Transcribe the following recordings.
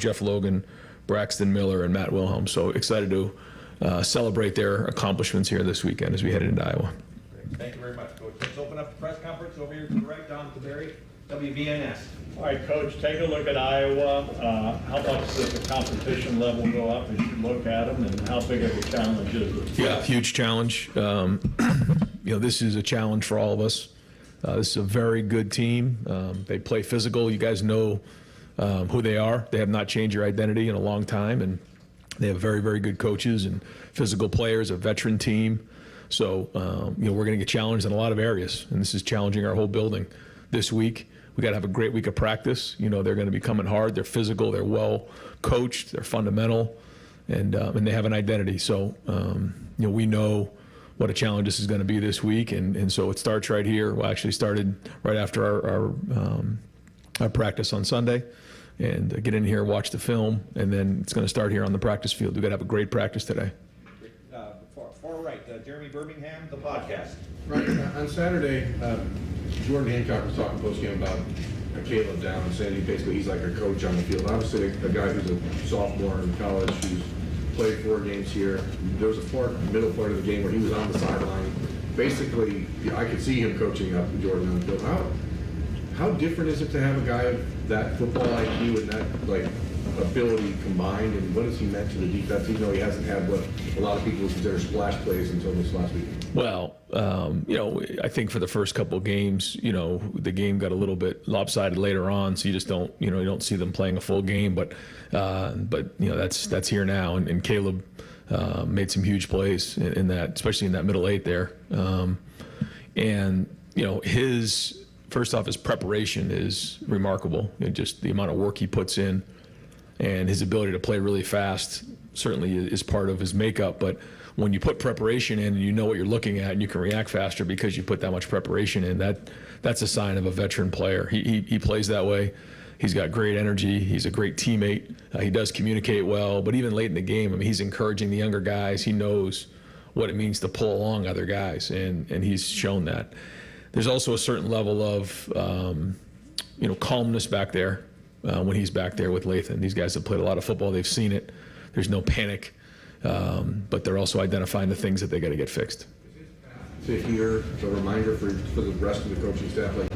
Jeff Logan, Braxton Miller, and Matt Wilhelm. So excited to celebrate their accomplishments here this weekend as we head into Iowa. Thank you very much, Coach. Let's open up the press conference over here to the right, Don Taberry, WVNS. All right, Coach, take a look at Iowa. How much does the competition level go up as you look at them, and how big of a challenge is it? Yeah, huge challenge. This is a challenge for all of us. This is a very good team. They play physical. You guys know who they are. They have not changed their identity in a long time, and they have very, very good coaches and physical players, a veteran team. So, we're going to get challenged in a lot of areas, and this is challenging our whole building. This week, we got to have a great week of practice. They're going to be coming hard. They're physical. They're well coached. They're fundamental, and they have an identity. So, we know what a challenge this is going to be this week, and so it starts right here. Well, actually started right after our practice on Sunday, and get in here, watch the film, and then it's going to start here on the practice field. We've got to have a great practice today. Far right, Jeremy Birmingham, the podcast. Right, on Saturday, Jordan Hancock was talking post-game about Caleb down and saying he's like a coach on the field. Obviously, a guy who's a sophomore in college who's played 4 games here. There was a middle part of the game where he was on the sideline. Basically, I could see him coaching up Jordan on the field. How different is it to have a guy of that football IQ and that ability combined, and what has he meant to the defense, even though he hasn't had what a lot of people would consider splash plays until this last week? Well, I think for the first couple of games, the game got a little bit lopsided later on, so you just don't, you don't see them playing a full game. But that's here now, and Caleb made some huge plays in that, especially in that middle 8 there. His first off, his preparation is remarkable. Just the amount of work he puts in, and his ability to play really fast certainly is part of his makeup. But when you put preparation in and you know what you're looking at and you can react faster because you put that much preparation in, that's a sign of a veteran player. He plays that way. He's got great energy. He's a great teammate. He does communicate well. But even late in the game, he's encouraging the younger guys. He knows what it means to pull along other guys, and he's shown that. There's also a certain level of calmness back there when he's back there with Lathan. These guys have played a lot of football. They've seen it. There's no panic, but they're also identifying the things that they got to get fixed. To hear a reminder for the rest of the coaching staff, like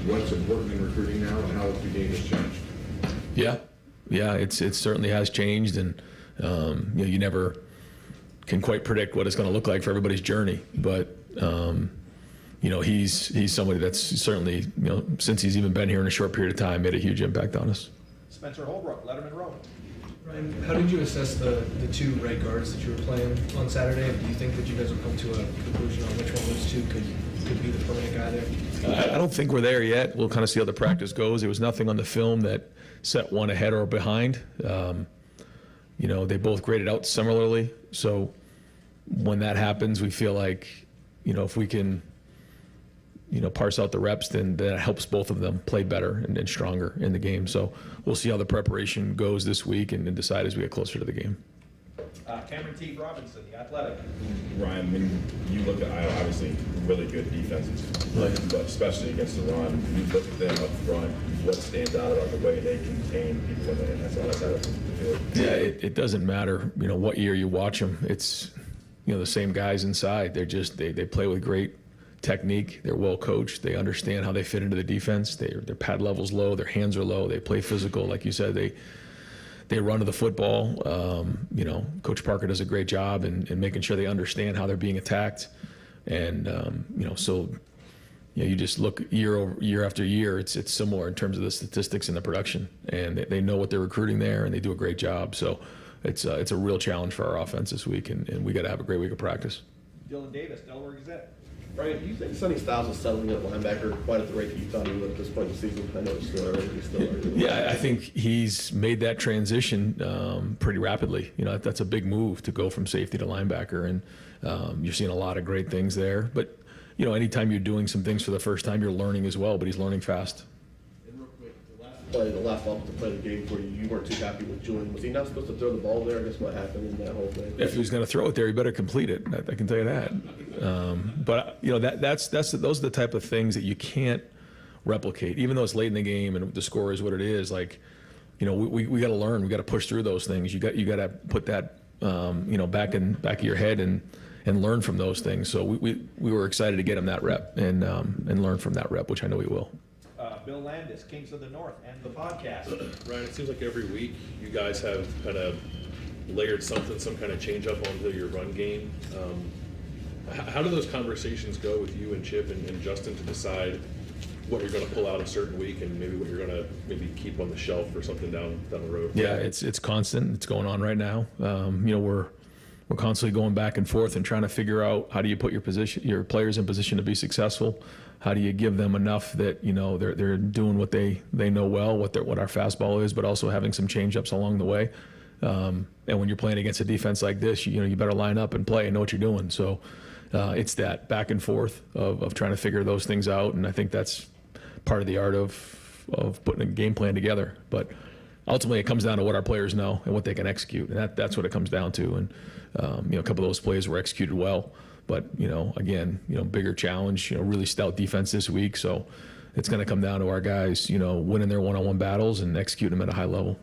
what's important in recruiting now and how the game has changed. Yeah, it certainly has changed, and you never can quite predict what it's going to look like for everybody's journey, but. He's somebody that's certainly, since he's even been here in a short period of time, made a huge impact on us. Spencer Holbrook, Letterman Row. Ryan, how did you assess the 2 right guards that you were playing on Saturday? Do you think that you guys will come to a conclusion on which one of those 2 could be the permanent guy there? I don't think we're there yet. We'll kind of see how the practice goes. There was nothing on the film that set one ahead or behind. They both graded out similarly. So when that happens, we feel like, if we can parse out the reps, then that helps both of them play better and stronger in the game. So we'll see how the preparation goes this week and decide as we get closer to the game. Cameron T. Robinson, The Athletic. Ryan, when you look at Iowa, obviously really good defenses, but especially against the run, you look at them up front, what stands out about the way they contain people in the NFL side of the field? Yeah, it doesn't matter, what year you watch them. It's, the same guys inside. They're just, they play with great technique. They're well coached. They understand how they fit into the defense. Their pad level's low. Their hands are low. They play physical. Like you said, they run to the football. Coach Parker does a great job in making sure they understand how they're being attacked. And, you just look year after year, it's similar in terms of the statistics and the production. And they know what they're recruiting there, and they do a great job. So it's a real challenge for our offense this week, and we got to have a great week of practice. Dylan Davis, Delaware Gazette. Ryan, do you think Sonny Styles is settling at linebacker quite at the rate that you thought he would at this point in the season? I know it's still early. Yeah, I think he's made that transition pretty rapidly. That's a big move to go from safety to linebacker, and you're seeing a lot of great things there. But, anytime you're doing some things for the first time, you're learning as well, but he's learning fast. And real quick, the last offensive play of the game where you weren't too happy with Julian. Was he not supposed to throw the ball there? I guess what happened in that whole thing? If he was going to throw it there, he better complete it. I can tell you that. But those are the type of things that you can't replicate, even though it's late in the game and the score is what it is. Like we got to learn. We got to push through those things. You got to put that back of your head and learn from those things. So we were excited to get him that rep and learn from that rep, which I know he will. Bill Landis, Kings of the North, and the podcast. Ryan, it seems like every week you guys have kind of layered some kind of change up onto your run game. How do those conversations go with you and Chip and Justin to decide what you're going to pull out a certain week and maybe what you're going to maybe keep on the shelf or something down the road? Yeah, it's constant. It's going on right now. We're constantly going back and forth and trying to figure out how do you put your players in position to be successful. How do you give them enough that they're doing what they know well, what our fastball is, but also having some change-ups along the way. And when you're playing against a defense like this, you better line up and play and know what you're doing. So it's that back and forth of trying to figure those things out, and I think that's part of the art of putting a game plan together. But ultimately, it comes down to what our players know and what they can execute, and that's what it comes down to. And a couple of those plays were executed well. But, again, bigger challenge, really stout defense this week. So it's going to come down to our guys, winning their one-on-one battles and executing them at a high level.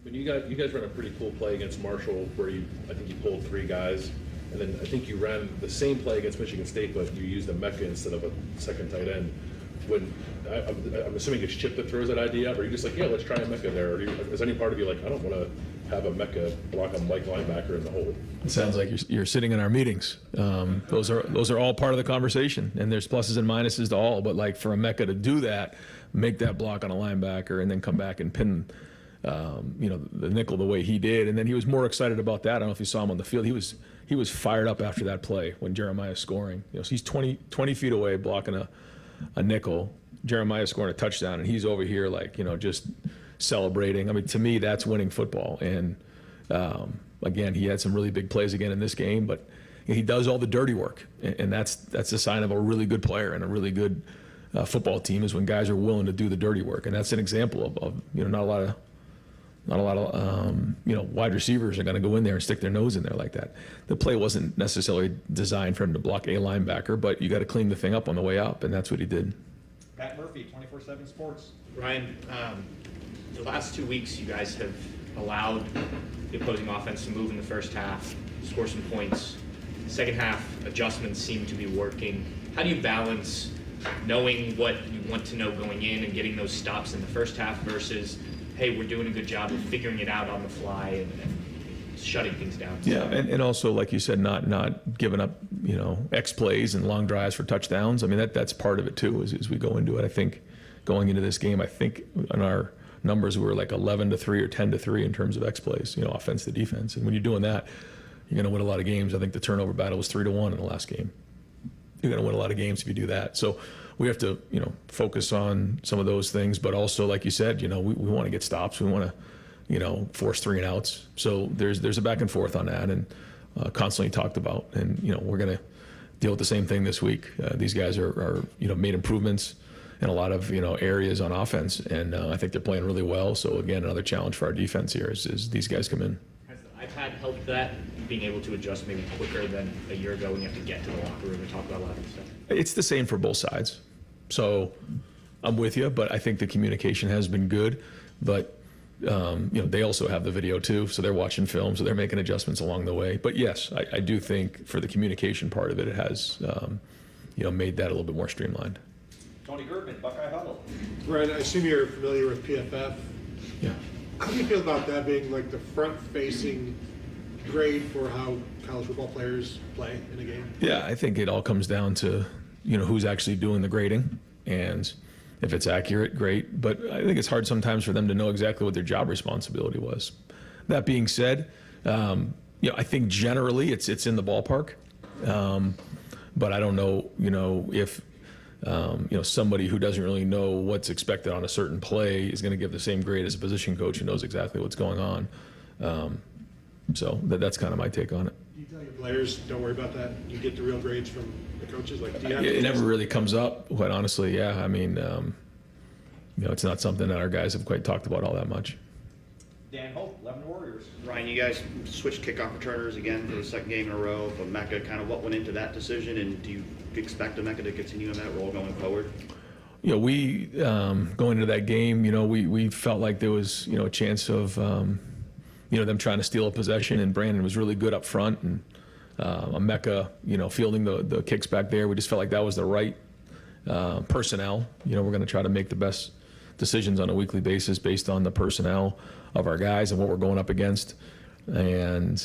When you guys ran a pretty cool play against Marshall where I think you pulled 3 guys, and then I think you ran the same play against Michigan State, but you used a Mecca instead of a second tight end. I'm assuming it's Chip that throws that idea up, or you're just like, yeah, let's try a Mecca there. Or is any part of you like, I don't want to have a Mecca block a Mike linebacker in the hole? It sounds like you're sitting in our meetings. Those are all part of the conversation, and there's pluses and minuses to all. But like for a Mecca to do that, make that block on a linebacker, and then come back and pin, the nickel the way he did, and then he was more excited about that. I don't know if you saw him on the field. He was fired up after that play when Jeremiah's scoring. So he's 20 feet away blocking a nickel. Jeremiah scoring a touchdown, and he's over here like just celebrating. I mean, to me, that's winning football. And again, he had some really big plays again in this game, but he does all the dirty work, and that's a sign of a really good player and a really good football team is when guys are willing to do the dirty work. And that's an example of not a lot of wide receivers are going to go in there and stick their nose in there like that. The play wasn't necessarily designed for him to block a linebacker, but you got to clean the thing up on the way up, and that's what he did. Pat Murphy, 24/7 Sports. Ryan, the last 2 weeks you guys have allowed the opposing offense to move in the first half, score some points. Second half adjustments seem to be working. How do you balance knowing what you want to know going in and getting those stops in the first half versus, hey, we're doing a good job of figuring it out on the fly and shutting things down? Yeah, and also, like you said, not giving up, X plays and long drives for touchdowns. I mean, that's part of it too as we go into it. I think going into this game, I think on our numbers we were like 11-3 or 10-3 in terms of X plays, offense to defense. And when you're doing that, you're going to win a lot of games. I think the turnover battle was 3-1 in the last game. You're going to win a lot of games if you do that. So we have to, focus on some of those things, but also, like you said, we want to get stops. We want to, force 3 and outs. So there's a back and forth on that, and constantly talked about. And we're going to deal with the same thing this week. These guys are made improvements in a lot of areas on offense, and I think they're playing really well. So again, another challenge for our defense here is these guys come in. Has the iPad helped that, being able to adjust maybe quicker than a year ago when you have to get to the locker room and talk about a lot of stuff? It's the same for both sides. So I'm with you, but I think the communication has been good. But they also have the video too, so they're watching film, so they're making adjustments along the way. But yes, I do think for the communication part of it, it has made that a little bit more streamlined. Tony Gertman, Buckeye Huddle. Ryan, I assume you're familiar with PFF. Yeah. How do you feel about that being like the front-facing grade for how college football players play in a game? Yeah, I think it all comes down to who's actually doing the grading, and if it's accurate, great. But I think it's hard sometimes for them to know exactly what their job responsibility was. That being said, I think generally it's in the ballpark, but I don't know, if somebody who doesn't really know what's expected on a certain play is going to give the same grade as a position coach who knows exactly what's going on. So that's kind of my take on it. Do you tell your players, don't worry about that, you get the real grades from the coaches? Like, do you have it never really comes up, quite honestly. Yeah, I mean, it's not something that our guys have quite talked about all that much. Dan Hope, 11 Warriors. Ryan, you guys switched kickoff returners again for the second game in a row. But Mecca, kind of what went into that decision, and do you expect Mecca to continue in that role going forward? we going into that game, we felt like there was, a chance of, them trying to steal a possession, and Brandon was really good up front, and Emeka, fielding the kicks back there. We just felt like that was the right personnel. We're going to try to make the best decisions on a weekly basis based on the personnel of our guys and what we're going up against. And,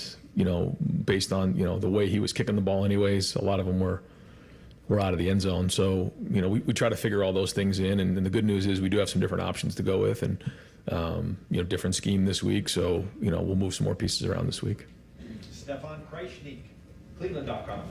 based on, the way he was kicking the ball anyways, a lot of them were out of the end zone. So, we try to figure all those things in. And the good news is we do have some different options to go with, and, different scheme this week. So, we'll move some more pieces around this week. Stefan Kreisnig, Cleveland.com.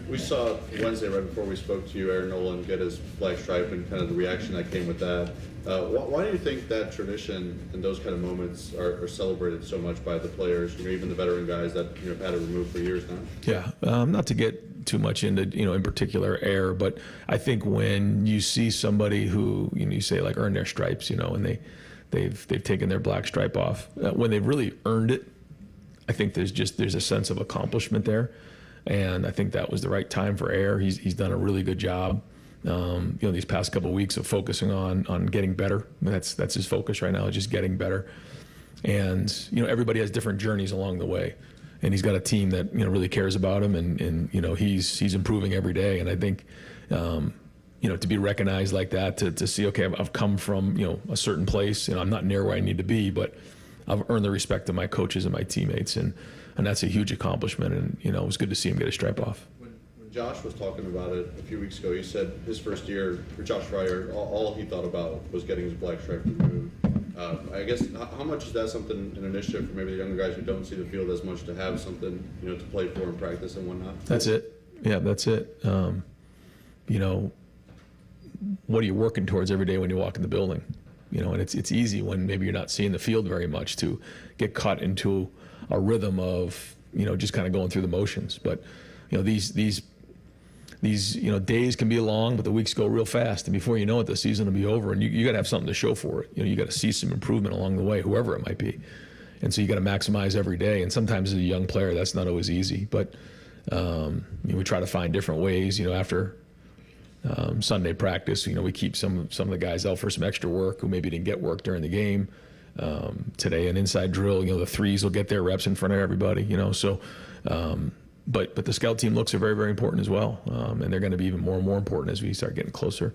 We saw Wednesday, right before we spoke to you, Aaron Nolan get his black stripe and kind of the reaction that came with that. Why do you think that tradition and those kind of moments are celebrated so much by the players, even the veteran guys that have had it removed for years now? Yeah, not to get too much into in particular air, but I think when you see somebody who you say like earn their stripes, and they've taken their black stripe off, when they've really earned it, I think there's a sense of accomplishment there. And I think that was the right time for Air. He's done a really good job. These past couple of weeks of focusing on getting better. That's his focus right now, is just getting better. And everybody has different journeys along the way. And he's got a team that really cares about him, and he's improving every day. And I think to be recognized like that, to see, okay, I've come from a certain place, I'm not near where I need to be, but I've earned the respect of my coaches and my teammates, and that's a huge accomplishment. And it was good to see him get a stripe off. When Josh was talking about it a few weeks ago, he said his first year for Josh Fryer, all he thought about was getting his black stripe removed. I guess how much is that something, an initiative for maybe the younger guys who don't see the field as much, to have something to play for and practice and whatnot? That's it. Yeah, that's it. What are you working towards every day when you walk in the building? And it's easy when maybe you're not seeing the field very much to get caught into a rhythm of just kind of going through the motions. But these days can be long, but the weeks go real fast, and before you know it, the season will be over, and you got to have something to show for it. You got to see some improvement along the way, whoever it might be. And so you got to maximize every day. And sometimes as a young player, that's not always easy. But we try to find different ways. After Sunday practice, we keep some of the guys out for some extra work who maybe didn't get work during the game. Today, an inside drill, the threes will get their reps in front of everybody, so, but the scout team looks are very, very important as well. And they're going to be even more and more important as we start getting closer,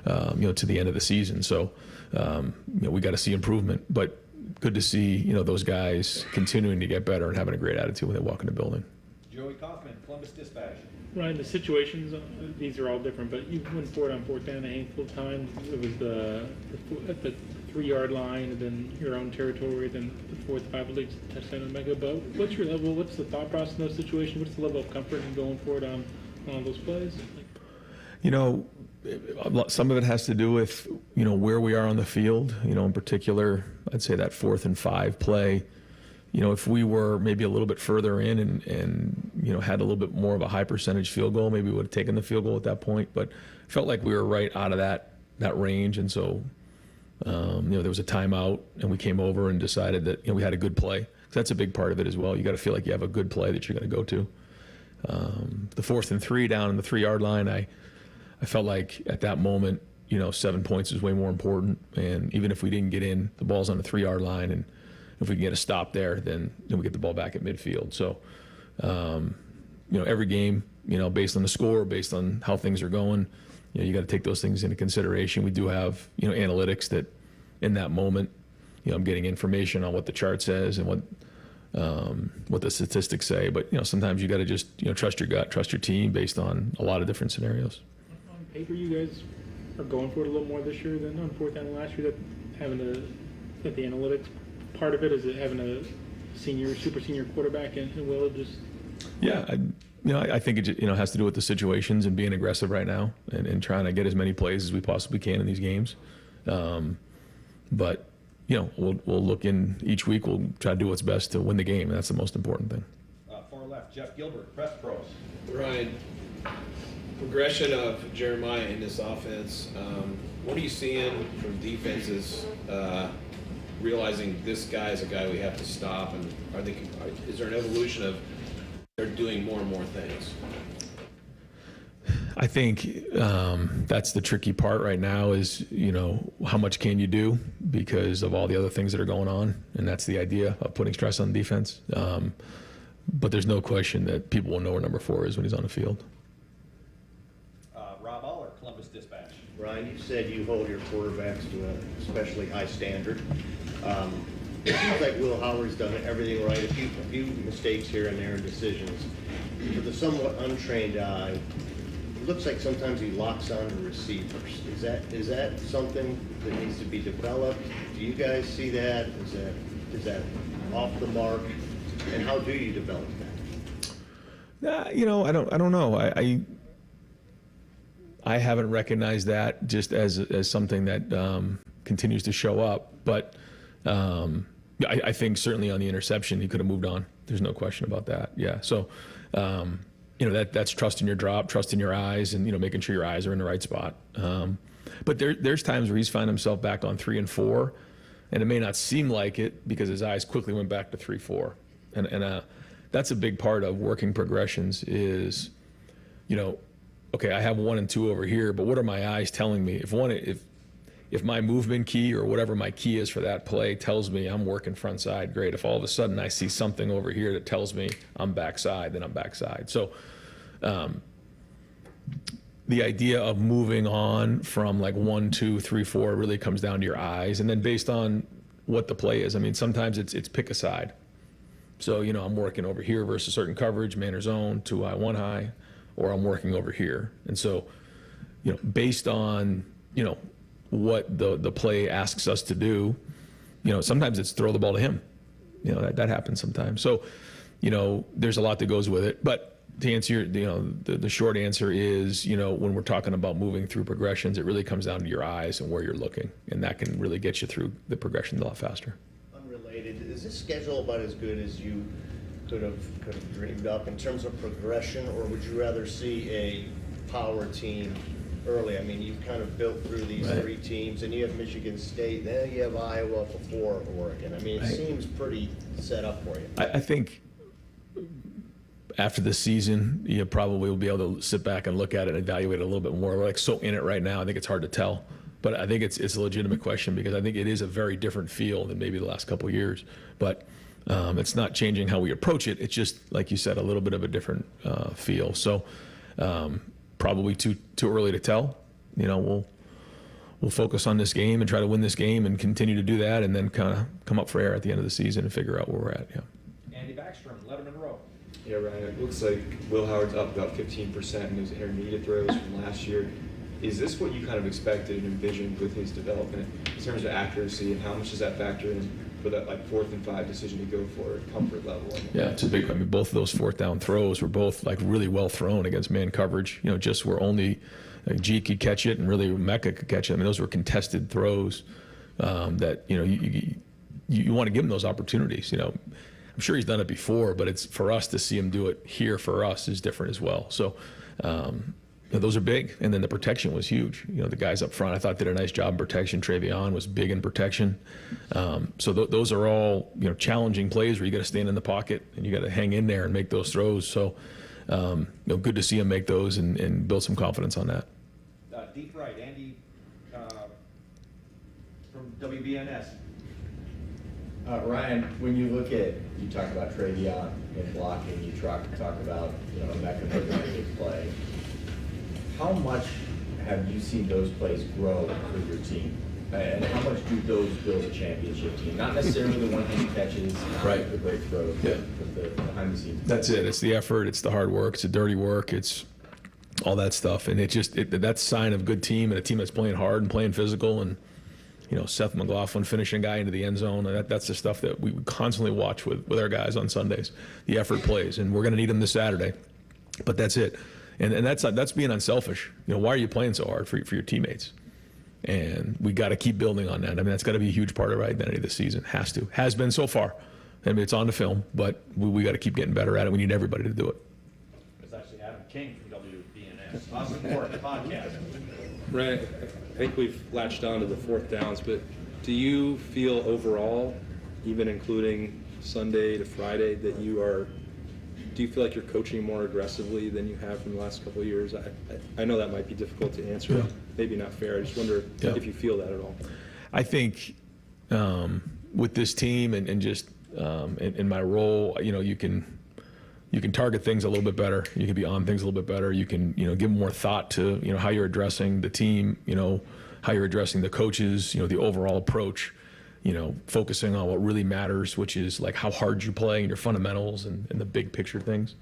to the end of the season. So, we got to see improvement, but good to see, those guys continuing to get better and having a great attitude when they walk in the building. Joey Kaufman, Columbus Dispatch. Ryan, the situations, these are all different, but you went for it on fourth down a handful of times. It was at the 3-yard line, and then your own territory, then the fourth Bible League touchdown on Mega. But what's your level? What's the thought process in those situations? What's the level of comfort in going for it on those plays? Some of it has to do with where we are on the field. In particular, I'd say that 4th and 5 play. If we were maybe a little bit further in and had a little bit more of a high percentage field goal, maybe we would have taken the field goal at that point. But felt like we were right out of that range, and so there was a timeout, and we came over and decided that we had a good play. That's a big part of it as well. You got to feel like you have a good play that you're going to go to. The 4th and 3 down in the 3-yard line, I felt like at that moment, 7 points is way more important. And even if we didn't get in, the ball's on the 3-yard line, and if we can get a stop there, then we get the ball back at midfield. So, every game, based on the score, based on how things are going, you got to take those things into consideration. We do have, analytics that in that moment, I'm getting information on what the chart says and what the statistics say. But, sometimes you got to just, trust your gut, trust your team based on a lot of different scenarios. On paper, you guys are going for it a little more this year than on fourth down last year. That the analytics part of it, is it having a super senior quarterback and Will just? Yeah, I think it has to do with the situations and being aggressive right now and trying to get as many plays as we possibly can in these games. But we'll look in each week. We'll try to do what's best to win the game, and that's the most important thing. Far left, Jeff Gilbert, Press Pros. Ryan, progression of Jeremiah in this offense. What are you seeing from defenses? Realizing this guy is a guy we have to stop, and is there an evolution of they're doing more and more things? I think that's the tricky part right now is, how much can you do because of all the other things that are going on, and that's the idea of putting stress on defense. But there's no question that people will know where number 4 is when he's on the field. Rob All or Columbus Dispatch? Ryan, you said you hold your quarterbacks to an especially high standard. It seems like Will Howard's done everything right. A few mistakes here and there in decisions. For the somewhat untrained eye, it looks like sometimes he locks on to receivers. Is that something that needs to be developed? Do you guys see that? Is that off the mark? And how do you develop that? I don't know. I haven't recognized that just as something that continues to show up. But I think certainly on the interception, he could have moved on. There's no question about that. Yeah. So, that's trusting your drop, trusting your eyes, and, making sure your eyes are in the right spot. But there's times where he's found himself back on 3 and 4, and it may not seem like it because his eyes quickly went back to 3-4. And that's a big part of working progressions is, okay, I have 1 and 2 over here, but what are my eyes telling me? If my movement key or whatever my key is for that play tells me I'm working front side, great. If all of a sudden I see something over here that tells me I'm backside, then I'm backside. So the idea of moving on from like 1, 2, 3, 4 really comes down to your eyes. And then based on what the play is, I mean, sometimes it's pick a side. So, I'm working over here versus certain coverage, man or zone, 2 high, 1 high, or I'm working over here. And so, based on, what the play asks us to do, sometimes it's throw the ball to him. That happens sometimes. So, there's a lot that goes with it. But to answer your, the short answer is, when we're talking about moving through progressions, it really comes down to your eyes and where you're looking. And that can really get you through the progression a lot faster. Unrelated, is this schedule about as good as you could have dreamed up in terms of progression, or would you rather see a power team early? I mean, you've kind of built through these 3 teams, and you have Michigan State, then you have Iowa before Oregon. I mean, it seems pretty set up for you. I think after the season, you probably will be able to sit back and look at it and evaluate it a little bit more. We're so in it right now, I think it's hard to tell. But I think it's a legitimate question because I think it is a very different feel than maybe the last couple of years. But it's not changing how we approach it. It's just, like you said, a little bit of a different feel. So probably too early to tell. We'll focus on this game and try to win this game and continue to do that, and then kind of come up for air at the end of the season and figure out where we're at. Yeah. Andy Backstrom, Letterman Row. Yeah, Ryan, it looks like Will Howard's up about 15% in his intermediate throws from last year. Is this what you kind of expected and envisioned with his development in terms of accuracy, and how much does that factor in for that 4th and 5 decision to go for comfort level? Yeah, it's a big. I mean, both of those 4th down throws were both really well thrown against man coverage. Just where only G could catch it and really Mecca could catch it. I mean, those were contested throws that you want to give him those opportunities. I'm sure he's done it before, but it's for us to see him do it here for us is different as well. So. Those are big, and then the protection was huge. The guys up front I thought did a nice job in protection. Travion was big in protection. So those are all challenging plays where you got to stand in the pocket and you got to hang in there and make those throws. So good to see him make those and build some confidence on that. Deep right, Andy from WBNS. Ryan, when you look at, you talk about Travion and blocking, you talk about Mecca making a big play. How much have you seen those plays grow with your team? And how much do those build a championship team? Not necessarily the one-handed catches, not the great throws, but the behind the scenes. That's it. It's the effort. It's the hard work. It's the dirty work. It's all that stuff. And that's a sign of a good team and a team that's playing hard and playing physical. And Seth McLaughlin finishing a guy into the end zone. That's the stuff that we constantly watch with our guys on Sundays. The effort plays, and we're going to need them this Saturday. But that's it. And that's being unselfish. Why are you playing so hard for your teammates? And we got to keep building on that. I mean, that's got to be a huge part of our identity this season. Has been so far. I mean, it's on the film, but we got to keep getting better at it. We need everybody to do it. It's actually Adam King from WBNS. Awesome work, podcast. Right. I think we've latched on to the 4th downs, but do you feel overall, even including Sunday to Friday, that you are do you feel like you're coaching more aggressively than you have in the last couple of years? I know that might be difficult to answer, Yeah. maybe not fair. I just wonder Yeah. if you feel that at all. I think with this team and just in my role, you can target things a little bit better. You can be on things a little bit better. You can give more thought to how you're addressing the team. How you're addressing the coaches. The overall approach. Focusing on what really matters, which is like how hard you play and your fundamentals and the big picture things.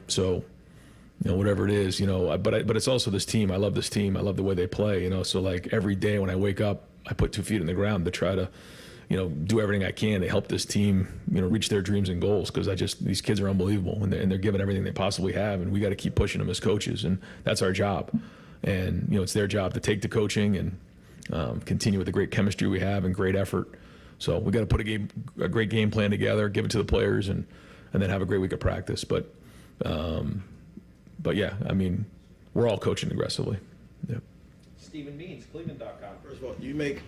So, whatever it is, but it's also this team. I love this team. I love the way they play, so like every day when I wake up, I put 2 feet in the ground to try to, do everything I can to help this team, reach their dreams and goals. Cause these kids are unbelievable and they're giving everything they possibly have. And we got to keep pushing them as coaches, and that's our job. And, it's their job to take the coaching and, continue with the great chemistry we have and great effort. So we got to put a great game plan together, give it to the players, and then have a great week of practice. But yeah, I mean, we're all coaching aggressively. Yeah. Stephen Means, Cleveland.com. First of all, you make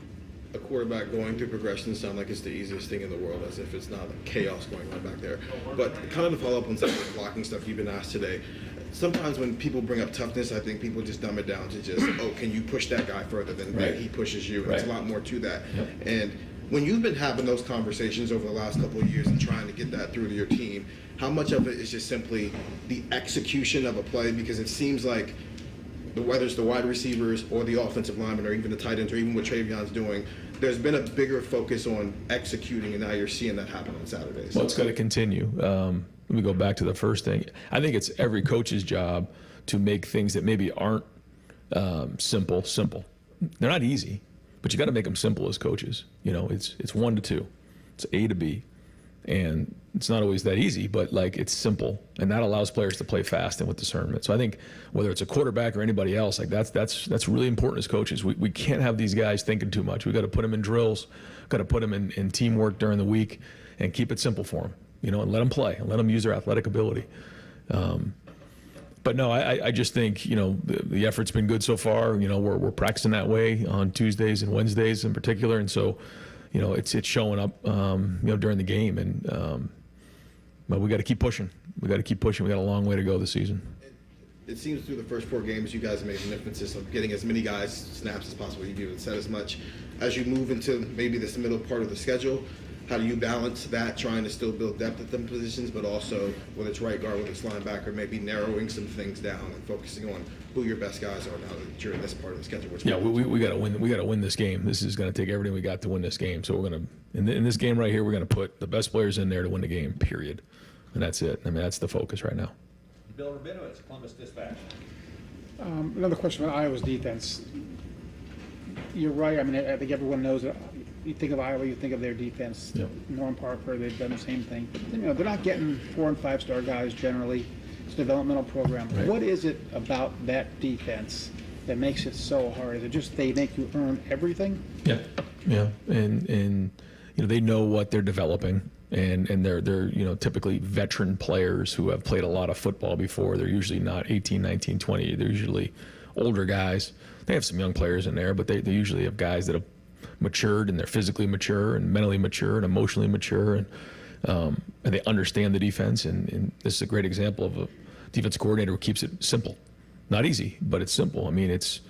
a quarterback going through progression sound like it's the easiest thing in the world, as if it's not chaos going on back there. But kind of to follow up on some of the blocking stuff you've been asked today, sometimes when people bring up toughness, I think people just dumb it down to just, can you push that guy further than he pushes you? There's a lot more to that. Yep. And when you've been having those conversations over the last couple of years and trying to get that through to your team, how much of it is just simply the execution of a play? Because it seems like whether it's the wide receivers or the offensive linemen or even the tight ends or even what Trayvion's doing, there's been a bigger focus on executing, and now you're seeing that happen on Saturdays. Well, it's got to continue. Let me go back to the first thing. I think it's every coach's job to make things that maybe aren't simple. They're not easy, but you got to make them simple as coaches. It's 1 to 2, it's A to B, and it's not always that easy, but like it's simple, and that allows players to play fast and with discernment. So I think whether it's a quarterback or anybody else, like that's really important as coaches. We can't have these guys thinking too much. We got to put them in drills, got to put them in teamwork during the week, and keep it simple for them. And let them play, and let them use their athletic ability. But no, I just think the effort's been good so far. We're practicing that way on Tuesdays and Wednesdays in particular, and so it's showing up during the game, and but we got to keep pushing. We got a long way to go this season. It seems through the first 4 games you guys have made an emphasis of getting as many guys snaps as possible. You've even said as much. As you move into maybe this middle part of the schedule, how do you balance that, trying to still build depth at them positions, but also whether it's right guard, whether it's linebacker, maybe narrowing some things down and focusing on who your best guys are now that you're in this part of the schedule? We got to win. We got to win this game. This is going to take everything we got to win this game. So we're going to in this game right here, we're going to put the best players in there to win the game. Period. And that's it. I mean, that's the focus right now. Bill Rabinowitz, Columbus Dispatch. Another question about Iowa's defense. You're right. I mean, I think everyone knows that. You think of Iowa, you think of their defense. Yep. Norm Parker, they've done the same thing. But they're not getting 4- and 5-star guys generally. It's a developmental program. Right. What is it about that defense that makes it so hard? Is it just they make you earn everything? Yeah, and they know what they're developing, and they're typically veteran players who have played a lot of football before. They're usually not 18, 19, 20. They're usually older guys. They have some young players in there, but they usually have guys that have matured, and they're physically mature and mentally mature and emotionally mature, and they understand the defense. And this is a great example of a defensive coordinator who keeps it simple. Not easy, but it's simple. I mean, it's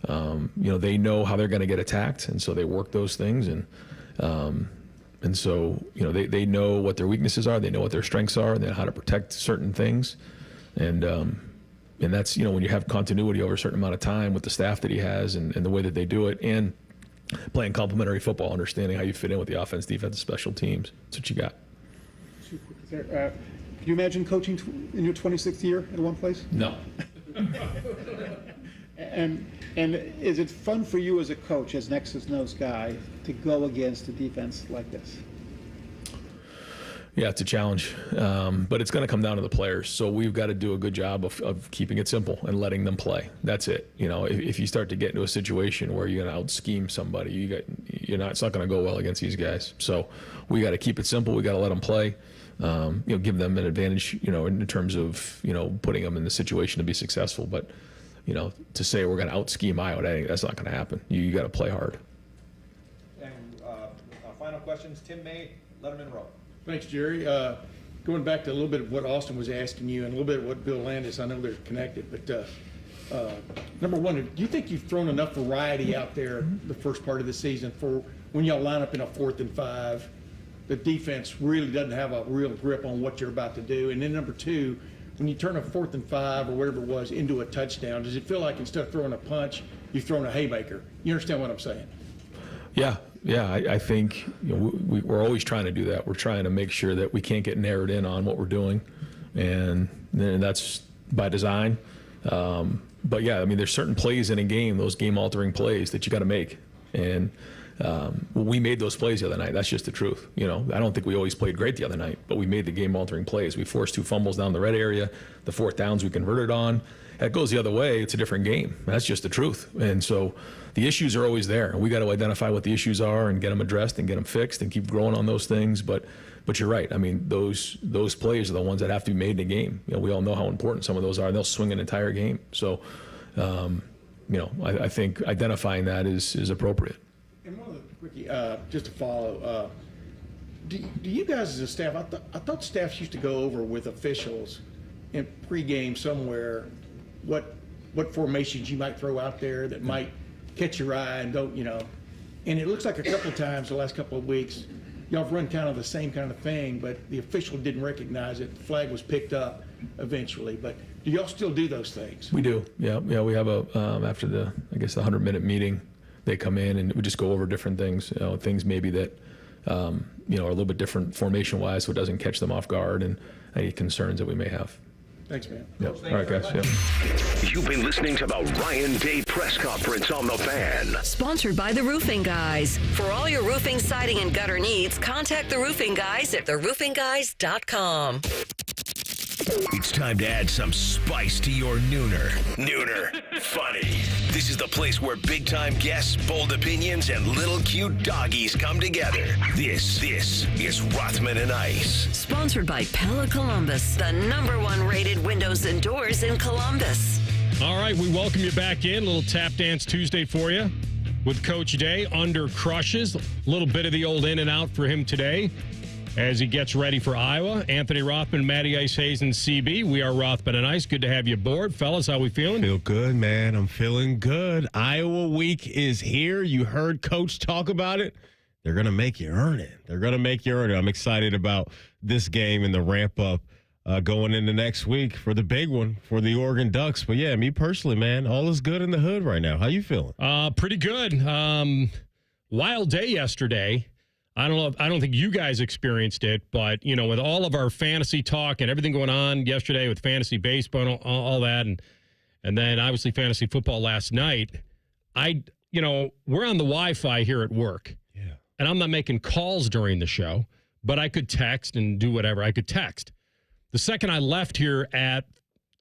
they know how they're going to get attacked, and so they work those things, and so they know what their weaknesses are, they know what their strengths are, and they know how to protect certain things, and that's when you have continuity over a certain amount of time with the staff that he has and the way that they do it, and playing complementary football, understanding how you fit in with the offense, defense, and special teams. That's what you got. Can you imagine coaching in your 26th year in one place? No. And is it fun for you as a coach, as Nexus Nose guy, to go against a defense like this? Yeah, it's a challenge, but it's going to come down to the players. So we've got to do a good job of keeping it simple and letting them play. That's it. If you start to get into a situation where you're going to out-scheme somebody, it's not going to go well against these guys. So we got to keep it simple. We got to let them play. Give them an advantage, in terms of putting them in the situation to be successful. But to say we're going to out-scheme Iowa, that's not going to happen. You got to play hard. And final questions, Tim May, Letterman Row. Thanks, Jerry. going back to a little bit of what Austin was asking you and a little bit of what Bill Landis, I know they're connected, but number one, do you think you've thrown enough variety out there the first part of the season for when y'all line up in a 4th and 5, the defense really doesn't have a real grip on what you're about to do? And then number two, when you turn a 4th and 5 or whatever it was into a touchdown, does it feel like instead of throwing a punch, you've thrown a haymaker? You understand what I'm saying? Yeah, I think we're always trying to do that. We're trying to make sure that we can't get narrowed in on what we're doing, and that's by design. But yeah, I mean, there's certain plays in a game, those game-altering plays that you got to make, and we made those plays the other night. That's just the truth. I don't think we always played great the other night, but we made the game-altering plays. We forced 2 fumbles down the red area. The 4th downs we converted on. That goes the other way, it's a different game. That's just the truth. And so the issues are always there. We got to identify what the issues are and get them addressed and get them fixed and keep growing on those things. But you're right. I mean, those plays are the ones that have to be made in a game. We all know how important some of those are. They'll swing an entire game. So, I think identifying that is appropriate. And one of the quickie, just to follow, do you guys as a staff, I thought staffs used to go over with officials in pregame somewhere what formations you might throw out there that might catch your eye and don't, and it looks like a couple of times the last couple of weeks, y'all have run kind of the same kind of thing, but the official didn't recognize it. The flag was picked up eventually, but do y'all still do those things? We do, yeah. We have after the 100-minute meeting, they come in and we just go over different things, things maybe that, are a little bit different formation-wise, so it doesn't catch them off guard, and any concerns that we may have. Thanks, man. Yep. All right, guys. Yeah. You've been listening to the Ryan Day Press Conference on The Fan. Sponsored by the Roofing Guys. For all your roofing, siding, and gutter needs, contact the Roofing Guys at theroofingguys.com. It's time to add some spice to your nooner. Funny. This is the place where big-time guests, bold opinions, and little cute doggies come together. This is Rothman and Ice. Sponsored by Pella Columbus, the #1 rated windows and doors in Columbus. All right, we welcome you back in. A little Tap Dance Tuesday for you with Coach Day under crushes. A little bit of the old in and out for him today as he gets ready for Iowa. Anthony Rothman, Matty Ice Hayes, and CB. We are Rothman and Ice. Good to have you aboard. Fellas, how we feeling? Feel good, man. I'm feeling good. Iowa week is here. You heard Coach talk about it. They're going to make you earn it. I'm excited about this game and the ramp up going into next week for the big one for the Oregon Ducks. But yeah, me personally, man, all is good in the hood right now. How you feeling? Pretty good. Wild day yesterday. I don't think you guys experienced it, but, with all of our fantasy talk and everything going on yesterday with fantasy baseball and all that, and then obviously fantasy football last night, we're on the Wi-Fi here at work. Yeah. And I'm not making calls during the show, but I could text and do whatever. I could text. The second I left here at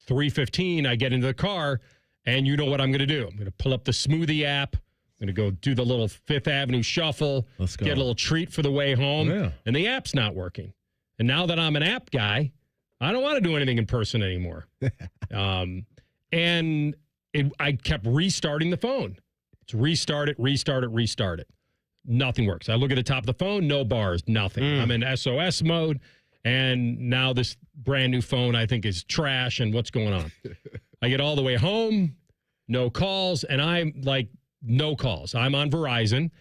3:15, I get into the car, and you know what I'm going to do. I'm going to pull up the Smoothie app. I'm going to go do the little Fifth Avenue shuffle, Let's go. Get a little treat for the way home, Yeah. and the app's not working. And now that I'm an app guy, I don't want to do anything in person anymore. I kept restarting the phone. It's restart it. Nothing works. I look at the top of the phone, no bars, nothing. I'm in SOS mode, and now this brand new phone I think is trash, and what's going on? I get all the way home, no calls, and I'm like, no calls. I'm on Verizon,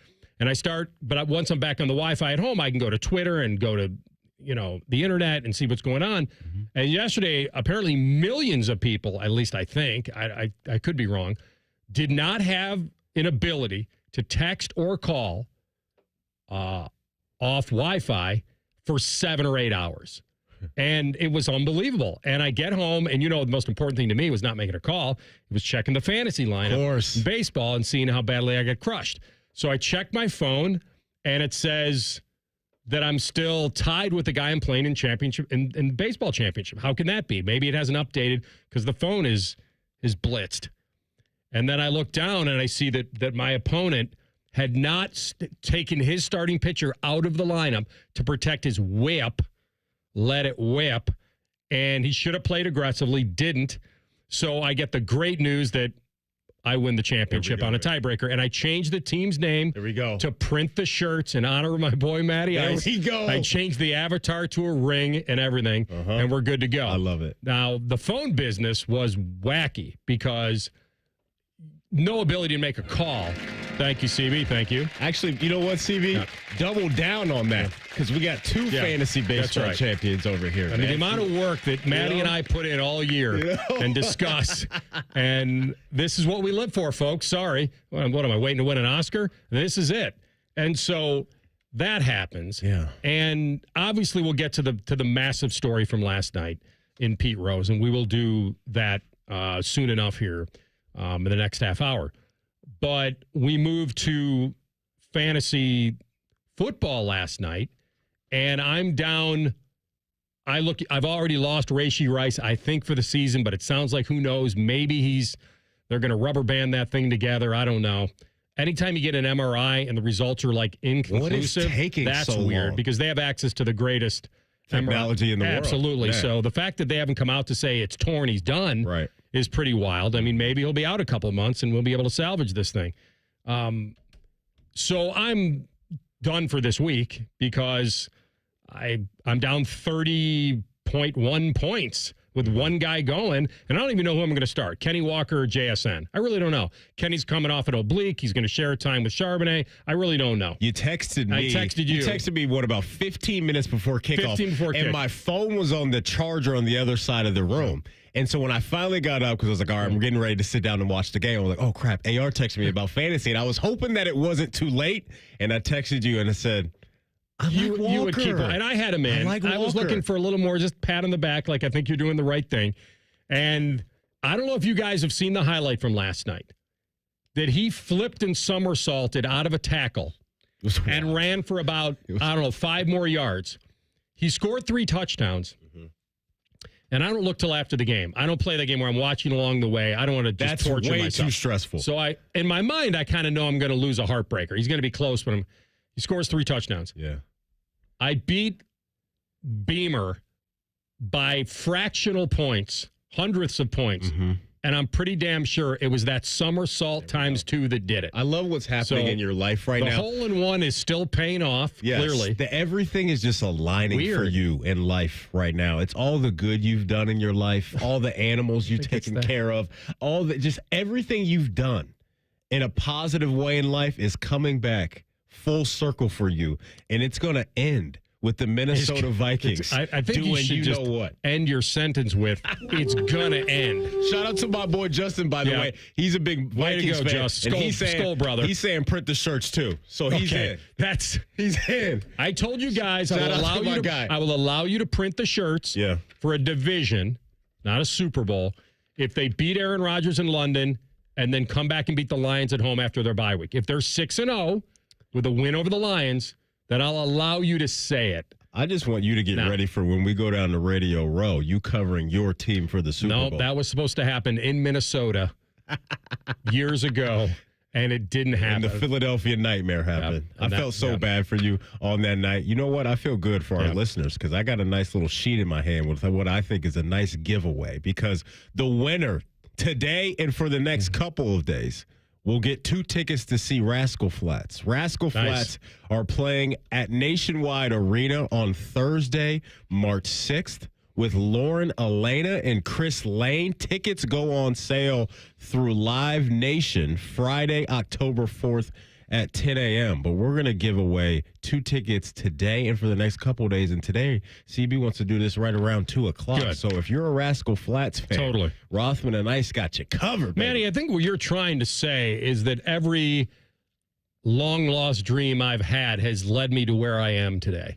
and but once I'm back on the Wi-Fi at home, I can go to Twitter and go to, the internet and see what's going on. Mm-hmm. And yesterday, apparently millions of people, at least I think, I could be wrong, did not have an ability to text or call off Wi-Fi for 7 or 8 hours. And it was unbelievable. And I get home, and the most important thing to me was not making a call. It was checking the fantasy lineup in baseball and seeing how badly I got crushed. So I checked my phone, and it says that I'm still tied with the guy I'm playing in championship in baseball championship. How can that be? Maybe it hasn't updated because the phone is blitzed. And then I look down, and I see that my opponent had not taken his starting pitcher out of the lineup to protect his whip. Let it whip, and he should have played aggressively, didn't. So I get the great news that I win the championship on a tiebreaker. And I changed the team's name to print the shirts in honor of my boy Matty Ice. There we go. I changed the avatar to a ring and everything, and we're good to go. I love it. Now, the phone business was wacky because no ability to make a call. Thank you, CB. Thank you. Actually, you know what, CB? Double down on that because we got two fantasy baseball champions over here. I mean, the amount of work that Maddie and I put in all year and discuss, and this is what we live for, folks. Sorry. What am I, waiting to win an Oscar? This is it. And so that happens. Yeah. And obviously we'll get to the massive story from last night in Pete Rose, and we will do that soon enough here in the next half hour. But we moved to fantasy football last night, and I'm down. I've already lost Rashee Rice, I think, for the season, but it sounds like, who knows, maybe they're going to rubber band that thing together. I don't know. Anytime you get an MRI and the results are like inconclusive, what is taking that's so weird long? Because they have access to the greatest technology in the world. Absolutely. Yeah. So the fact that they haven't come out to say it's torn, he's done, is pretty wild. I mean, maybe he'll be out a couple of months and we'll be able to salvage this thing. So I'm done for this week because I'm down 30.1 points with one guy going, and I don't even know who I'm going to start, Kenny Walker or JSN. I really don't know. Kenny's coming off an oblique. He's going to share time with Charbonnet. I really don't know. You texted me. I texted you. You texted me, what, about 15 minutes before kickoff? 15 before and kick. my phone was on the charger on the other side of the room. And so when I finally got up, because I was like, all right, I'm getting ready to sit down and watch the game, I was like, oh, crap, AR texted me about fantasy. And I was hoping that it wasn't too late. And I texted you and I said, You would keep, and I had him in. I was looking for a little more just pat on the back, like I think you're doing the right thing. And I don't know if you guys have seen the highlight from last night, that he flipped and somersaulted out of a tackle and ran for about, 5 more yards. He scored 3 touchdowns. And I don't look till after the game. I don't play that game where I'm watching along the way. I don't want to just torture myself. That's way too stressful. So in my mind, I kind of know I'm going to lose a heartbreaker. He's going to be close, but he scores 3 touchdowns. Yeah. I beat Beamer by fractional points, hundredths of points. And I'm pretty damn sure it was that somersault times 2 that did it. I love what's happening in your life right now. The hole-in-one is still paying off, clearly. Everything is just aligning for you in life right now. It's all the good you've done in your life, all the animals you've taken care of, just everything you've done in a positive way in life is coming back full circle for you, and it's going to end with the Minnesota Vikings. I think you should just end your sentence with, it's going to end. Shout out to my boy Justin, by the way. He's a big Vikings fan. Just. And he's saying, brother. He's saying print the shirts too. So he's in. He's in. I told you guys I will allow you to print the shirts for a division, not a Super Bowl, if they beat Aaron Rodgers in London and then come back and beat the Lions at home after their bye week. If they're 6-0 with a win over the Lions, then I'll allow you to say it. I just want you to get ready for when we go down to Radio Row, you covering your team for the Super Bowl. No, that was supposed to happen in Minnesota years ago, and it didn't happen. And the Philadelphia nightmare happened. I felt so bad for you on that night. You know what? I feel good for our listeners because I got a nice little sheet in my hand with what I think is a nice giveaway because the winner today and for the next couple of days we'll get 2 tickets to see Rascal Flatts. Rascal Flatts are playing at Nationwide Arena on Thursday, March 6th with Lauren Elena and Chris Lane. Tickets go on sale through Live Nation Friday, October 4th at 10 a.m. But we're going to give away 2 tickets today and for the next couple of days. And today, CB wants to do this right around 2 o'clock. Good. So if you're a Rascal Flatts fan, Rothman and Ice got you covered. Manny, I think what you're trying to say is that every long-lost dream I've had has led me to where I am today.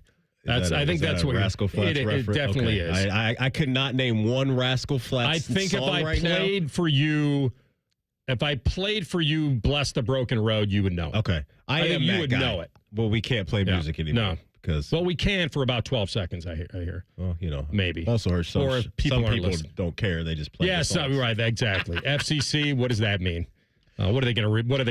I think that's what Rascal Flatts it definitely is. I could not name one Rascal Flatts I think song if I right played now. for you, if I played for you, Bless the Broken Road, you would know. Okay. I think am you that would guy. know it. Well, we can't play music anymore. No. Because we can for about 12 seconds, I hear. Well, maybe. Also heard some people people don't care. They just play. Yeah, right, exactly. FCC, what does that mean? What are they going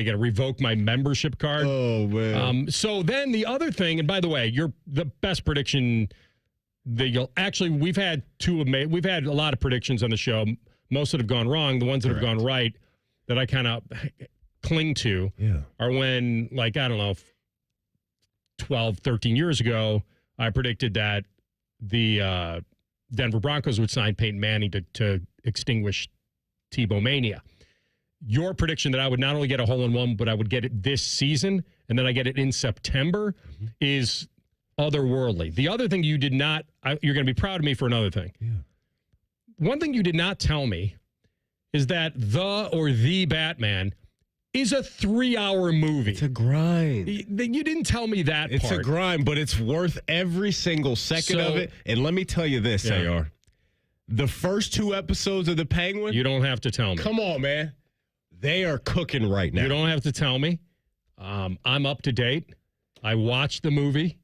to revoke my membership card? Oh, man. So then the other thing, and by the way, the best prediction that you'll actually, we've had a lot of predictions on the show. Most that have gone wrong. The ones that have gone right, that I kind of cling to are when, like, I don't know, 12, 13 years ago, I predicted that the Denver Broncos would sign Peyton Manning to extinguish Tebow Mania. Your prediction that I would not only get a hole-in-one, but I would get it this season, and then I get it in September, is otherworldly. The other thing you did not, you're going to be proud of me for another thing. Yeah. One thing you did not tell me is that the Batman is a 3-hour movie. It's a grind. You didn't tell me that It's part. a grind, but it's worth every single second of it. And let me tell you this, AR. The first 2 episodes of The Penguin. You don't have to tell me. Come on, man. They are cooking right now. You don't have to tell me. I'm up to date. I watched the movie.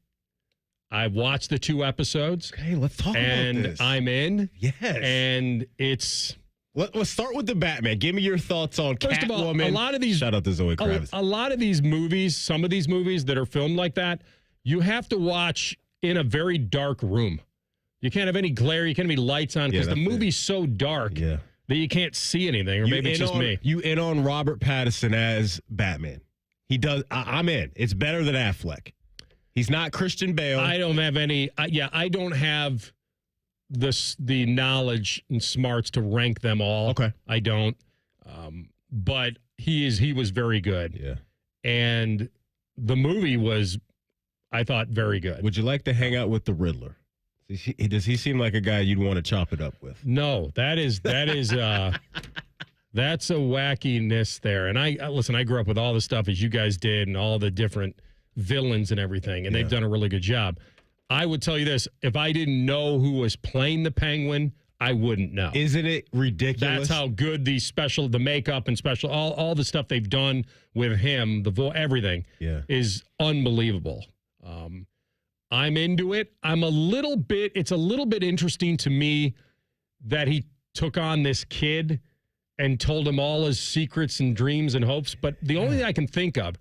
I watched the 2 episodes. Okay, let's talk about this. And I'm in. Yes. And it's... Let's start with the Batman. Give me your thoughts on Catwoman. First of all, a lot of these... Shout out to Zoe Kravitz. A lot of these movies, some of these movies that are filmed like that, you have to watch in a very dark room. You can't have any glare. You can't have any lights on because the movie's so dark that you can't see anything. Or maybe it's just me. You in on Robert Pattinson as Batman. He does. I'm in. It's better than Affleck. He's not Christian Bale. I don't have any. I don't have the knowledge and smarts to rank them all. Okay, I don't. But he was very good. Yeah, and the movie was, I thought, very good. Would you like to hang out with the Riddler? Does he seem like a guy you'd want to chop it up with? No, that is that's a wackiness there. And I listen, I grew up with all the stuff as you guys did and all the different villains and everything, and they've done a really good job. I would tell you this, if I didn't know who was playing the Penguin, I wouldn't know. Isn't it ridiculous? That's how good the makeup and special, all the stuff they've done with him, everything is unbelievable. I'm into it. It's a little bit interesting to me that he took on this kid and told him all his secrets and dreams and hopes. But the only thing I can think of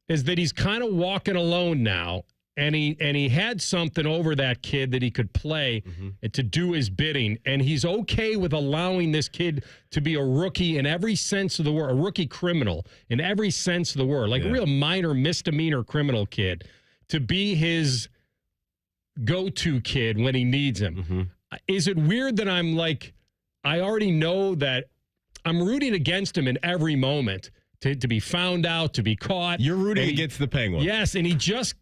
is that he's kind of walking alone now. And he had something over that kid that he could play and to do his bidding. And he's okay with allowing this kid to be a rookie in every sense of the word, a rookie criminal in every sense of the word, like a real minor misdemeanor criminal kid, to be his go-to kid when he needs him. Is it weird that I'm like, I already know that I'm rooting against him in every moment to be found out, to be caught. You're rooting against the Penguin. Yes, and he just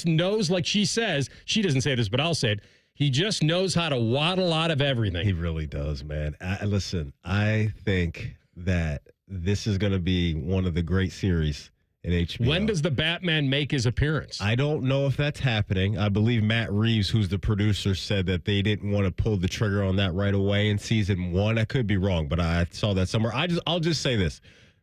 knows, like she says, she doesn't say this, but I'll say it, he just knows how to waddle out of everything. He really does, man. Listen, I think that this is going to be one of the great series in HBO. When does the Batman make his appearance? I don't know if that's happening. I believe Matt Reeves, who's the producer, said that they didn't want to pull the trigger on that right away in season 1. I could be wrong, but I saw that somewhere. I'll just say this.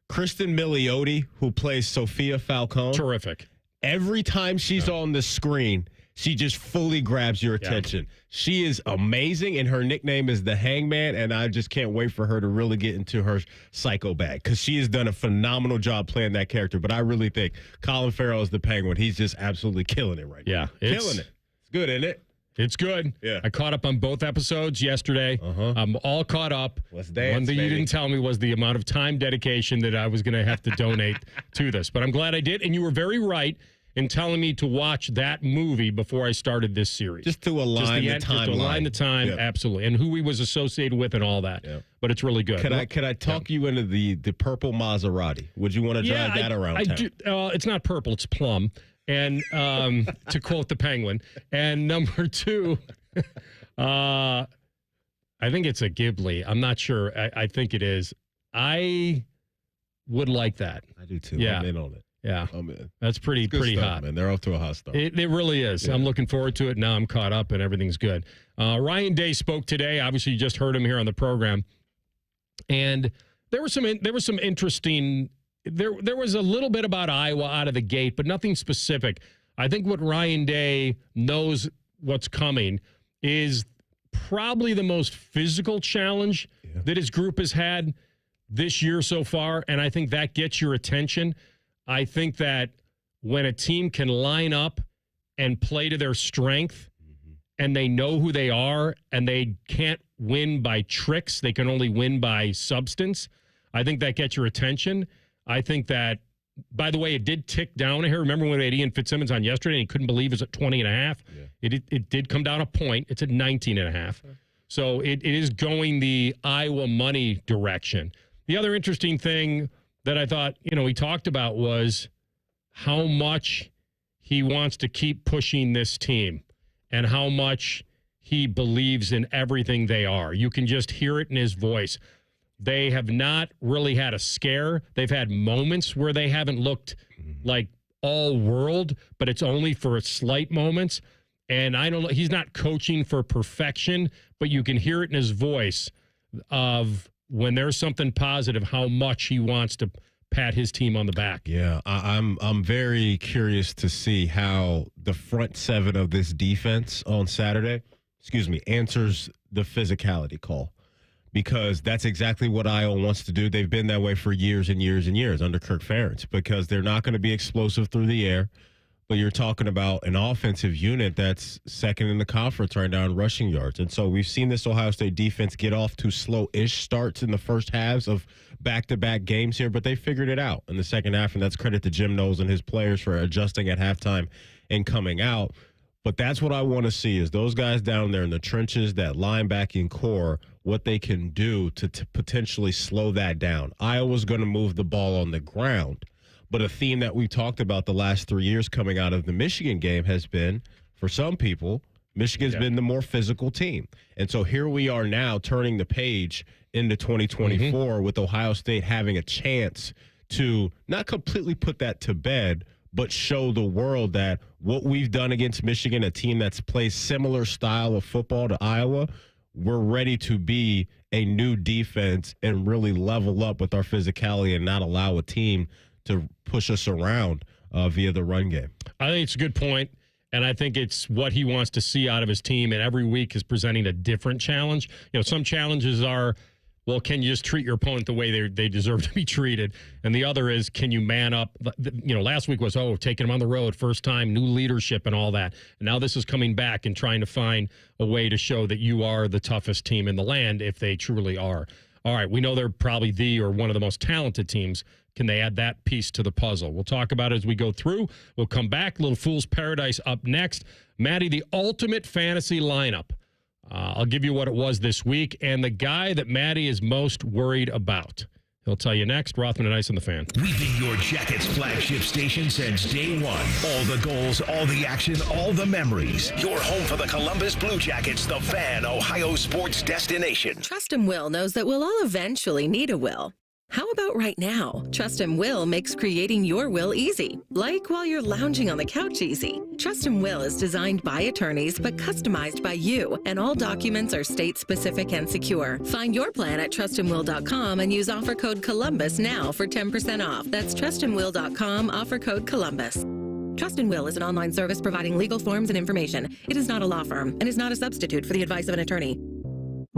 Kristen Milioti, who plays Sophia Falcone. Terrific. Every time she's on the screen, she just fully grabs your attention. She is amazing, and her nickname is the Hangman, and I just can't wait for her to really get into her psycho bag because she has done a phenomenal job playing that character. But I really think Colin Farrell is the Penguin. He's just absolutely killing it right now. Killing it. It's good, isn't it? It's good. Yeah. I caught up on both episodes yesterday. I'm all caught up. Let's dance, One thing you baby. didn't tell me was the amount of time dedication that I was going to have to donate to this. But I'm glad I did. And you were very right in telling me to watch that movie before I started this series. Just to align the timeline. Just to align the time, absolutely. And who he was associated with and all that. But it's really good. Could I talk you into the purple Maserati? Would you want to drive that around town? It's not purple, it's plum. And to quote the Penguin. And number 2, I think it's a Ghibli. I'm not sure. I think it is. I would like that. I do too. Yeah. I'm in on it. Yeah. I'm in. That's pretty Stuff, hot. Man. They're off to a hot start. It really is. I'm looking forward to it. Now I'm caught up and everything's good. Ryan Day spoke today. Obviously, you just heard him here on the program. And there was some interesting. There was a little bit about Iowa out of the gate, but nothing specific. I think what Ryan Day knows what's coming is probably the most physical challenge that his group has had this year so far, and I think that gets your attention. I think that when a team can line up and play to their strength and they know who they are and they can't win by tricks, they can only win by substance, I think that gets your attention. I think that, by the way, it did tick down here. Remember when we had Ian Fitzsimmons on yesterday and he couldn't believe it was at 20.5? Yeah. It did come down a point. It's at 19.5. So it is going the Iowa money direction. The other interesting thing that I thought, he talked about was how much he wants to keep pushing this team and how much he believes in everything they are. You can just hear it in his voice. They have not really had a scare. They've had moments where they haven't looked like all world, but it's only for slight moments. And I don't know, he's not coaching for perfection, but you can hear it in his voice of when there's something positive, how much he wants to pat his team on the back. Yeah, I'm very curious to see how the front seven of this defense on Saturday, answers the physicality call. Because that's exactly what Iowa wants to do. They've been that way for years and years and years under Kirk Ferentz, because they're not going to be explosive through the air. But you're talking about an offensive unit that's second in the conference right now in rushing yards. And so we've seen this Ohio State defense get off to slow-ish starts in the first halves of back-to-back games here, but they figured it out in the second half, and that's credit to Jim Knowles and his players for adjusting at halftime and coming out. But that's what I want to see is those guys down there in the trenches, that linebacking core, what they can do to potentially slow that down. Iowa's going to move the ball on the ground. But a theme that we talked about the last 3 years coming out of the Michigan game has been, for some people, Michigan's been the more physical team. And so here we are now turning the page into 2024 with Ohio State having a chance to not completely put that to bed, but show the world that what we've done against Michigan, a team that's plays similar style of football to Iowa, we're ready to be a new defense and really level up with our physicality and not allow a team to push us around via the run game. I think it's a good point, and I think it's what he wants to see out of his team, and every week is presenting a different challenge. Some challenges are, well, can you just treat your opponent the way they deserve to be treated? And the other is, can you man up? Last week was, taking them on the road, first time, new leadership and all that. And now this is coming back and trying to find a way to show that you are the toughest team in the land if they truly are. All right, we know they're probably the or one of the most talented teams. Can they add that piece to the puzzle? We'll talk about it as we go through. We'll come back. Little Fool's Paradise up next. Maddie, the ultimate fantasy lineup. I'll give you what it was this week and the guy that Maddie is most worried about. He'll tell you next. Rothman and Ice on the Fan. We've been your Jackets flagship station since day one. All the goals, all the action, all the memories. Your home for the Columbus Blue Jackets, the Fan, Ohio sports destination. Trust him, Will knows that we'll all eventually need a will. How about right now? Trust him Will makes creating your will easy, like while you're lounging on the couch easy. Trust him Will is designed by attorneys but customized by you, and all documents are state-specific and secure. Find your plan at trustandwill.com and use offer code Columbus now for 10% off. That's trustandwill.com, offer code Columbus. Trust and Will is an online service providing legal forms and information. It is not a law firm and is not a substitute for the advice of an attorney.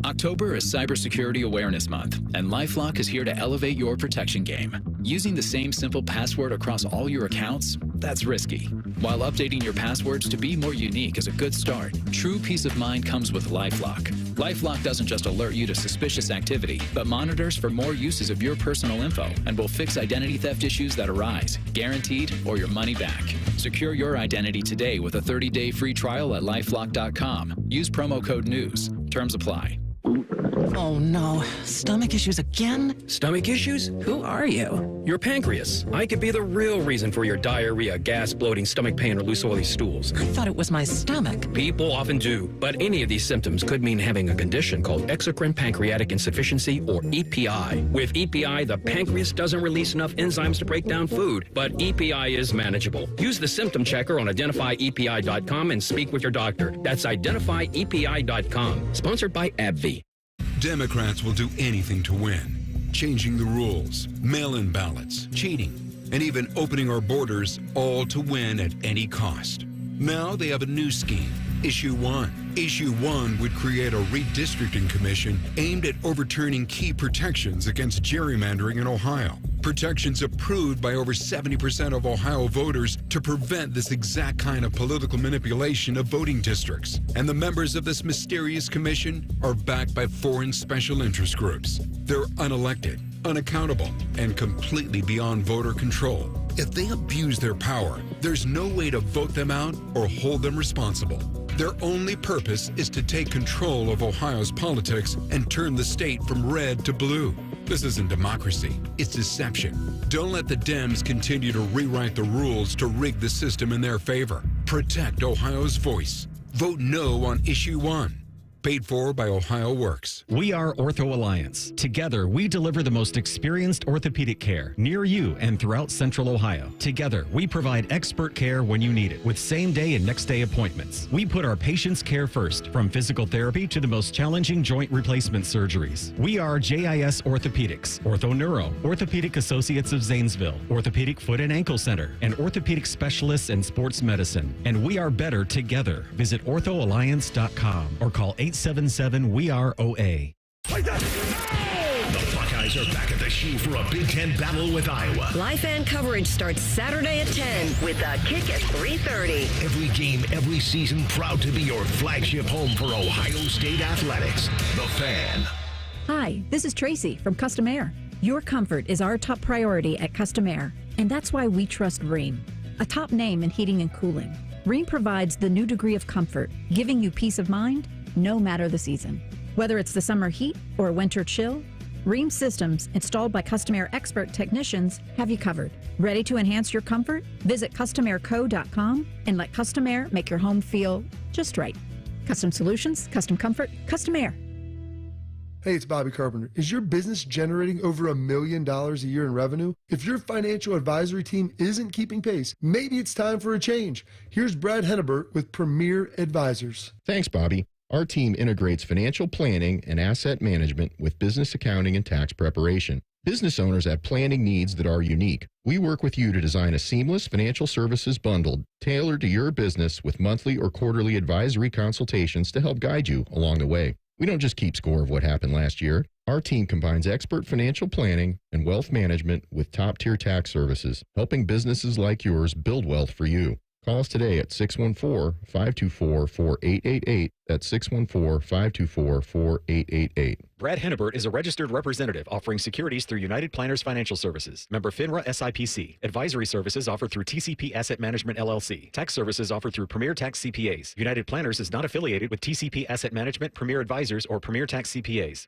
October is Cybersecurity Awareness Month, and LifeLock is here to elevate your protection game. Using the same simple password across all your accounts, that's risky. While updating your passwords to be more unique is a good start, true peace of mind comes with LifeLock. LifeLock doesn't just alert you to suspicious activity, but monitors for more uses of your personal info and will fix identity theft issues that arise, guaranteed or your money back. Secure your identity today with a 30-day free trial at LifeLock.com. Use promo code NEWS. Terms apply. Oh no, stomach issues again? Stomach issues? Who are you? Your pancreas. I could be the real reason for your diarrhea, gas, bloating, stomach pain, or loose oily stools. I thought it was my stomach. People often do, but any of these symptoms could mean having a condition called exocrine pancreatic insufficiency, or EPI. With EPI, the pancreas doesn't release enough enzymes to break down food, but EPI is manageable. Use the symptom checker on identifyepi.com and speak with your doctor. That's identifyepi.com. Sponsored by AbbVie. Democrats will do anything to win. Changing the rules, mail-in ballots, cheating, and even opening our borders, all to win at any cost. Now they have a new scheme, Issue 1. Issue 1 would create a redistricting commission aimed at overturning key protections against gerrymandering in Ohio. Protections approved by over 70% of Ohio voters to prevent this exact kind of political manipulation of voting districts. And the members of this mysterious commission are backed by foreign special interest groups. They're unelected, unaccountable, and completely beyond voter control. If they abuse their power, there's no way to vote them out or hold them responsible. Their only purpose is to take control of Ohio's politics and turn the state from red to blue. This isn't democracy, it's deception. Don't let the Dems continue to rewrite the rules to rig the system in their favor. Protect Ohio's voice. Vote no on Issue 1. Paid for by Ohio Works. We are Ortho Alliance. Together, we deliver the most experienced orthopedic care near you and throughout Central Ohio. Together, we provide expert care when you need it with same-day and next-day appointments. We put our patients' care first, from physical therapy to the most challenging joint replacement surgeries. We are JIS Orthopedics, Ortho Neuro, Orthopedic Associates of Zanesville, Orthopedic Foot and Ankle Center, and Orthopedic Specialists in Sports Medicine. And we are better together. Visit orthoalliance.com or call 877-WE-ARE-OA. The Buckeyes are back at the shoe for a Big Ten battle with Iowa. Live fan coverage starts Saturday at 10 with a kick at 3:30. Every game, every season, proud to be your flagship home for Ohio State athletics. The Fan. Hi, this is Tracy from Custom Air. Your comfort is our top priority at Custom Air, and that's why we trust Rheem, a top name in heating and cooling. Rheem provides the new degree of comfort, giving you peace of mind no matter the season. Whether it's the summer heat or winter chill, Rheem systems installed by Custom Air expert technicians have you covered. Ready to enhance your comfort? Visit CustomAirCo.com and let Custom Air make your home feel just right. Custom solutions, custom comfort, Custom Air. Hey, it's Bobby Carpenter. Is your business generating over $1 million a year in revenue? If your financial advisory team isn't keeping pace, maybe it's time for a change. Here's Brad Hennebert with Premier Advisors. Thanks, Bobby. Our team integrates financial planning and asset management with business accounting and tax preparation. Business owners have planning needs that are unique. We work with you to design a seamless financial services bundle tailored to your business with monthly or quarterly advisory consultations to help guide you along the way. We don't just keep score of what happened last year. Our team combines expert financial planning and wealth management with top-tier tax services, helping businesses like yours build wealth for you. Call us today at 614-524-4888. That's 614-524-4888. Brad Hennebert is a registered representative offering securities through United Planners Financial Services. Member FINRA SIPC. Advisory services offered through TCP Asset Management LLC. Tax services offered through Premier Tax CPAs. United Planners is not affiliated with TCP Asset Management, Premier Advisors, or Premier Tax CPAs.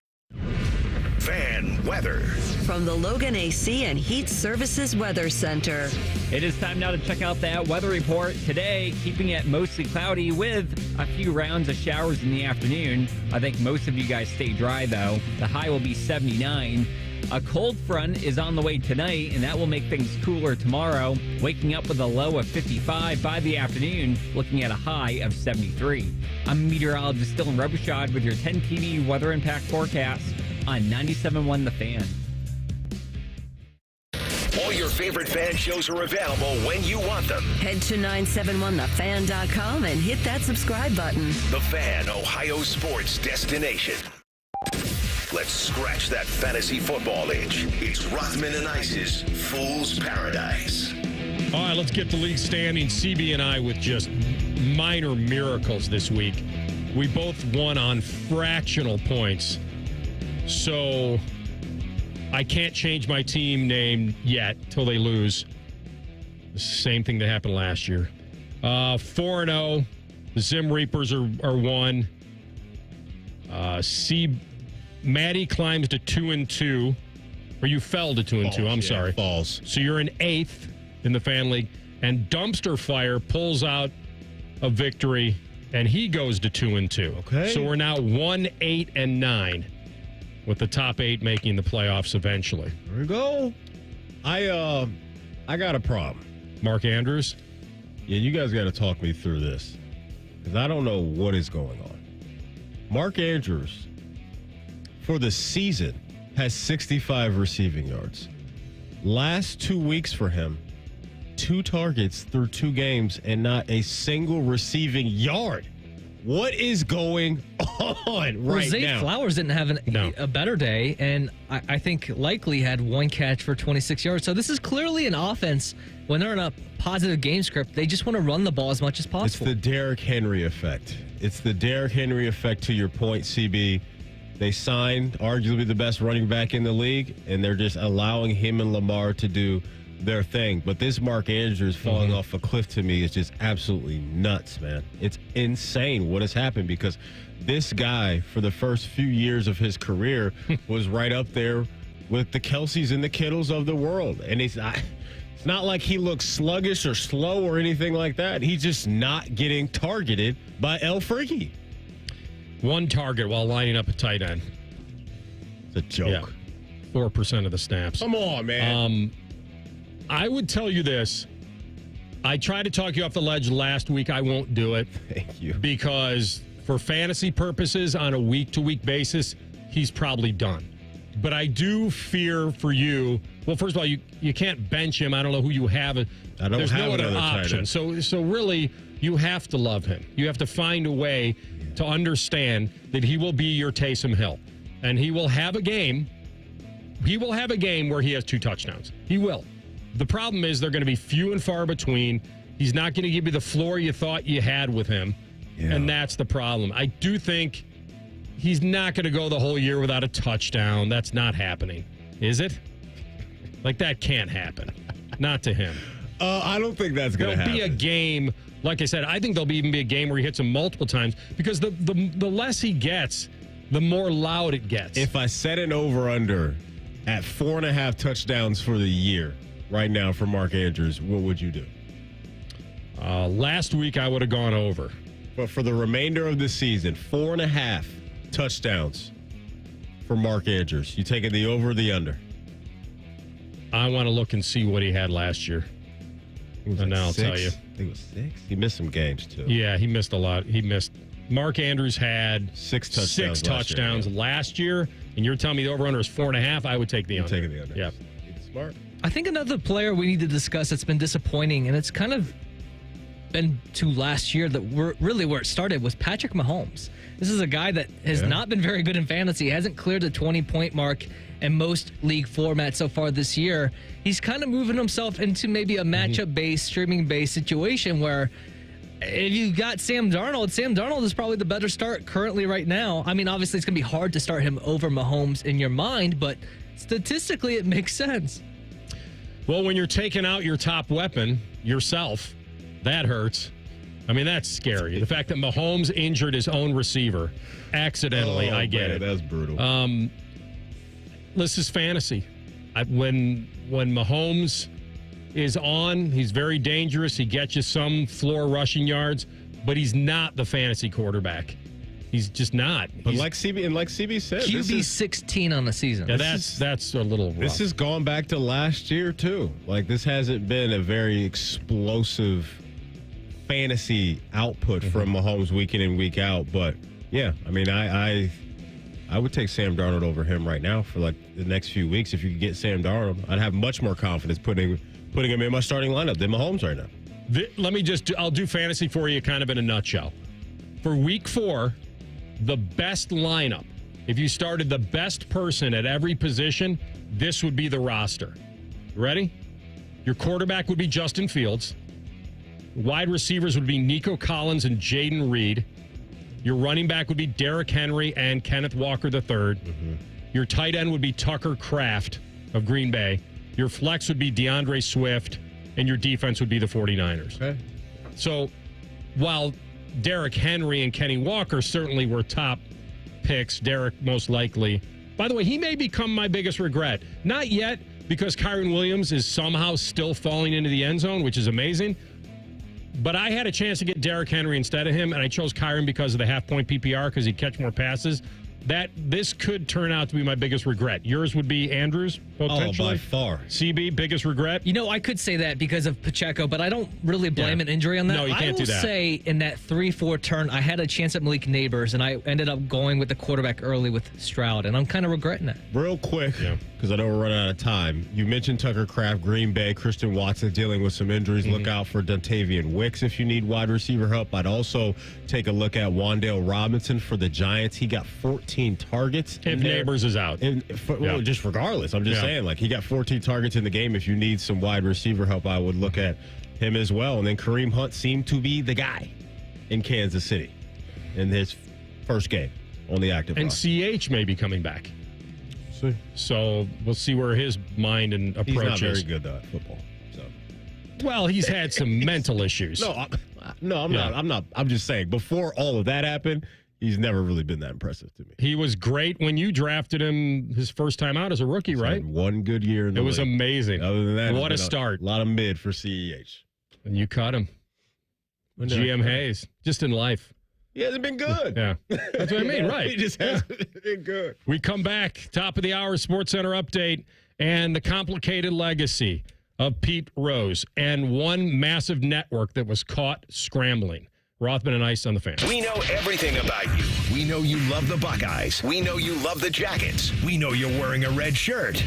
Fan weather. From the Logan AC and Heat Services Weather Center. It is time now to check out that weather report. Today, keeping it mostly cloudy with a few rounds of showers in the afternoon. I think most of you guys stay dry, though. The high will be 79. A cold front is on the way tonight, and that will make things cooler tomorrow. Waking up with a low of 55 by the afternoon, looking at a high of 73. I'm meteorologist Dylan Robichaud with your 10 TV weather impact forecast on 97.1 The Fan. All your favorite fan shows are available when you want them. Head to 971thefan.com and hit that subscribe button. The Fan, Ohio sports destination. Let's scratch that fantasy football itch. It's Rothman and Ice's Fool's Paradise. All right, let's get the league standing. CB and I with just minor miracles this week. We both won on fractional points. So I can't change my team name yet till they lose. The same thing that happened last year. 4-0. The Zim Reapers are 1. Maddie climbs to 2-2. Or you fell to 2-2. I'm sorry. Falls. So you're in 8th in the fan league. And Dumpster Fire pulls out a victory, and he goes to 2-2. Okay. So we're now 1-8-9. With the top 8 making the playoffs eventually. There we go. I got a problem. Mark Andrews? Yeah, you guys got to talk me through this. Because I don't know what is going on. Mark Andrews, for the season, has 65 receiving yards. Last 2 weeks for him, 2 targets through 2 games and not a single receiving yard. What is going on right Zay now? Flowers didn't have a better day, and I think likely had 1 catch for 26 yards. So this is clearly an offense. When they're in a positive game script, they just want to run the ball as much as possible. It's the Derrick Henry effect. It's the Derrick Henry effect, to your point, CB. They signed arguably the best running back in the league, and they're just allowing him and Lamar to do their thing. But this Mark Andrews falling off a cliff to me is just absolutely nuts, man. It's insane what has happened, because this guy, for the first few years of his career, was right up there with the Kelseys and the Kittles of the world. And it's not like he looks sluggish or slow or anything like that. He's just not getting targeted by El Freaky. One target while lining up a tight end. It's a joke. Yeah. 4% of the snaps. Come on, man. I would tell you this. I tried to talk you off the ledge last week. I won't do it. Thank you. Because for fantasy purposes, on a week-to-week basis, he's probably done. But I do fear for you. Well, first of all, you can't bench him. I don't know who you have. There's no other option. So really, you have to love him. You have to find a way to understand that he will be your Taysom Hill. And he will have a game. He will have a game where he has 2 touchdowns. He will. The problem is they're going to be few and far between. He's not going to give you the floor you thought you had with him. Yeah. And that's the problem. I do think he's not going to go the whole year without a touchdown. That's not happening. Is it? Like, that can't happen. Not to him. I don't think that's going to happen. There'll be a game. Like I said, I think there'll even be a game where he hits him multiple times, because the less he gets, the more loud it gets. If I set an over-under at 4.5 touchdowns for the year right now for Mark Andrews, what would you do? Last week, I would have gone over. But for the remainder of the season, 4.5 touchdowns for Mark Andrews. You taking the over or the under? I want to look and see what he had last year. And now I'll tell you. I think it was 6. He missed some games, too. Yeah, he missed a lot. Mark Andrews had 6 touchdowns last year, and you're telling me the over-under is 4.5? I would take the under. Taking the under. Yeah. Smart. I think another player we need to discuss that's been disappointing, and it's kind of been to last year that really where it started, was Patrick Mahomes. This is a guy that has not been very good in fantasy. He hasn't cleared the 20-point mark in most league formats so far this year. He's kind of moving himself into maybe a matchup-based, streaming-based situation where if you've got Sam Darnold is probably the better start currently right now. I mean, obviously it's going to be hard to start him over Mahomes in your mind, but statistically it makes sense. Well, when you're taking out your top weapon, yourself, that hurts. I mean, that's scary. The fact that Mahomes injured his own receiver accidentally, I get it. That's brutal. This is fantasy. When Mahomes is on, he's very dangerous. He gets you some floor rushing yards, but he's not the fantasy quarterback. He's just not. But like CB said, QB 16 on the season. Yeah, that's a little rough. This has gone back to last year too. Like, this hasn't been a very explosive fantasy output from Mahomes week in and week out. But yeah, I mean, I would take Sam Darnold over him right now for like the next few weeks. If you could get Sam Darnold, I'd have much more confidence putting him in my starting lineup than Mahomes right now. I'll do fantasy for you kind of in a nutshell. For week 4, the best lineup, if you started the best person at every position, this would be the roster. Ready? Your quarterback would be Justin Fields. Wide receivers would be Nico Collins and Jaden Reed. Your running back would be Derrick Henry and Kenneth Walker III. Your tight end would be Tucker Kraft of Green Bay. Your flex would be DeAndre Swift, and your defense would be the 49ers. Okay. So while Derrick Henry and Kenny Walker certainly were top picks, Derrick most likely. By the way, he may become my biggest regret. Not yet, because Kyron Williams is somehow still falling into the end zone, which is amazing. But I had a chance to get Derrick Henry instead of him, and I chose Kyron because of the half-point PPR, because he'd catch more passes. This could turn out to be my biggest regret. Yours would be Andrews, potentially? Oh, by far. CB, biggest regret? You know, I could say that because of Pacheco, but I don't really blame an injury on that. No, you can't do that. I will say in that 3-4 turn, I had a chance at Malik Neighbors, and I ended up going with the quarterback early with Stroud, and I'm kind of regretting that. Real quick, because I know we're running out of time. You mentioned Tucker Kraft, Green Bay, Christian Watson dealing with some injuries. Look out for Dontavian Wicks if you need wide receiver help. I'd also take a look at Wan'Dale Robinson for the Giants. He got 14 targets. If Neighbors is out. Well, just regardless. I'm just saying, like, he got 14 targets in the game. If you need some wide receiver help, I would look at him as well. And then Kareem Hunt seemed to be the guy in Kansas City in his first game. on the active And roster. CH may be coming back. See. So we'll see where his mind and approach He's not very is. good, though, at football. So. Well, he's had some mental issues. No, I'm not. I'm just saying, before all of that happened, he's never really been that impressive to me. He was great when you drafted him his first time out as a rookie, He's right? had one good year in the It was league. amazing. Other than that, What a it's been start. A lot of mid for CEH. And you cut him. When did I GM cut him? Hayes, just in life. He hasn't been good. Yeah, that's what I mean, right? He just hasn't been good. We come back, top of the hour, Sports Center update, and the complicated legacy of Pete Rose and one massive network that was caught scrambling. Rothman and Ice on the Fan. We know everything about you. We know you love the Buckeyes. We know you love the Jackets. We know you're wearing a red shirt.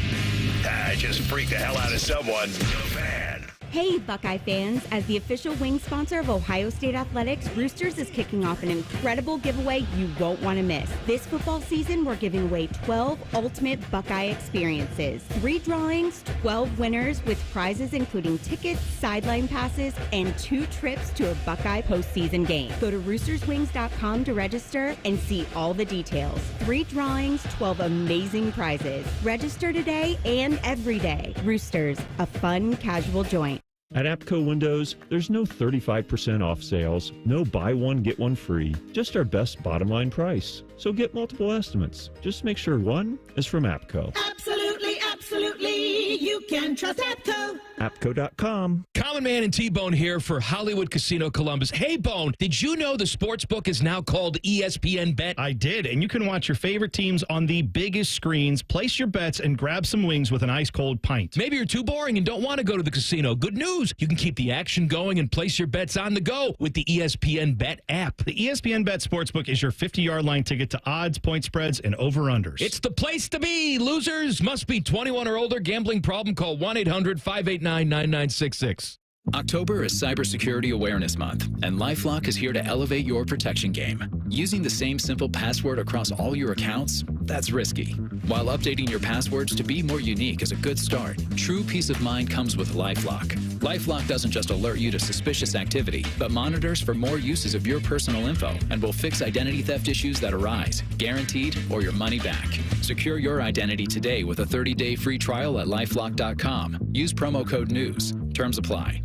Just freaked the hell out of someone. The Fan. Hey, Buckeye fans. As the official wing sponsor of Ohio State Athletics, Roosters is kicking off an incredible giveaway you won't want to miss. This football season, we're giving away 12 ultimate Buckeye experiences. 3 drawings, 12 winners with prizes including tickets, sideline passes, and 2 trips to a Buckeye postseason game. Go to roosterswings.com to register and see all the details. 3 drawings, 12 amazing prizes. Register today and every day. Roosters, a fun, casual joint. At APCO Windows, there's no 35% off sales, no buy one, get one free, just our best bottom line price. So get multiple estimates. Just make sure one is from APCO. Absolutely, absolutely. You can trust APCO. APCO.com. Common Man and T-Bone here for Hollywood Casino Columbus. Hey, Bone, did you know the sports book is now called ESPN Bet? I did, and you can watch your favorite teams on the biggest screens, place your bets, and grab some wings with an ice-cold pint. Maybe you're too boring and don't want to go to the casino. Good news. You can keep the action going and place your bets on the go with the ESPN Bet app. The ESPN Bet Sportsbook is your 50-yard line ticket to odds, point spreads, and over-unders. It's the place to be. Losers must be 21 or older. Gambling problem? Call 1-800-589-9966. October is Cybersecurity Awareness Month, and LifeLock is here to elevate your protection game. Using the same simple password across all your accounts, that's risky. While updating your passwords to be more unique is a good start, true peace of mind comes with LifeLock. LifeLock doesn't just alert you to suspicious activity, but monitors for more uses of your personal info and will fix identity theft issues that arise, guaranteed, or your money back. Secure your identity today with a 30-day free trial at LifeLock.com. Use promo code NEWS. Terms apply.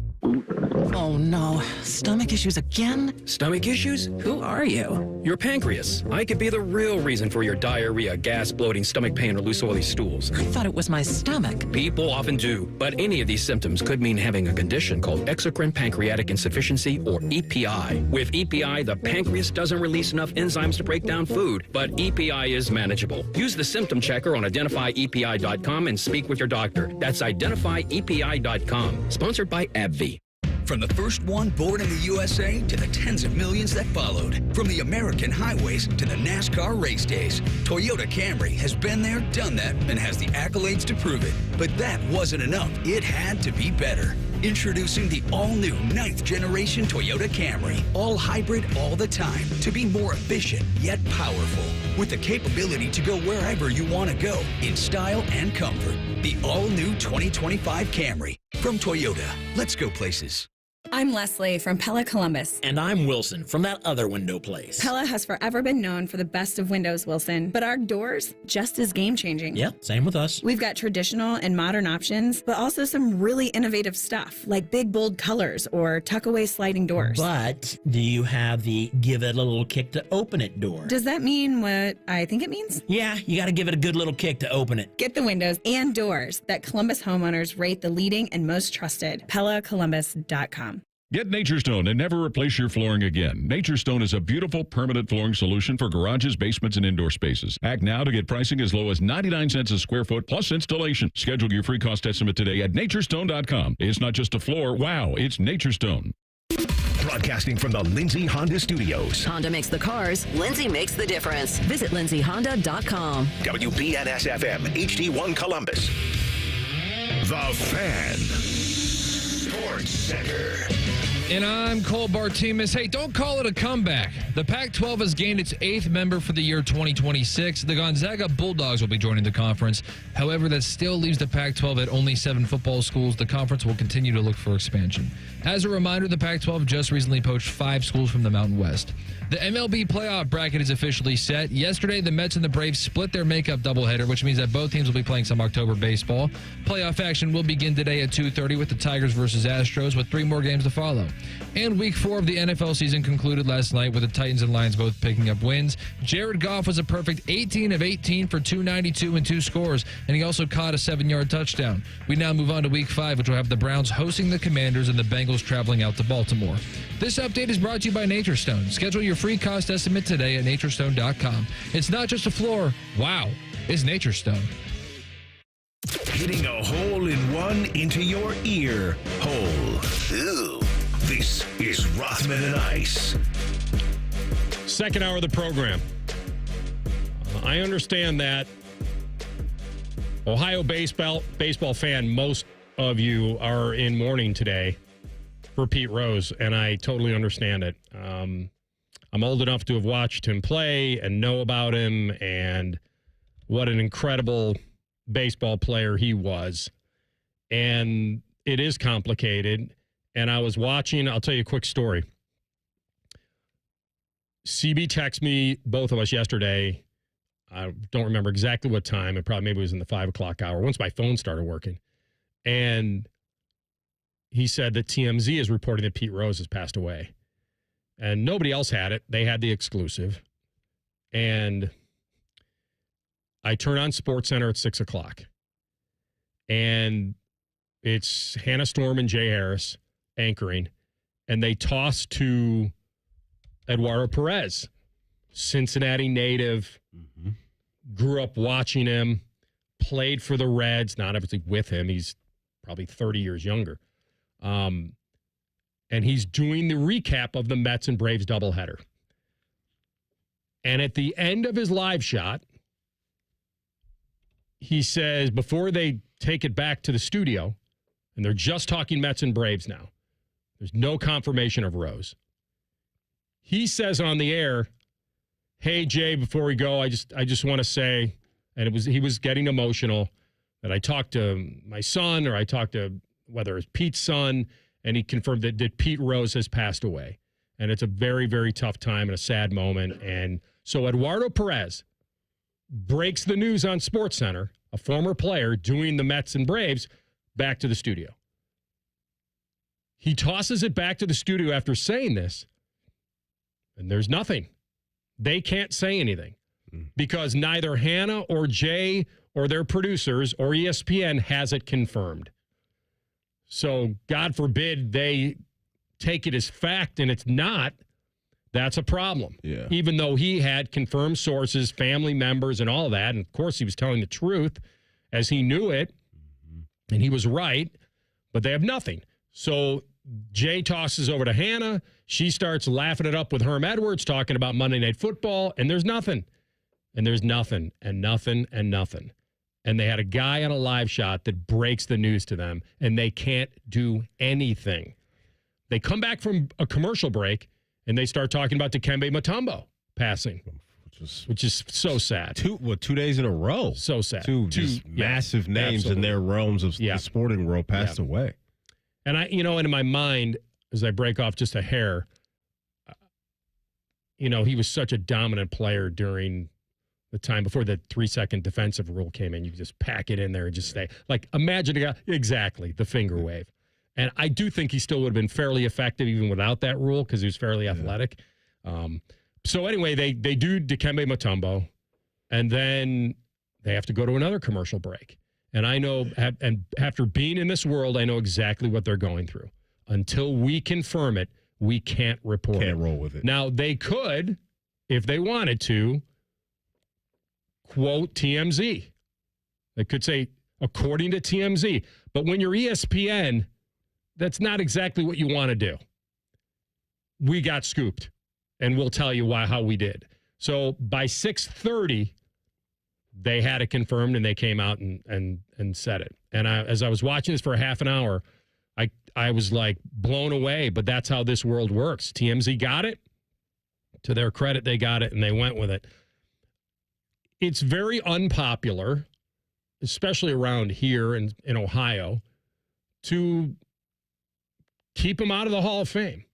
Oh no, stomach issues again? Stomach issues? Who are you? Your pancreas. I could be the real reason for your diarrhea, gas, bloating, stomach pain, or loose oily stools. I thought it was my stomach. People often do, but any of these symptoms could mean having a condition called exocrine pancreatic insufficiency, or EPI. With EPI, the pancreas doesn't release enough enzymes to break down food, but EPI is manageable. Use the symptom checker on identifyepi.com and speak with your doctor. That's identifyepi.com. Sponsored by AbbVie. From the first one born in the USA to the tens of millions that followed, from the American highways to the NASCAR race days, Toyota Camry has been there, done that, and has the accolades to prove it. But that wasn't enough. It had to be better. Introducing the all-new 9th generation Toyota Camry. All hybrid all the time to be more efficient yet powerful. With the capability to go wherever you want to go in style and comfort. The all-new 2025 Camry from Toyota. Let's go places. I'm Leslie from Pella Columbus. And I'm Wilson from that other window place. Pella has forever been known for the best of windows, Wilson, but our doors just as game-changing. Yep, same with us. We've got traditional and modern options, but also some really innovative stuff, like big, bold colors or tuck-away sliding doors. But do you have the give it a little kick to open it door? Does that mean what I think it means? Yeah, you got to give it a good little kick to open it. Get the windows and doors that Columbus homeowners rate the leading and most trusted. PellaColumbus.com. Get Nature's Stone and never replace your flooring again. Nature's Stone is a beautiful permanent flooring solution for garages, basements, and indoor spaces. Act now to get pricing as low as 99 cents a square foot plus installation. Schedule your free cost estimate today at naturestone.com. It's not just a floor. Wow, it's Nature's Stone. Broadcasting from the Lindsay Honda Studios. Honda makes the cars. Lindsay makes the difference. Visit lindsayhonda.com. WBNS-FM, HD1 Columbus. The Fan. Sports Center. And I'm Cole Bartimas. Hey, don't call it a comeback. The Pac-12 has gained its 8th member for the year 2026. The Gonzaga Bulldogs will be joining the conference. However, that still leaves the Pac-12 at only 7 football schools. The conference will continue to look for expansion. As a reminder, the Pac-12 just recently poached 5 schools from the Mountain West. The MLB playoff bracket is officially set. Yesterday, the Mets and the Braves split their makeup doubleheader, which means that both teams will be playing some October baseball. Playoff action will begin today at 2:30 with the Tigers versus Astros, with 3 more games to follow. And Week 4 of the NFL season concluded last night with the Titans and Lions both picking up wins. Jared Goff was a perfect 18 of 18 for 292 and 2 scores, and he also caught a 7-yard touchdown. We now move on to Week 5, which will have the Browns hosting the Commanders and the Bengals traveling out to Baltimore. This update is brought to you by Nature Stone. Schedule your free cost estimate today at naturestone.com. It's not just a floor. Wow, it's Nature Stone. Hitting a hole in one into your ear hole. Ew. This is Rothman and Ice. Second hour of the program. I understand that Ohio baseball fan, most of you are in mourning today for Pete Rose, and I totally understand it. I'm old enough to have watched him play and know about him and what an incredible baseball player he was. And it is complicated. And I was watching, I'll tell you a quick story. CB texted me, both of us, yesterday. I don't remember exactly what time. Maybe it was in the 5 o'clock hour, once my phone started working. And he said that TMZ is reporting that Pete Rose has passed away. And nobody else had it. They had the exclusive. And I turn on SportsCenter at 6 o'clock. And it's Hannah Storm and Jay Harris anchoring. And they toss to Eduardo Perez, Cincinnati native, grew up watching him, played for the Reds, not obviously with him. He's probably 30 years younger. And he's doing the recap of the Mets and Braves doubleheader. And at the end of his live shot, he says, before they take it back to the studio, and they're just talking Mets and Braves now, there's no confirmation of Rose. He says on the air, "Hey, Jay, before we go, I just want to say," and he was getting emotional, that I talked to my son, or I talked to, whether it's Pete's son, and he confirmed that Pete Rose has passed away. And it's a very, very tough time and a sad moment. And so Eduardo Perez breaks the news on SportsCenter, a former player doing the Mets and Braves, back to the studio. He tosses it back to the studio after saying this, and there's nothing. They can't say anything because neither Hannah or Jay or their producers or ESPN has it confirmed. So God forbid they take it as fact and it's not. That's a problem. Yeah. Even though he had confirmed sources, family members, and all of that. And of course, he was telling the truth as he knew it. And he was right. But they have nothing. So Jay tosses over to Hannah. She starts laughing it up with Herm Edwards, talking about Monday Night Football. And there's nothing. And there's nothing. And nothing. And nothing. And they had a guy on a live shot that breaks the news to them. And they can't do anything. They come back from a commercial break. And they start talking about Dikembe Mutombo passing, which is so sad. 2 days in a row? So sad. Two massive names in their realms of the sporting world passed away. And and in my mind, as I break off just a hair, he was such a dominant player during the time before the 3-second defensive rule came in. You just pack it in there and just stay. Like, imagine a guy, exactly, the finger wave. And I do think he still would have been fairly effective even without that rule because he was fairly athletic. So anyway, they do Dikembe Mutombo, and then they have to go to another commercial break. And I know, and after being in this world, I know exactly what they're going through. Until we confirm it, we can't report it. Can't roll with it. Now, they could, if they wanted to, quote TMZ. They could say, according to TMZ. But when you're ESPN, that's not exactly what you want to do. We got scooped, and we'll tell you how we did. So by 6:30, they had it confirmed, and they came out and said it. And as I was watching this for a half an hour, I was like blown away, but that's how this world works. TMZ got it. To their credit, they got it and they went with it. It's very unpopular, especially around here in Ohio, to keep him out of the Hall of Fame.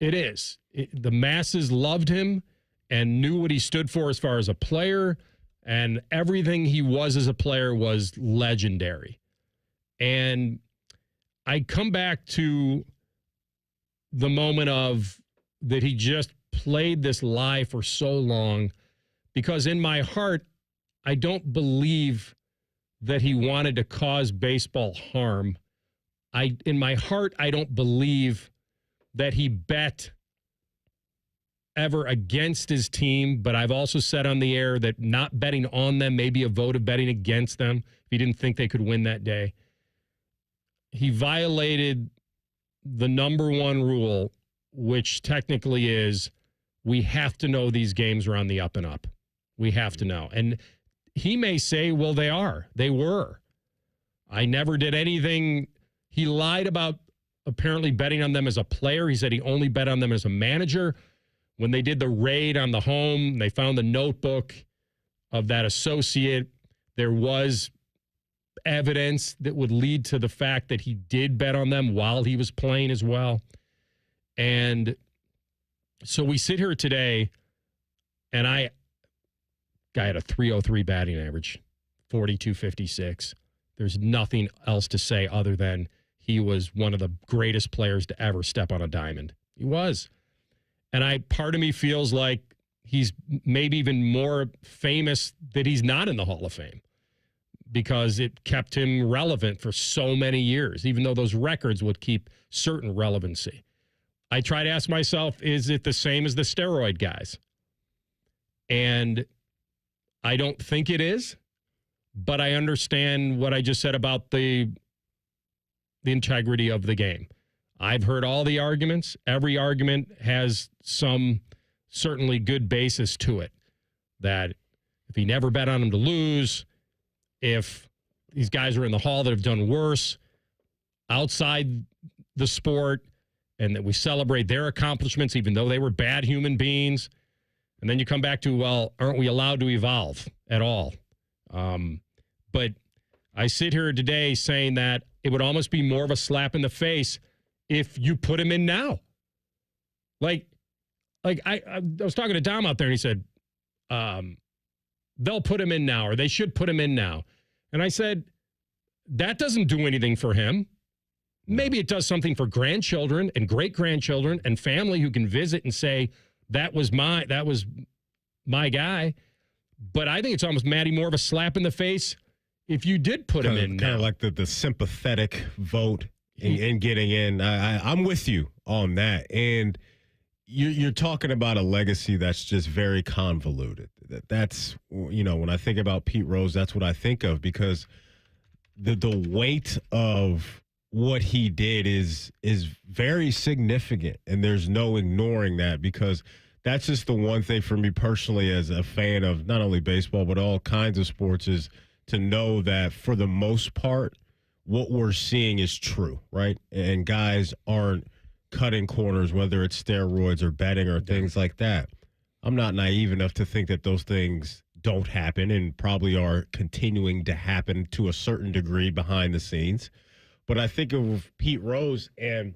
It is. The masses loved him and knew what he stood for as far as a player, and everything he was as a player was legendary. And I come back to the moment of that he just played this lie for so long, because in my heart, I don't believe that he wanted to cause baseball harm. In my heart, I don't believe that he bet ever against his team, but I've also said on the air that not betting on them may be a vote of betting against them if he didn't think they could win that day. He violated the number one rule, which technically is we have to know these games are on the up and up. We have to know. And he may say, well, they are. They were. I never did anything. He lied about apparently betting on them as a player. He said he only bet on them as a manager. When they did the raid on the home, they found the notebook of that associate. There was evidence that would lead to the fact that he did bet on them while he was playing as well. And so we sit here today, and guy had a 303 batting average, 42.56. There's nothing else to say other than he was one of the greatest players to ever step on a diamond. He was. And part of me feels like he's maybe even more famous that he's not in the Hall of Fame, because it kept him relevant for so many years, even though those records would keep certain relevancy. I try to ask myself, is it the same as the steroid guys? And I don't think it is, but I understand what I just said about the integrity of the game. I've heard all the arguments. Every argument has some certainly good basis to it, that if he never bet on him to lose, if these guys are in the Hall that have done worse outside the sport, and that we celebrate their accomplishments even though they were bad human beings. And then you come back to, well, aren't we allowed to evolve at all? But I sit here today saying that it would almost be more of a slap in the face if you put him in now. Like I was talking to Dom out there, and he said, they'll put him in now, or they should put him in now. And I said, that doesn't do anything for him. Maybe it does something for grandchildren and great-grandchildren and family who can visit and say, that was my guy. But I think it's almost, Matty, more of a slap in the face if you did put him in now. Kind of like the sympathetic vote in getting in. I'm with you on that. And you're talking about a legacy that's just very convoluted. That's, when I think about Pete Rose, that's what I think of, because the weight of what he did is very significant, and there's no ignoring that, because that's just the one thing for me personally as a fan of not only baseball but all kinds of sports, is to know that for the most part what we're seeing is true, right? And guys aren't cutting corners, whether it's steroids or betting or things like that. I'm not naive enough to think that those things don't happen, and probably are continuing to happen to a certain degree behind the scenes. But I think of Pete Rose, and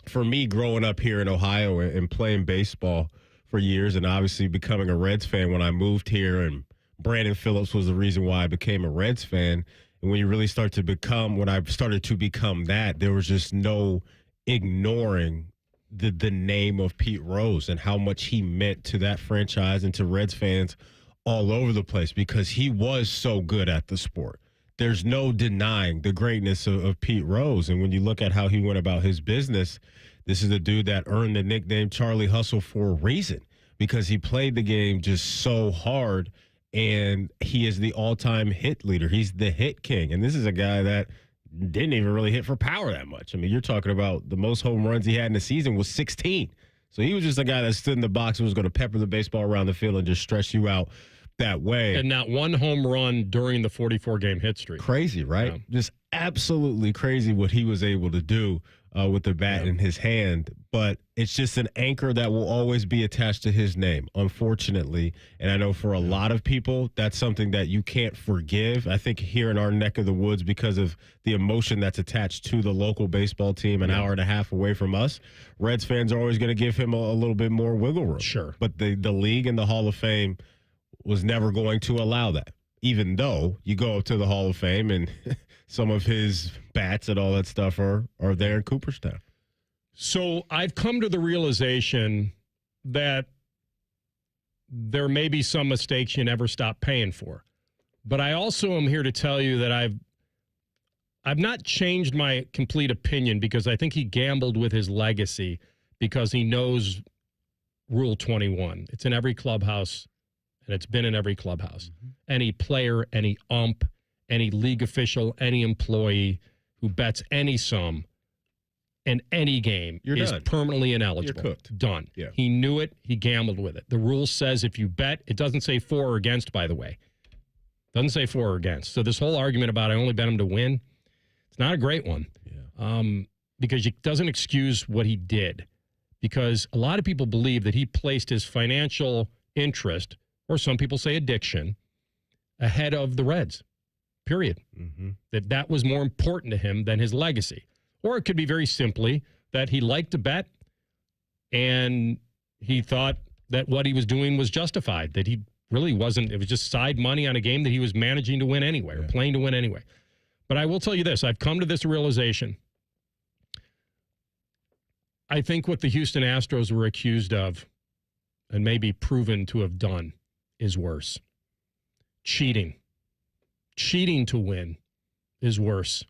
for me, growing up here in Ohio and playing baseball for years, and obviously becoming a Reds fan when I moved here, and Brandon Phillips was the reason why I became a Reds fan. And when you really start to become, when I started to become that, there was just no ignoring the name of Pete Rose and how much he meant to that franchise and to Reds fans all over the place, because he was so good at the sport. There's no denying the greatness of Pete Rose. And when you look at how he went about his business, this is a dude that earned the nickname Charlie Hustle for a reason, because he played the game just so hard, and he is the all-time hit leader. He's the hit king. And this is a guy that didn't even really hit for power that much. I mean, you're talking about the most home runs he had in the season was 16. So he was just a guy that stood in the box and was going to pepper the baseball around the field and just stretch you out. that way. And not one home run during the 44-game hit streak. Crazy, right? Yeah. Just absolutely crazy what he was able to do with the bat in his hand. But it's just an anchor that will always be attached to his name, unfortunately. And I know for a lot of people, that's something that you can't forgive. I think here in our neck of the woods, because of the emotion that's attached to the local baseball team an hour and a half away from us, Reds fans are always going to give him a little bit more wiggle room. Sure. But the league and the Hall of Fame was never going to allow that, even though you go up to the Hall of Fame and some of his bats and all that stuff are there in Cooperstown. So I've come to the realization that there may be some mistakes you never stop paying for. But I also am here to tell you that I've not changed my complete opinion, because I think he gambled with his legacy because he knows Rule 21. It's in every clubhouse, and it's been in every clubhouse. Any player, any ump, any league official, any employee who bets any sum in any game is done. Permanently ineligible. You're cooked. Done. Yeah. He knew it. He gambled with it. The rule says if you bet, it doesn't say for or against, by the way. It doesn't say for or against. So this whole argument about I only bet him to win, it's not a great one. Because it doesn't excuse what he did. Because a lot of people believe that he placed his financial interest, or some people say addiction, ahead of the Reds. Period. That was more important to him than his legacy. Or it could be very simply that he liked to bet and he thought that what he was doing was justified, that he really wasn't. It was just side money on a game that he was managing to win anyway, or playing to win anyway. But I will tell you this. I've come to this realization. I think what the Houston Astros were accused of and maybe proven to have done is worse. Cheating. Cheating to win is worse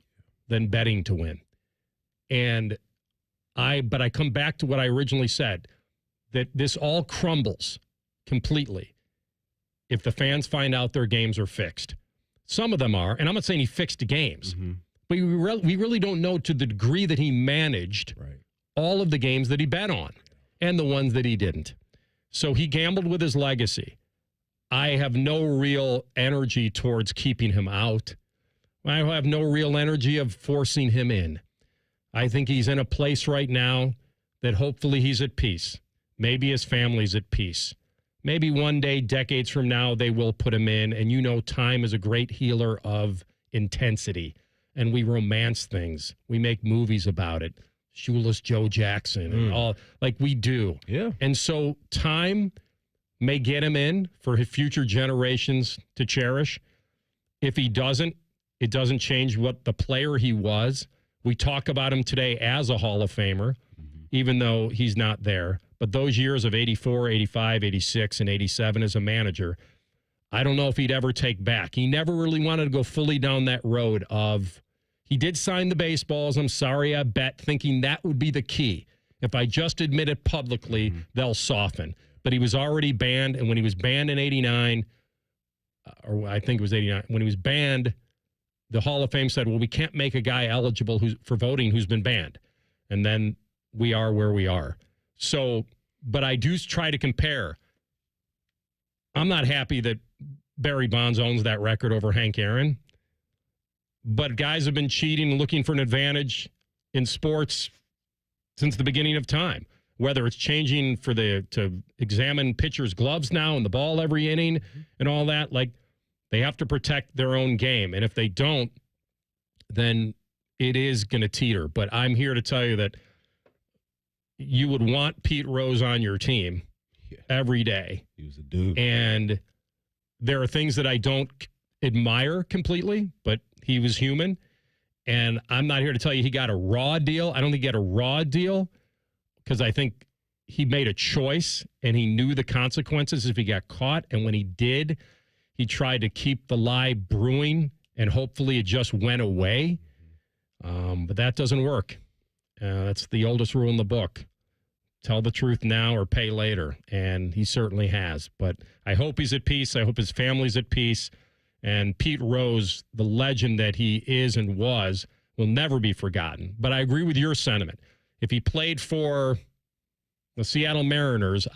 than betting to win. But I come back to what I originally said, that this all crumbles completely if the fans find out their games are fixed. Some of them are, and I'm not saying he fixed the games, but we really don't know to the degree that he managed all of the games that he bet on and the ones that he didn't. So he gambled with his legacy. I have no real energy towards keeping him out. I have no real energy of forcing him in. I think he's in a place right now that hopefully he's at peace. Maybe his family's at peace. Maybe one day, decades from now, they will put him in. And you know, time is a great healer of intensity. And we romance things. We make movies about it. Shoeless Joe Jackson and all, like we do. Yeah. And so time may get him in for his future generations to cherish. If he doesn't, it doesn't change what the player he was. We talk about him today as a Hall of Famer, even though he's not there. But those years of 84, 85, 86, and 87 as a manager, I don't know if he'd ever take back. He never really wanted to go fully down that road of, he did sign the baseballs, I'm sorry I bet, thinking that would be the key. If I just admit it publicly, they'll soften. But he was already banned, and when he was banned in 89, or I think it was 89, when he was banned, the Hall of Fame said, well, we can't make a guy eligible for voting who's been banned. And then we are where we are. So, but I do try to compare. I'm not happy that Barry Bonds owns that record over Hank Aaron. But guys have been cheating and looking for an advantage in sports since the beginning of time. Whether it's changing to examine pitchers' gloves now and the ball every inning and all that, like, they have to protect their own game. And if they don't, then it is going to teeter. But I'm here to tell you that you would want Pete Rose on your team every day. He was a dude. And there are things that I don't admire completely, but he was human. And I'm not here to tell you he got a raw deal. I don't think he got a raw deal because I think he made a choice and he knew the consequences if he got caught. And when he did, he tried to keep the lie brewing, and hopefully it just went away. But that doesn't work. That's the oldest rule in the book. Tell the truth now or pay later. And he certainly has. But I hope he's at peace. I hope his family's at peace. And Pete Rose, the legend that he is and was, will never be forgotten. But I agree with your sentiment. If he played for The Seattle Mariners,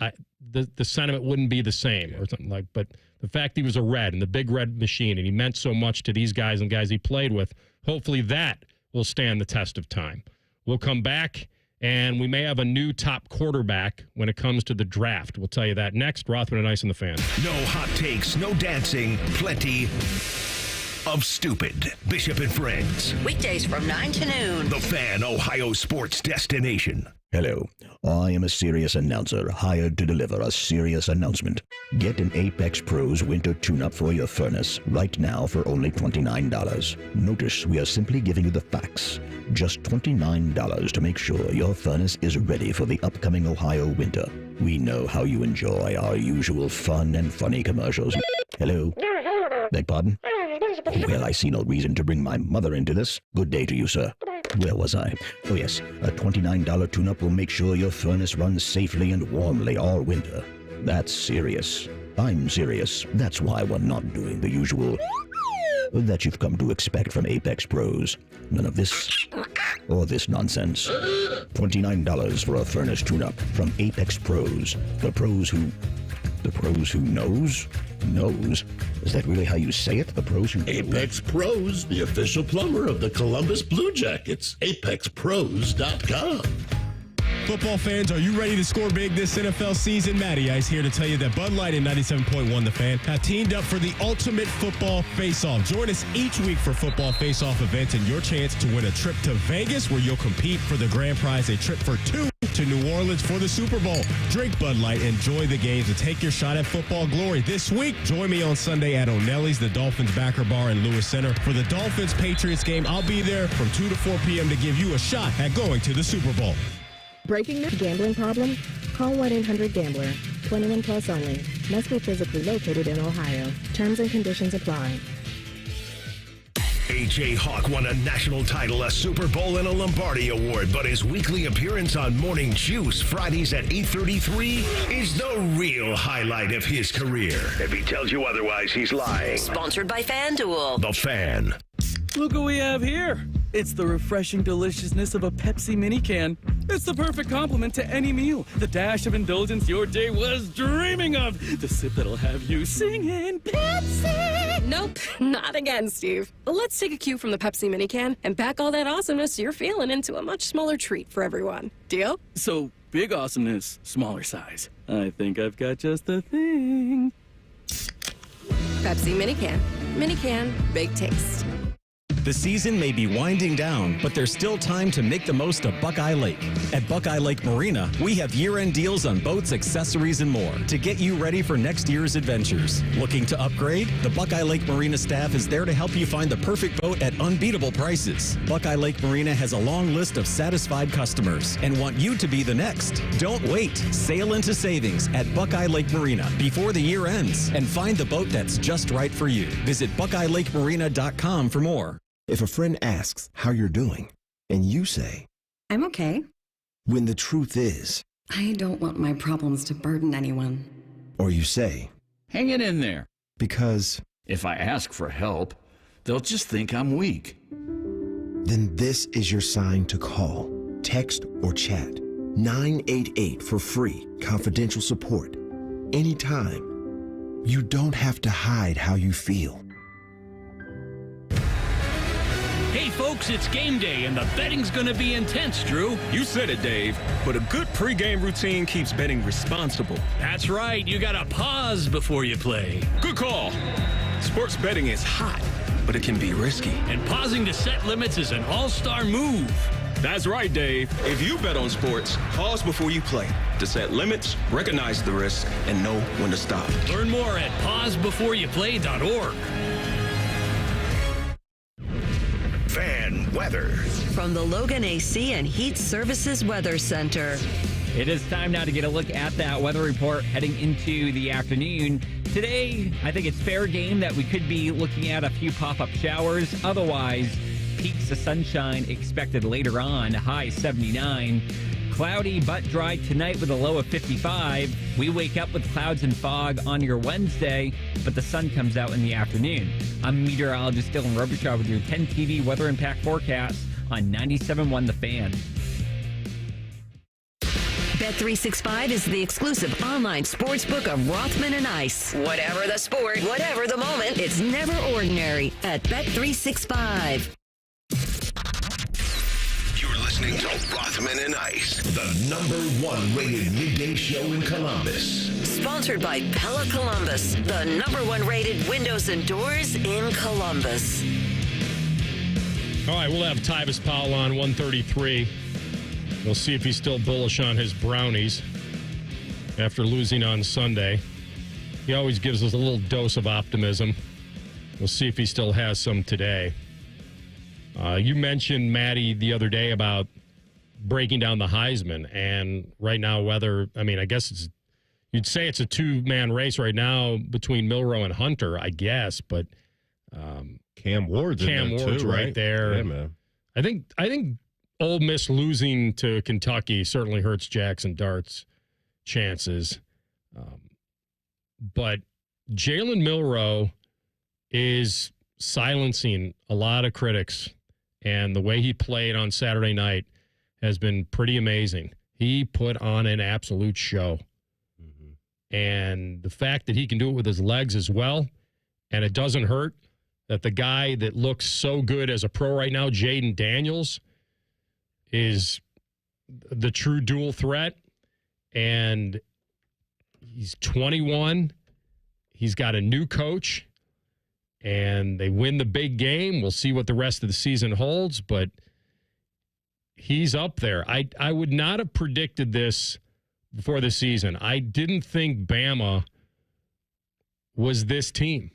the sentiment wouldn't be the same or something like. But the fact he was a Red and the big red machine, and he meant so much to these guys and guys he played with, hopefully that will stand the test of time. We'll come back, and we may have a new top quarterback when it comes to the draft. We'll tell you that next. Rothman and Ice on the Fan. No hot takes, no dancing, plenty of stupid. Bishop and Friends. Weekdays from 9 to noon. The Fan, Ohio sports destination. Hello, I am a serious announcer hired to deliver a serious announcement. Get an Apex Pros winter tune-up for your furnace right now for only $29. Notice we are simply giving you the facts. Just $29 to make sure your furnace is ready for the upcoming Ohio winter. We know how you enjoy our usual fun and funny commercials. Hello? Beg pardon? Well, I see no reason to bring my mother into this. Good day to you, sir. Where was I? Oh, yes. A $29 tune-up will make sure your furnace runs safely and warmly all winter. That's serious. I'm serious. That's why we're not doing the usual that you've come to expect from Apex Pros. None of this or this nonsense. $29 for a furnace tune-up from Apex Pros. The pros who knows? Knows? Is that really how you say it? The pros who... Apex Pros, the official plumber of the Columbus Blue Jackets. ApexPros.com. Football fans, are you ready to score big this NFL season? Matty Ice here to tell you that Bud Light and 97.1 The Fan have teamed up for the ultimate football face-off. Join us each week for football face-off events and your chance to win a trip to Vegas where you'll compete for the grand prize, a trip for two to New Orleans for the Super Bowl. Drink Bud Light, enjoy the games, and take your shot at football glory. This week, join me on Sunday at O'Nelly's, the Dolphins backer bar in Lewis Center. For the Dolphins-Patriots game, I'll be there from 2 to 4 p.m. to give you a shot at going to the Super Bowl. Breaking news. Gambling problem? Call 1-800-GAMBLER. 21 plus only. Must be physically located in Ohio. Terms and conditions apply. A.J. Hawk won a national title, a Super Bowl, and a Lombardi Award, but his weekly appearance on Morning Juice Fridays at 8:33 is the real highlight of his career. If he tells you otherwise, he's lying. Sponsored by FanDuel. The Fan. Look what we have here. It's the refreshing deliciousness of a Pepsi mini can. It's the perfect complement to any meal. The dash of indulgence your day was dreaming of. The sip that'll have you singing Pepsi. Nope, not again, Steve. Let's take a cue from the Pepsi mini can and pack all that awesomeness you're feeling into a much smaller treat for everyone. Deal? So, big awesomeness, smaller size. I think I've got just the thing. Pepsi mini can. Mini can, big taste. The season may be winding down, but there's still time to make the most of Buckeye Lake. At Buckeye Lake Marina, we have year-end deals on boats, accessories, and more to get you ready for next year's adventures. Looking to upgrade? The Buckeye Lake Marina staff is there to help you find the perfect boat at unbeatable prices. Buckeye Lake Marina has a long list of satisfied customers and want you to be the next. Don't wait. Sail into savings at Buckeye Lake Marina before the year ends and find the boat that's just right for you. Visit BuckeyeLakeMarina.com for more. If a friend asks how you're doing, and you say, I'm okay. When the truth is, I don't want my problems to burden anyone. Or you say, hang it in there. Because if I ask for help, they'll just think I'm weak. Then this is your sign to call, text, or chat 988 for free, confidential support. Anytime. You don't have to hide how you feel. Hey, folks, it's game day, and the betting's going to be intense, Drew. You said it, Dave, but a good pregame routine keeps betting responsible. That's right. You got to pause before you play. Good call. Sports betting is hot, but it can be risky. And pausing to set limits is an all-star move. That's right, Dave. If you bet on sports, pause before you play to set limits, recognize the risk, and know when to stop. Learn more at pausebeforeyouplay.org. Fan weather. From the Logan AC and Heat Services Weather Center. It is time now to get a look at that weather report heading into the afternoon. Today, I think it's fair game that we could be looking at a few pop-up showers. Otherwise, peaks of sunshine expected later on, high 79. Cloudy but dry tonight with a low of 55. We wake up with clouds and fog on your Wednesday, but the sun comes out in the afternoon. I'm meteorologist Dylan Robichaud with your 10 TV weather impact forecast on 97.1 The Fan. Bet365 is the exclusive online sportsbook of Rothman and Ice. Whatever the sport, whatever the moment, it's never ordinary at Bet365. You're listening to Rothman and Ice, the #1 rated midday show in Columbus. Sponsored by Pella Columbus, the #1 rated windows and doors in Columbus. All right, we'll have Tyvis Powell on 133. We'll see if he's still bullish on his Brownies after losing on Sunday. He always gives us a little dose of optimism. We'll see if he still has some today. You mentioned, Maddie, the other day about breaking down the Heisman, and right now I guess you'd say it's a two-man race right now between Milroe and Hunter, I guess, but Cam Ward's right there. Yeah, man. I think Ole Miss losing to Kentucky certainly hurts Jackson Dart's chances. But Jalen Milroe is silencing a lot of critics, and the way he played on Saturday night has been pretty amazing. He put on an absolute show. Mm-hmm. And the fact that he can do it with his legs as well, and it doesn't hurt, that the guy that looks so good as a pro right now, Jaden Daniels, is the true dual threat. And he's 21. He's got a new coach, and they win the big game. We'll see what the rest of the season holds, but he's up there. I would not have predicted this before the season. I didn't think Bama was this team.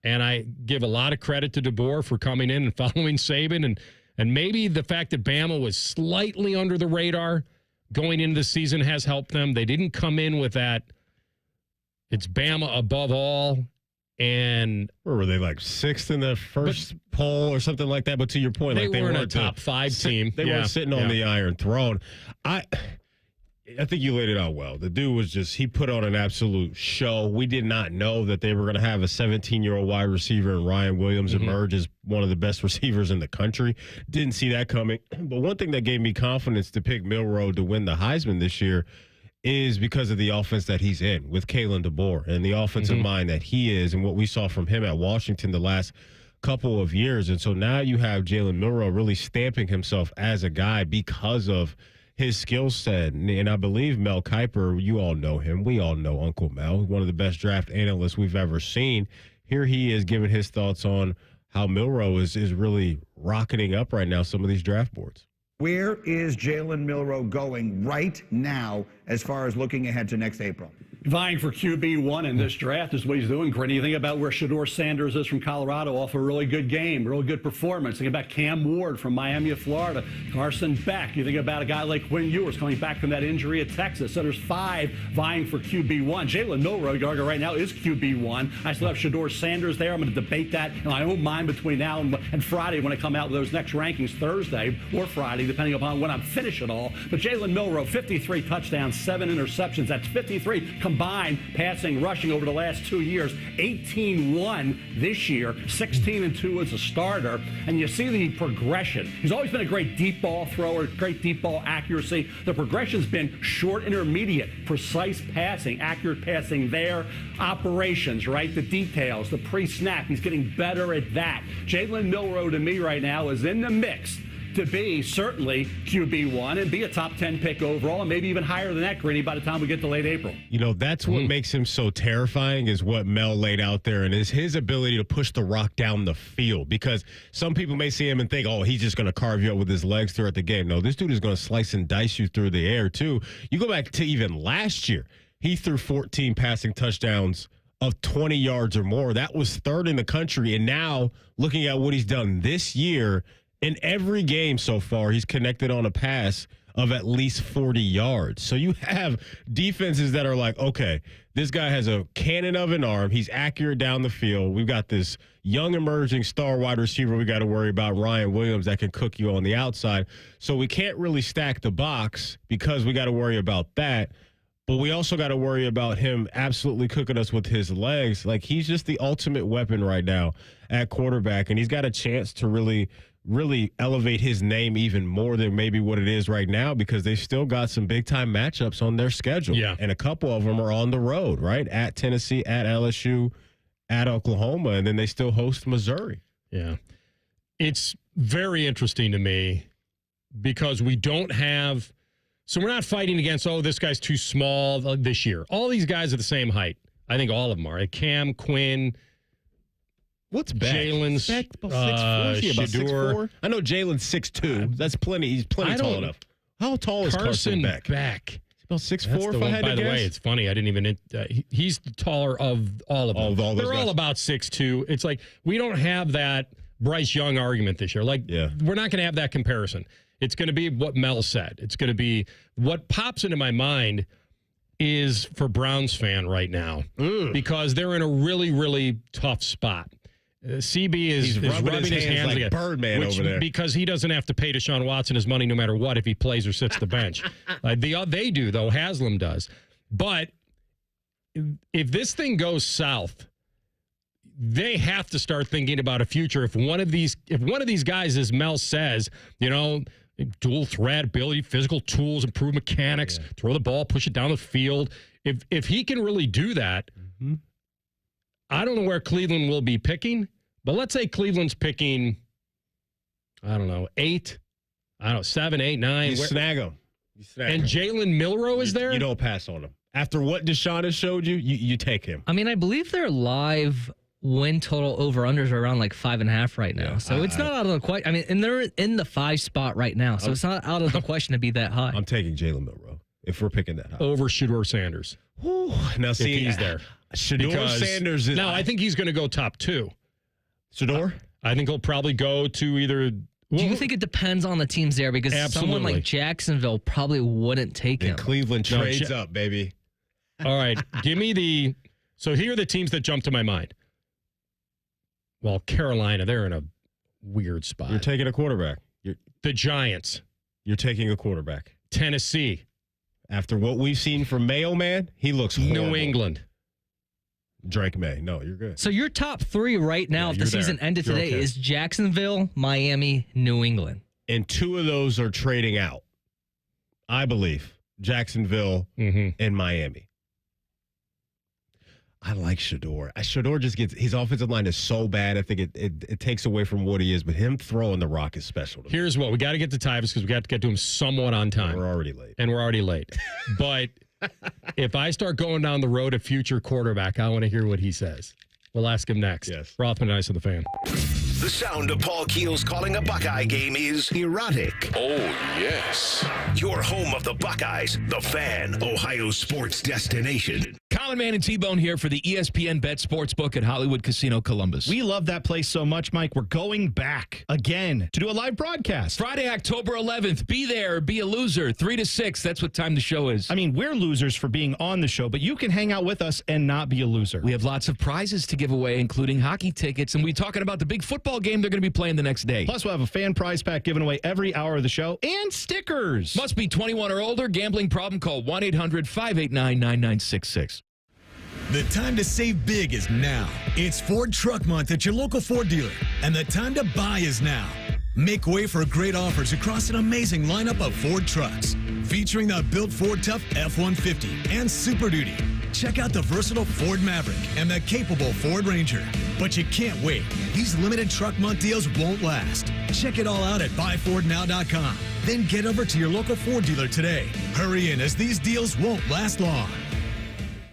And I give a lot of credit to DeBoer for coming in and following Saban. And maybe the fact that Bama was slightly under the radar going into the season has helped them. They didn't come in with that. It's Bama above all. And where were they, like sixth in the first poll or something like that? But to your point, they weren't a top five team. They weren't sitting on the Iron Throne. I think you laid it out well. The dude he put on an absolute show. We did not know that they were going to have a 17-year-old wide receiver and Ryan Williams emerge as one of the best receivers in the country. Didn't see that coming. But one thing that gave me confidence to pick Milroe to win the Heisman this year is because of the offense that he's in with Kalen DeBoer and the offensive mind that he is and what we saw from him at Washington the last couple of years. And so now you have Jalen Milroe really stamping himself as a guy because of his skill set. And I believe Mel Kiper, you all know him. We all know Uncle Mel, one of the best draft analysts we've ever seen. Here he is giving his thoughts on how Milroe is really rocketing up right now some of these draft boards. Where is Jalen Milroe going right now as far as looking ahead to next April? Vying for QB1 in this draft is what he's doing. Great. You think about where Shedeur Sanders is from Colorado, off a really good game, really good performance. Think about Cam Ward from Miami of Florida, Carson Beck. You think about a guy like Quinn Ewers coming back from that injury at Texas. So there's 5 vying for QB1. Jalen Milroe, right now, is QB1. I still have Shedeur Sanders there. I'm going to debate that in my own mind between now and Friday when I come out with those next rankings, Thursday or Friday, depending upon when I'm finished it all. But Jalen Milroe, 53 touchdowns, 7 interceptions. That's 53 combined passing, rushing over the last 2 years. 18-1 this year, 16-2 as a starter. And you see the progression. He's always been a great deep ball thrower, great deep ball accuracy. The progression's been short intermediate, precise passing, accurate passing there. Operations, right? The details, the pre-snap. He's getting better at that. Jalen Milroe, to me right now, is in the mix to be certainly QB1 and be a top 10 pick overall, and maybe even higher than that, Greeny, by the time we get to late April. You know, that's what makes him so terrifying is what Mel laid out there, and is his ability to push the rock down the field. Because some people may see him and think, oh, he's just going to carve you up with his legs throughout the game. No, this dude is going to slice and dice you through the air, too. You go back to even last year, he threw 14 passing touchdowns of 20 yards or more. That was third in the country. And now, looking at what he's done this year, in every game so far, he's connected on a pass of at least 40 yards. So you have defenses that are like, okay, this guy has a cannon of an arm. He's accurate down the field. We've got this young emerging star wide receiver we got to worry about, Ryan Williams, that can cook you on the outside. So we can't really stack the box because we got to worry about that. But we also got to worry about him absolutely cooking us with his legs. Like, he's just the ultimate weapon right now at quarterback, and he's got a chance to really really elevate his name even more than maybe what it is right now, because they've still got some big-time matchups on their schedule. Yeah. And a couple of them are on the road, right? At Tennessee, at LSU, at Oklahoma, and then they still host Missouri. Yeah. It's very interesting to me because we don't have – so we're not fighting against, this guy's too small this year. All these guys are the same height. I think all of them are. Cam, Quinn – what's Beck? Jalen's about 6'4"? Is he about Shador. 6'4"? I know Jalen's 6'2". That's plenty. He's plenty tall enough. How tall is Carson Beck? Beck. About 6'4", if I had to guess. By the way, it's funny. I didn't even he's the taller of all of them. They're all about 6'2". It's like we don't have that Bryce Young argument this year. We're not going to have that comparison. It's going to be what Mel said. It's going to be what pops into my mind is for Browns fan right now because they're in a really, really tough spot. CB is rubbing his hands like Birdman over there because he doesn't have to pay Deshaun Watson his money no matter what if he plays or sits the bench. They do, though. Haslam does. But if this thing goes south, they have to start thinking about a future. If one of these guys, as Mel says, dual threat ability, physical tools, improve mechanics, throw the ball, push it down the field. If he can really do that, I don't know where Cleveland will be picking. But let's say Cleveland's picking, 8, 7, 8, 9. You snag him. And Jalen Milroe is there? You don't pass on him. After what Deshaun has showed you, you take him. I mean, I believe their live win total over-unders are around 5.5 right now. Yeah, so it's not out of the question. I mean, and they're in the 5 spot right now. So it's not out of the question to be that high. I'm taking Jalen Milroe if we're picking that high. Over Shador Sanders. Now, see, if he's there. Shador Sanders is... No, I think he's going to go top 2. Shador? I think he'll probably go to either... Do you think it depends on the teams there? Because someone like Jacksonville probably wouldn't take him. Cleveland trades up, baby. All right, give me the... So here are the teams that jump to my mind. Well, Carolina, they're in a weird spot. You're taking a quarterback. The Giants. You're taking a quarterback. Tennessee. After what we've seen from Mayo Man, he looks horrible. New England. Drake May. No, you're good. So your top 3 right now, if the season ended today, is Jacksonville, Miami, New England. And 2 of those are trading out, I believe. Jacksonville and Miami. I like Shador. Shador just gets, his offensive line is so bad, I think it takes away from what he is, but him throwing the rock is special to me. Here's what, we got to get to Tyvis because we got to get to him somewhat on time. We're already late. And we're already late. But if I start going down the road of future quarterback, I want to hear what he says. We'll ask him next. Yes. Rothman and Ice on the Fan. The sound of Paul Keels calling a Buckeye game is erotic. Oh, yes. Your home of the Buckeyes, the Fan, Ohio sports destination. Common Man and T-Bone here for the ESPN Bet Sportsbook at Hollywood Casino Columbus. We love that place so much, Mike. We're going back again to do a live broadcast. Friday, October 11th. Be there, be a loser. 3 to 6. That's what time the show is. I mean, we're losers for being on the show, but you can hang out with us and not be a loser. We have lots of prizes to give away, including hockey tickets, and we're talking about the big football game they're going to be playing the next day. Plus, we'll have a fan prize pack given away every hour of the show and stickers. Must be 21 or older. Gambling problem? Call 1-800-589-9966. The time to save big is now. It's Ford Truck Month at your local Ford dealer, and the time to buy is now. Make way for great offers across an amazing lineup of Ford trucks, featuring the built Ford Tough F-150 and Super Duty. Check out the versatile Ford Maverick and the capable Ford Ranger. But you can't wait. These limited Truck Month deals won't last. Check it all out at buyfordnow.com. Then get over to your local Ford dealer today. Hurry in, as these deals won't last long.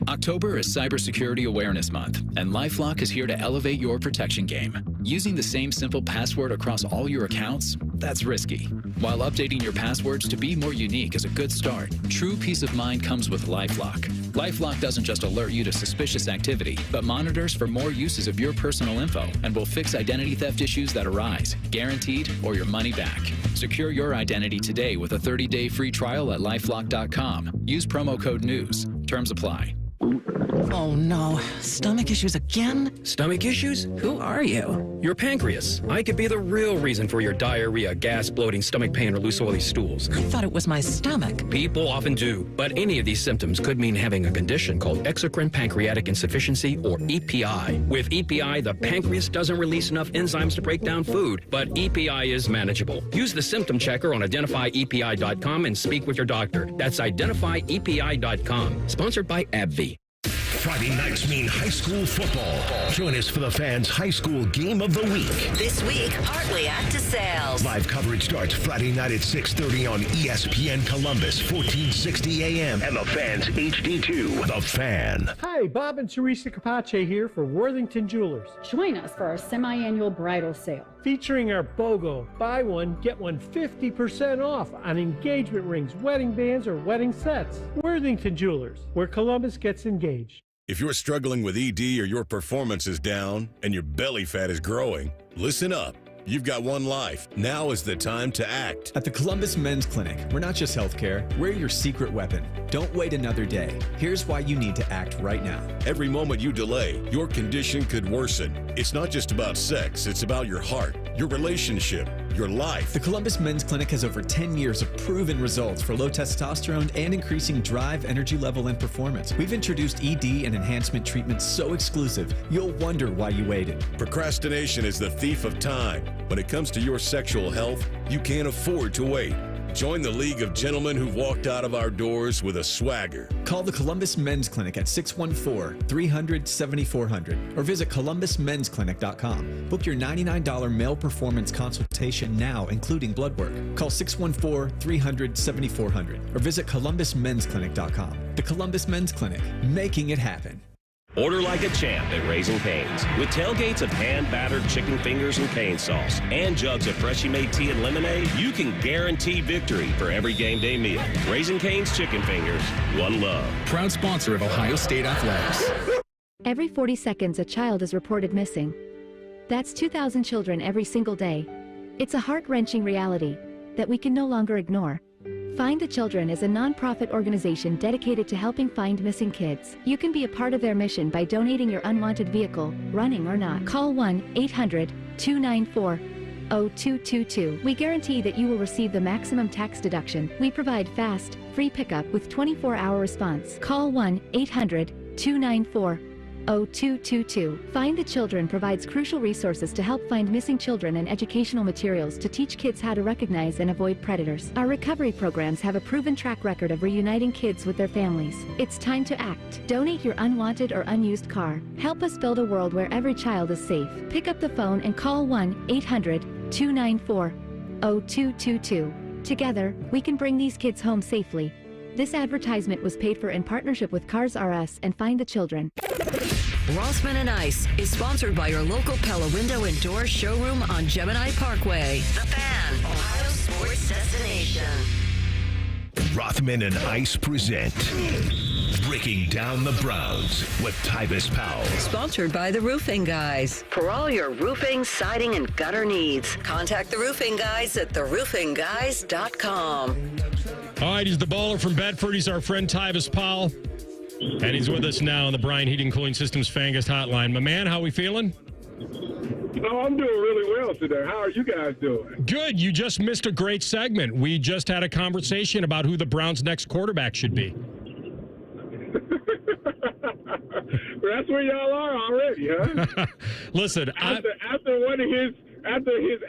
October is Cybersecurity Awareness Month, and LifeLock is here to elevate your protection game. Using the same simple password across all your accounts, that's risky. While updating your passwords to be more unique is a good start, true peace of mind comes with LifeLock. LifeLock doesn't just alert you to suspicious activity, but monitors for more uses of your personal info and will fix identity theft issues that arise, guaranteed, or your money back. Secure your identity today with a 30-day free trial at LifeLock.com. Use promo code NEWS. Terms apply. Oh no, stomach issues again? Stomach issues? Who are you? Your pancreas. I could be the real reason for your diarrhea, gas, bloating, stomach pain, or loose oily stools. I thought it was my stomach. People often do, but any of these symptoms could mean having a condition called exocrine pancreatic insufficiency, or EPI. With EPI, the pancreas doesn't release enough enzymes to break down food, but EPI is manageable. Use the symptom checker on identifyepi.com and speak with your doctor. That's identifyepi.com. Sponsored by AbbVie. Friday nights mean high school football. Join us for the fans' high school game of the week. This week, Hartley at DeSales. Live coverage starts Friday night at 6:30 on ESPN Columbus, 1460 AM, and the Fan's HD2. The Fan. Hi, Bob and Teresa Capace here for Worthington Jewelers. Join us for our semi-annual bridal sale. Featuring our BOGO, buy one, get one 50% off on engagement rings, wedding bands, or wedding sets. Worthington Jewelers, where Columbus gets engaged. If you're struggling with ED or your performance is down and your belly fat is growing, listen up. You've got one life. Now is the time to act. At the Columbus Men's Clinic, we're not just healthcare, we're your secret weapon. Don't wait another day. Here's why you need to act right now. Every moment you delay, your condition could worsen. It's not just about sex, it's about your heart, your relationship, your life. The Columbus Men's Clinic has over 10 years of proven results for low testosterone and increasing drive, energy level, and performance. We've introduced ED and enhancement treatments so exclusive, you'll wonder why you waited. Procrastination is the thief of time. When it comes to your sexual health, you can't afford to wait. Join the League of Gentlemen who walked out of our doors with a swagger. Call the Columbus Men's Clinic at 614-300-7400 or visit columbusmensclinic.com. Book your $99 male performance consultation now, including blood work. Call 614-300-7400 or visit columbusmensclinic.com. The Columbus Men's Clinic, making it happen. Order like a champ at Raising Cane's. With tailgates of hand-battered chicken fingers and cane sauce and jugs of freshly made tea and lemonade, you can guarantee victory for every game day meal. Raising Cane's Chicken Fingers, one love. Proud sponsor of Ohio State Athletics. Every 40 seconds, a child is reported missing. That's 2,000 children every single day. It's a heart-wrenching reality that we can no longer ignore. Find the Children is a non-profit organization dedicated to helping find missing kids. You can be a part of their mission by donating your unwanted vehicle, running or not. Call 1-800-294-0222. We guarantee that you will receive the maximum tax deduction. We provide fast, free pickup with 24-hour response. Call 1-800-294-0222. Find the Children provides crucial resources to help find missing children and educational materials to teach kids how to recognize and avoid predators. Our recovery programs have a proven track record of reuniting kids with their families. It's time to act. Donate your unwanted or unused car. Help us build a world where every child is safe. Pick up the phone and call 1-800-294-0222. Together, we can bring these kids home safely. This advertisement was paid for in partnership with Cars R Us and Find the Children. Rothman and Ice is sponsored by your local Pella Window and Door showroom on Gemini Parkway. The Fan, Ohio sports destination. Rothman and Ice present Breaking Down the Browns with Tyvis Powell. Sponsored by the Roofing Guys. For all your roofing, siding, and gutter needs, contact the Roofing Guys at theroofingguys.com. All right, he's the baller from Bedford. He's our friend Tyvis Powell. And he's with us now on the Bryan Heating Cooling Systems Fangus Hotline. My man, how we feeling? Oh, I'm doing really well today. How are you guys doing? Good. You just missed a great segment. We just had a conversation about who the Browns' next quarterback should be. That's where y'all are already, huh? Listen, after his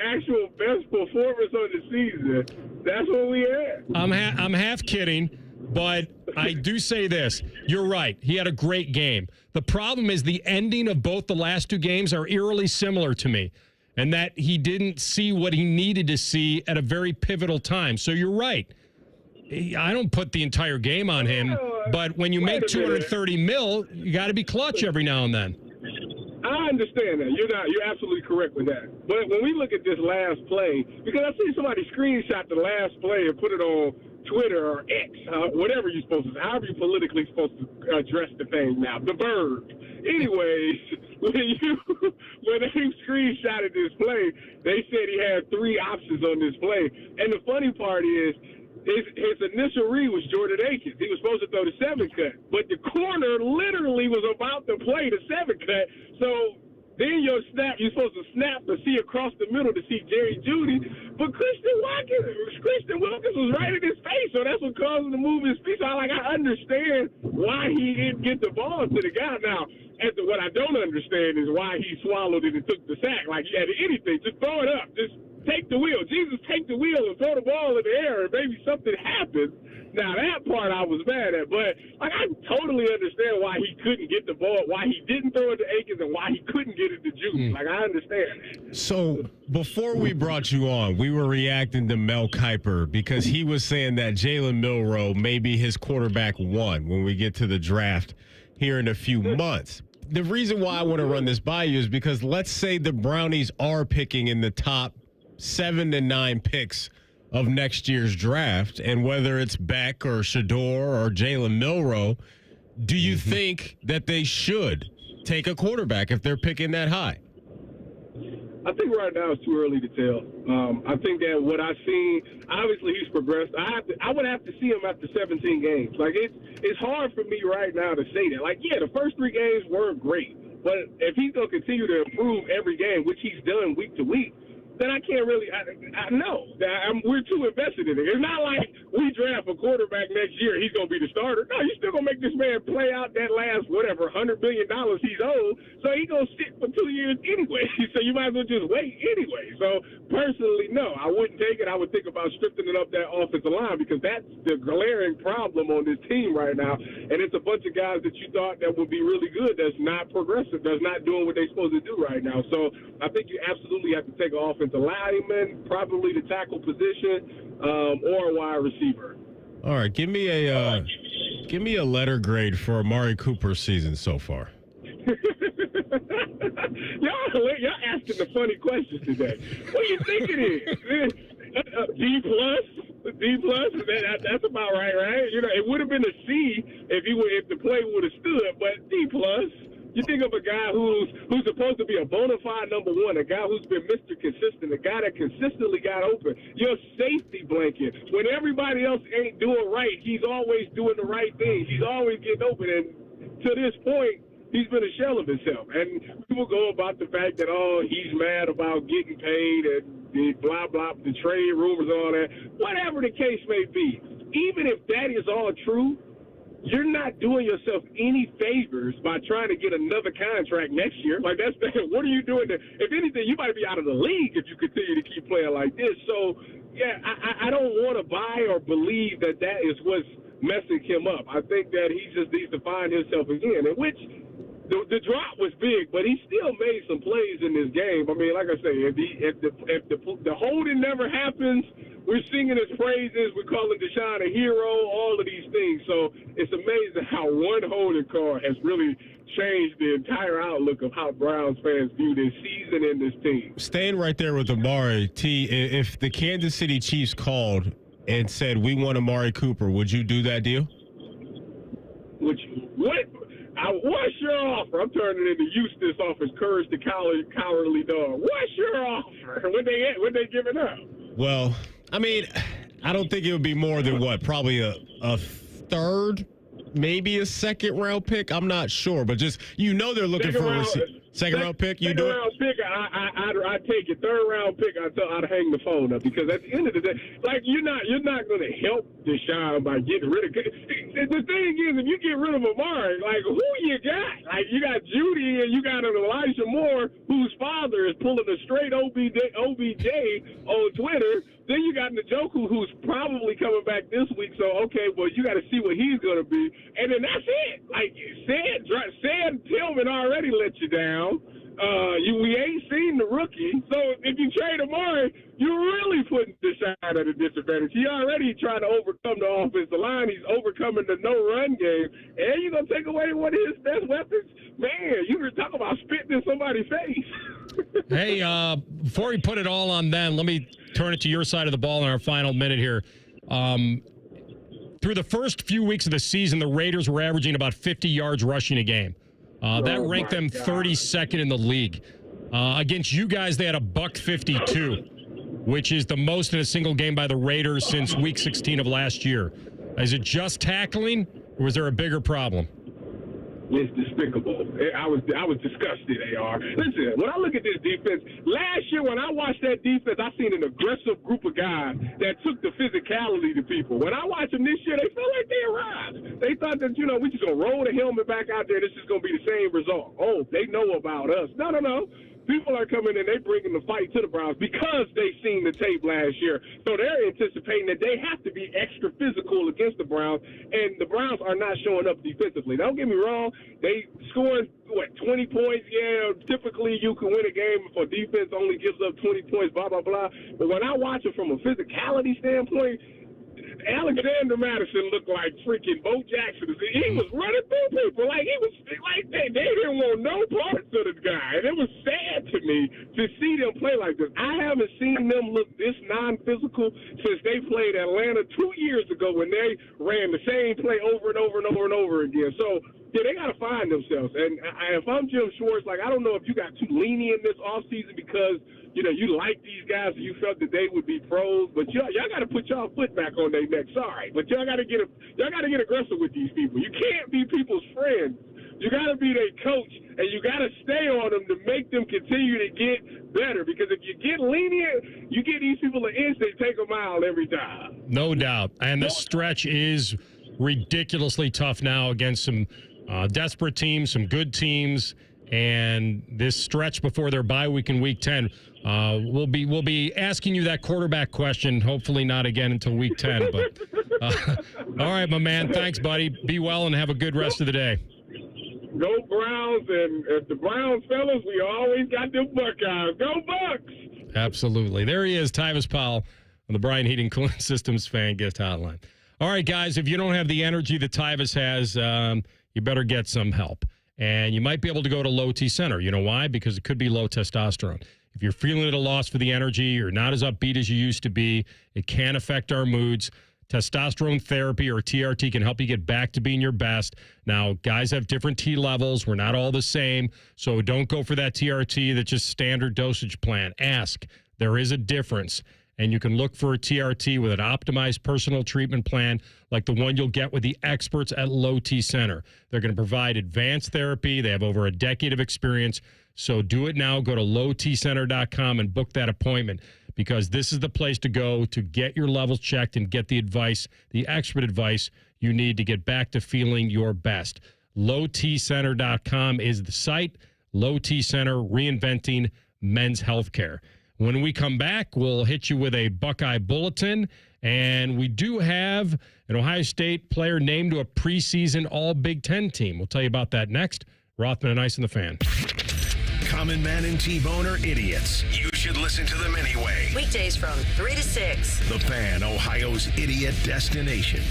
actual best performance on the season, that's where we at. I'm half kidding, but I do say this. You're right. He had a great game. The problem is the ending of both the last two games are eerily similar to me, and that he didn't see what he needed to see at a very pivotal time. So you're right. I don't put the entire game on him, but when you make $230 million, you got to be clutch every now and then. I understand that. You're absolutely correct with that. But when we look at this last play, because I see somebody screenshot the last play and put it on Twitter or X, whatever you're supposed to, however you're politically supposed to address the thing now, the bird. Anyways, when they screenshotted this play, they said he had three options on this play. And the funny part is, his initial read was Jordan Akins. He was supposed to throw the 7-cut, but the corner literally was about to play the 7-cut. So then you're supposed to snap to see across the middle to see Jerry Jeudy, but Christian Wilkins was right in his face, so that's what caused him to move his feet. So I understand why he didn't get the ball to the guy. Now, what I don't understand is why he swallowed it and took the sack. Like, he had anything, just throw it up, just take the wheel. Jesus, take the wheel and throw the ball in the air, and maybe something happens. Now, that part I was mad at, but I totally understand why he couldn't get the ball, why he didn't throw it to Akins, and why he couldn't get it to Judy. I understand that. So before we brought you on, we were reacting to Mel Kiper because he was saying that Jalen Milroe may be his quarterback one when we get to the draft here in a few months. The reason why I want to run this by you is because let's say the Brownies are picking in the top 7 to 9 picks of next year's draft, and whether it's Beck or Shador or Jalen Milroe, do you think that they should take a quarterback if they're picking that high? I think right now it's too early to tell. I think that what I've seen, obviously he's progressed. I would have to see him after 17 games. It's hard for me right now to say that. The first 3 games weren't great, but if he's going to continue to improve every game, which he's done week to week, then I can't really. I know that we're too invested in it. It's not like we draft a quarterback next year, he's going to be the starter. No, you're still going to make this man play out that last, $100 million he's owed. So he's going to sit for 2 years anyway. So you might as well just wait anyway. So personally, no, I wouldn't take it. I would think about strengthening up that offensive line because that's the glaring problem on this team right now. And it's a bunch of guys that you thought that would be really good that's not progressive, that's not doing what they're supposed to do right now. So I think you absolutely have to take an offensive lineman, probably the tackle position, or a wide receiver. All right, give me a letter grade for Amari Cooper's season so far. Y'all asking the funny questions today. What do you think it is? D plus? D plus? That's about right? It would have been a C if the play would have stood, but D plus. You think of a guy who's supposed to be a bona fide number one, a guy who's been Mr. Consistent, a guy that consistently got open, your safety blanket. When everybody else ain't doing right, he's always doing the right thing. He's always getting open, and to this point, he's been a shell of himself. And people go about the fact that, he's mad about getting paid and the blah, blah, the trade rumors and all that. Whatever the case may be, even if that is all true, you're not doing yourself any favors by trying to get another contract next year. What are you doing? If anything, you might be out of the league if you continue to keep playing like this. So, yeah, I don't want to buy or believe that is what's messing him up. I think that he just needs to find himself again, in which the drop was big, but he still made some plays in this game. I mean, like I say, if the holding never happens, we're singing his praises. We're calling Deshaun a hero, all of these things. So it's amazing how one holding call has really changed the entire outlook of how Browns fans view this season and this team. Staying right there with Amari, T, if the Kansas City Chiefs called and said, we want Amari Cooper, would you do that deal? What? What's your offer? I'm turning into Eustace off his Courage the Cowardly Dog. What's your offer? When they give it up? Well, I mean, I don't think it would be more than probably a third, maybe a second round pick. I'm not sure, but just they're looking for a second round pick. You do it? Round pick, I'd take it. Third round pick, I'd hang the phone up because at the end of the day, you're not going to help Deshaun by getting rid of. The thing is, if you get rid of Amari, who you got? You got Judy and you got an Elijah Moore, whose father is pulling a straight OBJ on Twitter. Then you got Njoku, who's probably coming back this week. So, okay, well, you got to see what he's going to be. And then that's it. Sam Tillman already let you down. We ain't seen the rookie. So if you trade Amari, you're really putting Deshaun at a disadvantage. He already tried to overcome the offensive line. He's overcoming the no-run game. And you're going to take away one of his best weapons? Man, you were talking about spitting in somebody's face. Hey, before we put it all on them, let me turn it to your side of the ball in our final minute here. Through the first few weeks of the season, the Raiders were averaging about 50 yards rushing a game. That ranked them 32nd in the league. Against you guys, they had $152. which is the most in a single game by the Raiders since Week 16 of last year. Is it just tackling, or was there a bigger problem? It's despicable. I was disgusted, AR. Listen, when I look at this defense, last year when I watched that defense, I seen an aggressive group of guys that took the physicality to people. When I watch them this year, they felt like they arrived. They thought that, we just going to roll the helmet back out there. This is going to be the same result. Oh, they know about us. No. People are coming and they bringing the fight to the Browns because they seen the tape last year. So they're anticipating that they have to be extra physical against the Browns, and the Browns are not showing up defensively. Don't get me wrong. They scored, 20 points? Yeah, typically you can win a game if a defense only gives up 20 points, blah, blah, blah. But when I watch it from a physicality standpoint, Alexander Madison looked like freaking Bo Jackson. He was running through people like he was like they didn't want no parts of this guy, and it was sad to me to see them play like this. I haven't seen them look this non-physical since they played Atlanta 2 years ago when they ran the same play over and over and over and over again. So yeah, they got to find themselves. And if I'm Jim Schwartz, I don't know if you got too lenient this offseason because you like these guys and you felt that they would be pros, but y'all got to put y'all foot back on their neck. Sorry, but y'all got to get aggressive with these people. You can't be people's friends. You got to be their coach, and you got to stay on them to make them continue to get better. Because if you get lenient, you get these people an inch, they take a mile every time. No doubt. And the stretch is ridiculously tough now against some desperate teams, some good teams. And this stretch before their bye week in Week 10, we'll be asking you that quarterback question. Hopefully not again until Week 10. But all right, my man. Thanks, buddy. Be well and have a good rest of the day. Go Browns, and if the Browns fellas, we always got them Buckeyes. Go Bucks! Absolutely. There he is, Tyvis Powell on the Brian Heating Cooling Systems Fan Guest Hotline. All right, guys, if you don't have the energy that Tyvis has, you better get some help. And you might be able to go to Low T Center. You know why? Because it could be low testosterone. If you're feeling at a loss for the energy, or not as upbeat as you used to be, it can affect our moods. Testosterone therapy, or TRT, can help you get back to being your best. Now, guys have different T levels. We're not all the same. So don't go for that TRT that's just standard dosage plan. Ask. There is a difference. And you can look for a TRT with an optimized personal treatment plan like the one you'll get with the experts at Low T Center. They're going to provide advanced therapy. They have over a decade of experience. So do it now. Go to lowtcenter.com and book that appointment, because this is the place to go to get your levels checked and get the advice, the expert advice you need to get back to feeling your best. lowtcenter.com is the site. Low T Center, reinventing men's healthcare. When we come back, we'll hit you with a Buckeye Bulletin, and we do have an Ohio State player named to a preseason All-Big Ten team. We'll tell you about that next. Rothman and Ice and the Fan. Common Man and T-Bone are idiots. You should listen to them anyway. Weekdays from 3 to 6. The Fan, Ohio's idiot destination.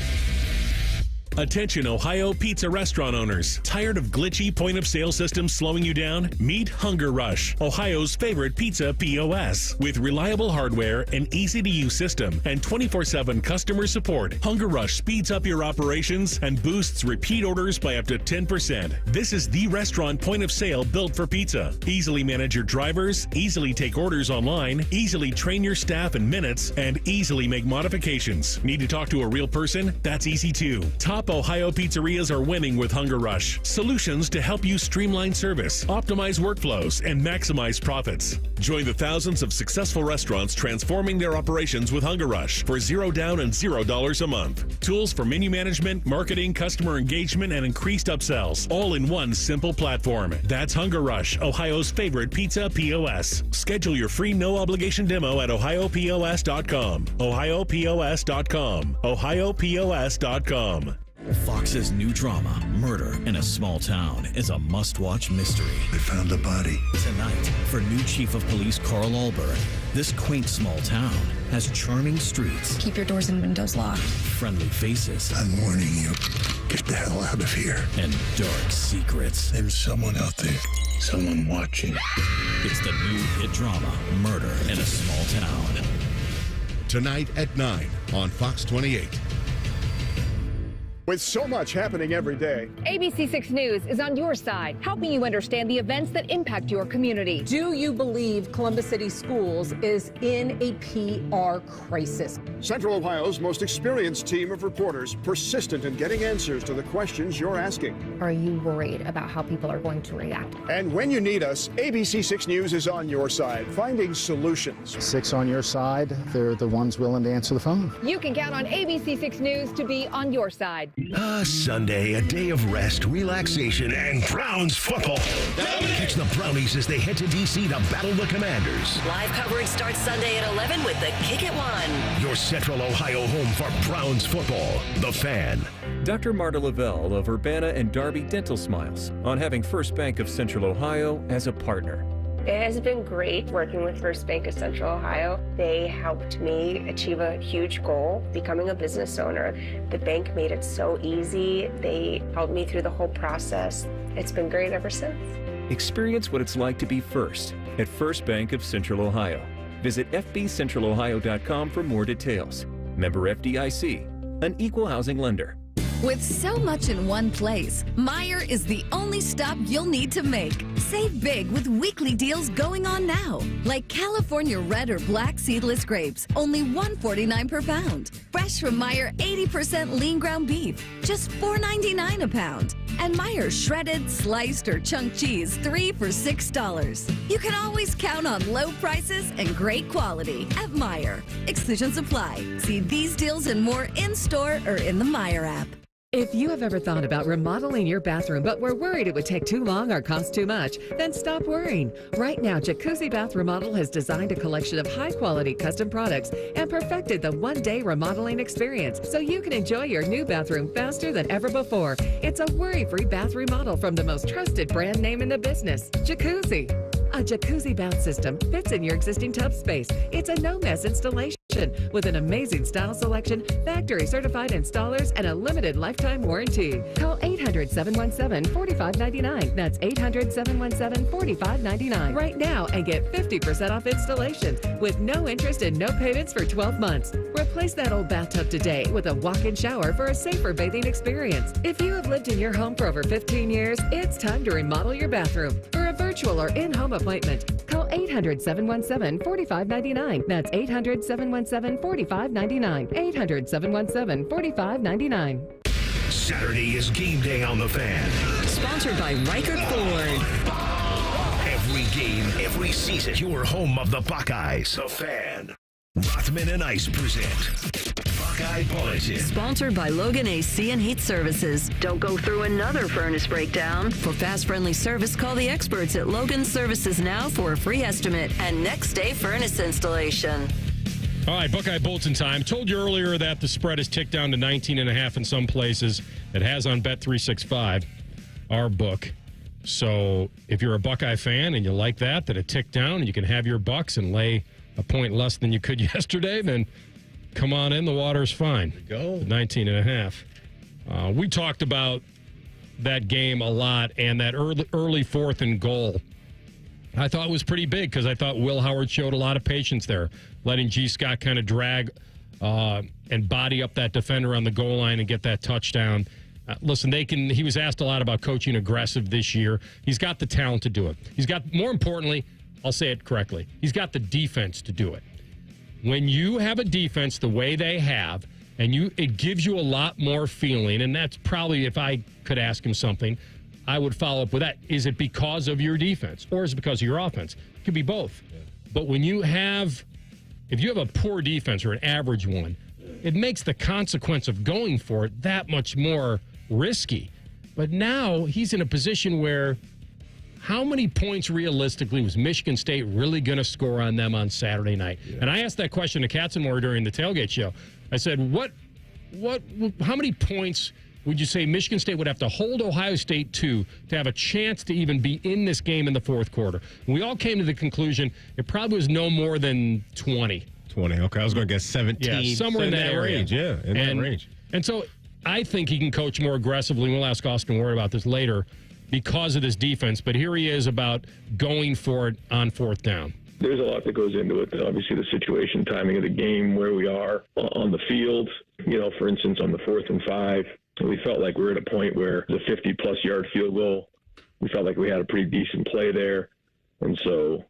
Attention Ohio pizza restaurant owners. Tired of glitchy point-of-sale systems slowing you down? Meet Hunger Rush, Ohio's favorite pizza POS. With reliable hardware, an easy-to-use system, and 24/7 customer support, Hunger Rush speeds up your operations and boosts repeat orders by up to 10%. This is the restaurant point-of-sale built for pizza. Easily manage your drivers, easily take orders online, easily train your staff in minutes, and easily make modifications. Need to talk to a real person? That's easy too. Top Ohio pizzerias are winning with Hunger Rush. Solutions to help you streamline service, optimize workflows, and maximize profits. Join the thousands of successful restaurants transforming their operations with Hunger Rush for $0 down and $0 a month. Tools for menu management, marketing, customer engagement, and increased upsells, all in one simple platform. That's Hunger Rush, Ohio's favorite pizza POS. Schedule your free no-obligation demo at ohiopos.com. ohiopos.com. ohiopos.com. Fox's new drama, Murder in a Small Town, is a must-watch mystery. They found a body. Tonight, for new Chief of Police Carl Alberg, this quaint small town has charming streets. Keep your doors and windows locked. Friendly faces. I'm warning you. Get the hell out of here. And dark secrets. There's someone out there. Someone watching. It's the new hit drama, Murder in a Small Town. Tonight at 9 on Fox 28. With so much happening every day, ABC6 News is on your side, helping you understand the events that impact your community. Do you believe Columbus City Schools is in a PR crisis? Central Ohio's most experienced team of reporters, persistent in getting answers to the questions you're asking. Are you worried about how people are going to react? And when you need us, ABC6 News is on your side, finding solutions. 6 on your side, they're the ones willing to answer the phone. You can count on ABC6 News to be on your side. Sunday, a day of rest, relaxation, and Browns football. Catch the Brownies as they head to D.C. to battle the Commanders. Live coverage starts Sunday at 11 with the Kick at 1. Your Central Ohio home for Browns football. The Fan. Dr. Marta Lavelle of Urbana and Darby Dental Smiles on having First Bank of Central Ohio as a partner. It has been great working with First Bank of Central Ohio. They helped me achieve a huge goal, becoming a business owner. The bank made it so easy. They helped me through the whole process. It's been great ever since. Experience what it's like to be first at First Bank of Central Ohio. Visit fbcentralohio.com for more details. Member FDIC, an equal housing lender. With so much in one place, Meijer is the only stop you'll need to make. Save big with weekly deals going on now. Like California red or black seedless grapes, only $1.49 per pound. Fresh from Meijer 80% lean ground beef, just $4.99 a pound. And Meijer shredded, sliced, or chunk cheese, 3 for $6. You can always count on low prices and great quality at Meijer. Exclusions apply. See these deals and more in-store or in the Meijer app. If you have ever thought about remodeling your bathroom but were worried it would take too long or cost too much, then stop worrying. Right now, Jacuzzi Bath Remodel has designed a collection of high-quality custom products and perfected the one-day remodeling experience so you can enjoy your new bathroom faster than ever before. It's a worry-free bath remodel from the most trusted brand name in the business, Jacuzzi. A jacuzzi bath system fits in your existing tub space. It's a no-mess installation with an amazing style selection, factory-certified installers, and a limited lifetime warranty. Call 800-717-4599. That's 800-717-4599 right now and get 50% off installations with no interest and no payments for 12 months. Replace that old bathtub today with a walk-in shower for a safer bathing experience. If you have lived in your home for over 15 years, it's time to remodel your bathroom. For a virtual or in-home appointment, call 800-717-4599. That's 800-717-4599. 800-717-4599. Saturday is game day on The Fan. Sponsored by Riker Ford. Every game, every season, your home of the Buckeyes. The Fan. Rothman and Ice present Buckeye Bulletin. Sponsored by Logan AC and Heat Services. Don't go through another furnace breakdown. For fast, friendly service, call the experts at Logan Services now for a free estimate and next day furnace installation. All right, Buckeye Bulletin time. Told you earlier that the spread has ticked down to 19.5 in some places. It has on Bet365, our book. So if you're a Buckeye fan and you like that it ticked down and you can have your Bucks and lay a point less than you could yesterday, then come on in. The water's fine. Go. 19.5. We talked about that game a lot and that early 4th and goal. I thought it was pretty big because I thought Will Howard showed a lot of patience there, letting G. Scott kind of drag and body up that defender on the goal line and get that touchdown. Listen, he was asked a lot about coaching aggressive this year. He's got the talent to do it. He's got, more importantly, I'll say it correctly, he's got the defense to do it. When you have a defense the way they have, and it gives you a lot more feeling, and that's probably, if I could ask him something, I would follow up with that. Is it because of your defense or is it because of your offense? It could be both. Yeah. But if you have a poor defense or an average one, it makes the consequence of going for it that much more risky. But now he's in a position where how many points realistically was Michigan State really going to score on them on Saturday night? Yeah. And I asked that question to Katzenmoyer during the tailgate show. I said, how many points would you say Michigan State would have to hold Ohio State to have a chance to even be in this game in the fourth quarter? And we all came to the conclusion it probably was no more than 20. 20, okay. I was going to guess 17. Yeah, somewhere in that range. Yeah, in that range. And so I think he can coach more aggressively. We'll ask Austin Ward about this later because of this defense. But here he is about going for it on 4th down. There's a lot that goes into it. Obviously, the situation, timing of the game, where we are on the field. For instance, on the 4th and 5, And we felt like we were at a point where the 50-plus yard field goal, we felt like we had a pretty decent play there. And so,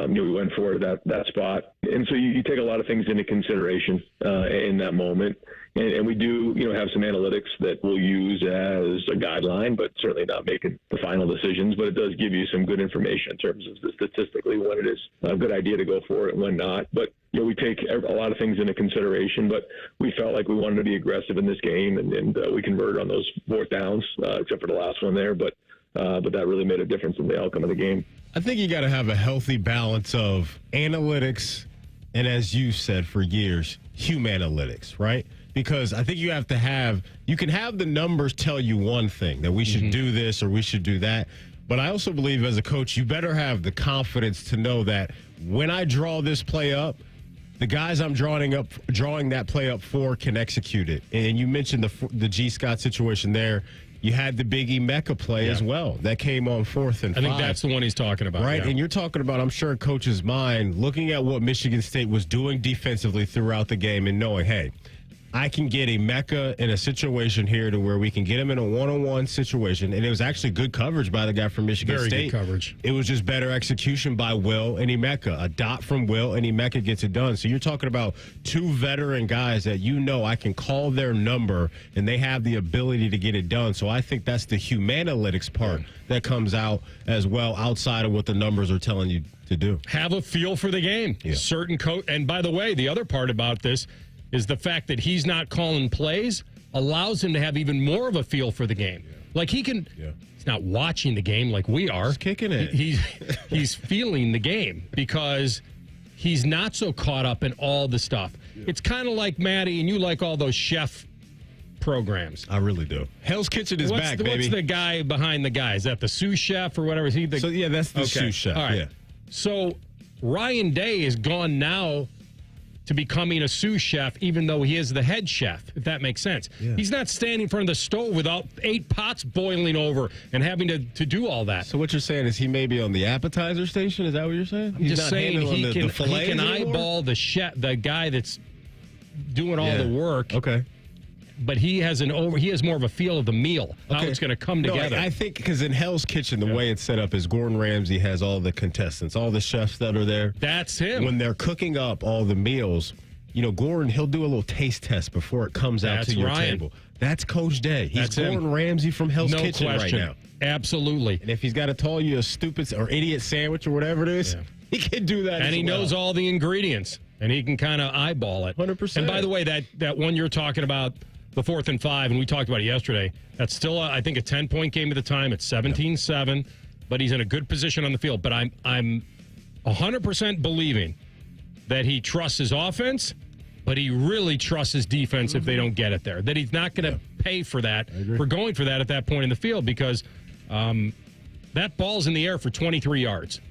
we went forward at that spot. And so you take a lot of things into consideration in that moment. And we do, have some analytics that we'll use as a guideline, but certainly not making the final decisions. But it does give you some good information in terms of statistically when it is a good idea to go for it and when not. But, we take a lot of things into consideration, but we felt like we wanted to be aggressive in this game, and we converted on those fourth downs, except for the last one there. But that really made a difference in the outcome of the game. I think you got to have a healthy balance of analytics and, as you said for years, humananalytics, right? Because I think you can have the numbers tell you one thing, that we should do this or we should do that. But I also believe as a coach, you better have the confidence to know that when I draw this play up, the guys I'm drawing that play up for can execute it. And you mentioned the G. Scott situation there. You had the Biggie Mecca play as well. That came on 4th and 5. I think that's the one he's talking about. Right, yeah. And you're talking about, I'm sure, coach's mind, looking at what Michigan State was doing defensively throughout the game and knowing, hey, I can get a Mecca in a situation here to where we can get him in a one-on-one situation. And it was actually good coverage by the guy from Michigan State. Very good coverage. It was just better execution by Will and Emeka. A dot from Will and Emeka gets it done. So you're talking about two veteran guys that I can call their number and they have the ability to get it done. So I think that's the humananalytics part that comes out as well outside of what the numbers are telling you to do. Have a feel for the game. Yeah. Certain coach. And by the way, the other part about this is the fact that he's not calling plays allows him to have even more of a feel for the game. Yeah. Like he's not watching the game like we are. He's kicking it. He's feeling the game because he's not so caught up in all the stuff. Yeah. It's kind of like Maddie, and you like all those chef programs. I really do. Hell's Kitchen is back, baby. What's the guy behind the guy? Is that the sous chef or whatever? Is he the? So that's the sous chef. All right. Yeah. So Ryan Day is gone now to becoming a sous chef, even though he is the head chef, if that makes sense. Yeah. He's not standing in front of the stove without 8 pots boiling over and having to do all that. So what you're saying is he may be on the appetizer station? Is that what you're saying? I'm just saying he can eyeball the chef, the guy that's doing all the work. Okay. But he has more of a feel of the meal, how it's going to come together. I think because in Hell's Kitchen, the way it's set up is Gordon Ramsay has all the contestants, all the chefs that are there. That's him. When they're cooking up all the meals, Gordon, he'll do a little taste test before it comes out to your table. That's Coach Day. He's Gordon Ramsay from Hell's Kitchen right now. Absolutely. And if he's got to tell you a stupid or idiot sandwich or whatever it is, he can do that. And he knows all the ingredients, and he can kind of eyeball it. 100%. And by the way, that one you're talking about, the 4th and 5, and we talked about it yesterday, that's still, I think, a 10-point game at the time. It's 17-7, but he's in a good position on the field. But I'm 100% believing that he trusts his offense, but he really trusts his defense if they don't get it there. That he's not going to pay for that, for going for that at that point in the field, because that ball's in the air for 23 yards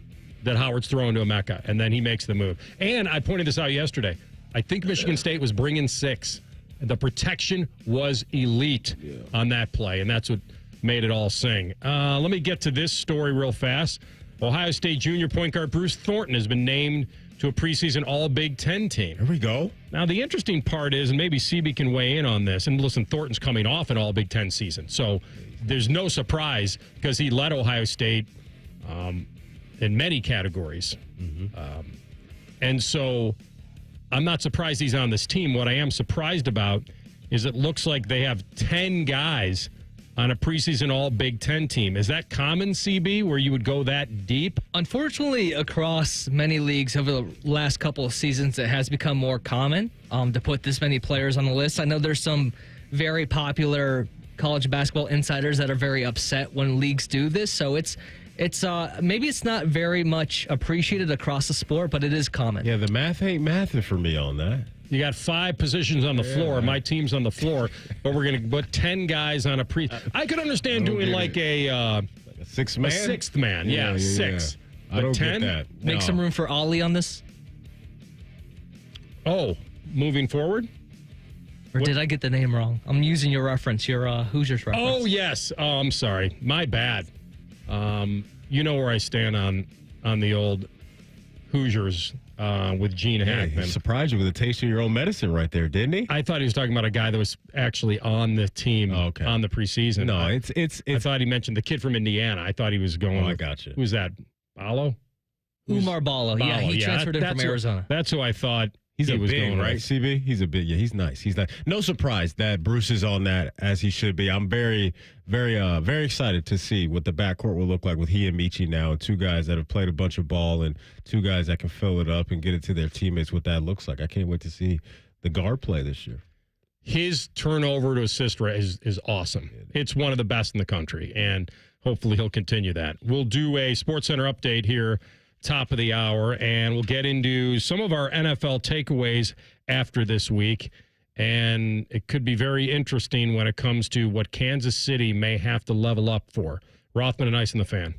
that Howard's throwing to Emeka, and then he makes the move. And I pointed this out yesterday. I think Michigan State was bringing 6. The protection was elite on that play, and that's what made it all sing. Let me get to this story real fast. Ohio State junior point guard Bruce Thornton has been named to a preseason All-Big Ten team. Here we go. Now, the interesting part is, and maybe CB can weigh in on this, and listen, Thornton's coming off an All-Big Ten season, so there's no surprise because he led Ohio State in many categories. And so I'm not surprised he's on this team. What I am surprised about is it looks like they have 10 guys on a preseason All-Big Ten team. Is that common, CB, where you would go that deep? Unfortunately, across many leagues over the last couple of seasons, it has become more common to put this many players on the list. I know there's some very popular college basketball insiders that are very upset when leagues do this, so it's maybe it's not very much appreciated across the sport, but it is common. Yeah, the math ain't mathing for me on that. You got 5 positions on the floor. My team's on the floor, but we're going to put 10 guys on a I could understand doing like a 6th man? A 6th man, yeah, 6. I don't 10? get that. Make some room for Ollie on this? Oh, moving forward? Or did I get the name wrong? I'm using your reference, your Hoosiers reference. Oh, yes. Oh, I'm sorry. My bad. You know where I stand on the old Hoosiers with Gene Hackman. He surprised you with a taste of your own medicine right there, didn't he? I thought he was talking about a guy that was actually on the team on the preseason. No, I thought he mentioned the kid from Indiana. I thought he was going. I got you. Who's that? Ballo? Umar Ballo. Yeah, he transferred in from Arizona. That's who I thought. He's he a was big, going right, CB? He's a big, he's nice. He's not. No surprise that Bruce is on that as he should be. I'm very, very excited to see what the backcourt will look like with he and Michi now, two guys that have played a bunch of ball and two guys that can fill it up and get it to their teammates, what that looks like. I can't wait to see the guard play this year. His turnover to assist rate is awesome. It's one of the best in the country, and hopefully he'll continue that. We'll do a SportsCenter update here top of the hour, and we'll get into some of our NFL takeaways after this week. And it could be very interesting when it comes to what Kansas City may have to level up for. Rothman and Ice and the Fan.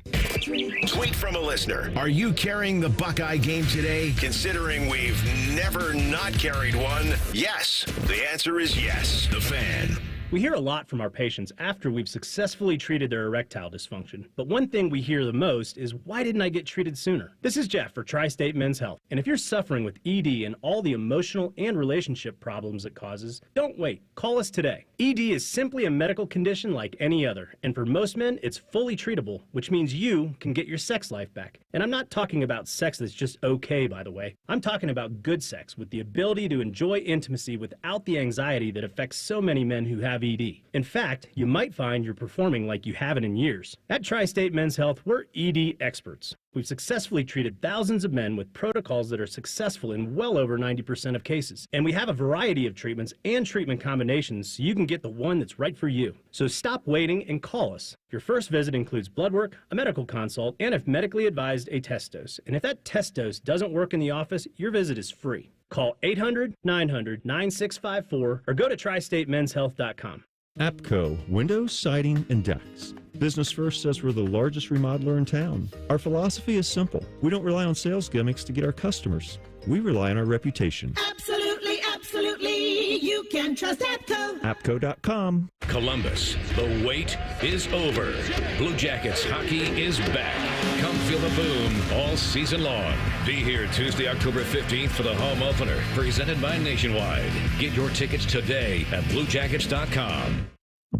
Tweet from a listener. Are you carrying the Buckeye game today? Considering we've never not carried one, yes. The answer is yes. The Fan. We hear a lot from our patients after we've successfully treated their erectile dysfunction. But one thing we hear the most is, why didn't I get treated sooner? This is Jeff for Tri-State Men's Health. And if you're suffering with ED and all the emotional and relationship problems it causes, don't wait. Call us today. ED is simply a medical condition like any other. And for most men, it's fully treatable, which means you can get your sex life back. And I'm not talking about sex that's just okay, by the way. I'm talking about good sex with the ability to enjoy intimacy without the anxiety that affects so many men who have ED. In fact, you might find you're performing like you haven't in years. At Tri-State Men's Health, we're ED experts. We've successfully treated thousands of men with protocols that are successful in well over 90% of cases. And we have a variety of treatments and treatment combinations so you can get the one that's right for you. So stop waiting and call us. Your first visit includes blood work, a medical consult, and if medically advised, a test dose. And if that test dose doesn't work in the office, your visit is free. Call 800-900-9654 or go to tristatemenshealth.com. APCO, windows, siding, and decks. Business First says we're the largest remodeler in town. Our philosophy is simple. We don't rely on sales gimmicks to get our customers. We rely on our reputation. Absolutely, absolutely. You can trust APCO. APCO.com. Columbus, the wait is over. Blue Jackets hockey is back. Come feel the boom all season long. Be here Tuesday, October 15th for the home opener, presented by Nationwide. Get your tickets today at BlueJackets.com.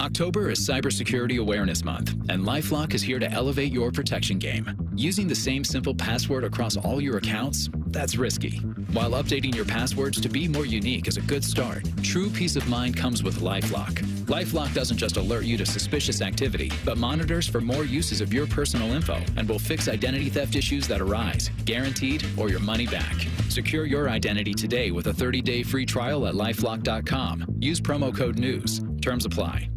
October is Cybersecurity Awareness Month, and LifeLock is here to elevate your protection game. Using the same simple password across all your accounts, that's risky. While updating your passwords to be more unique is a good start, true peace of mind comes with LifeLock. LifeLock doesn't just alert you to suspicious activity, but monitors for more uses of your personal info and will fix identity theft issues that arise, guaranteed or your money back. Secure your identity today with a 30-day free trial at LifeLock.com. Use promo code NEWS. Terms apply.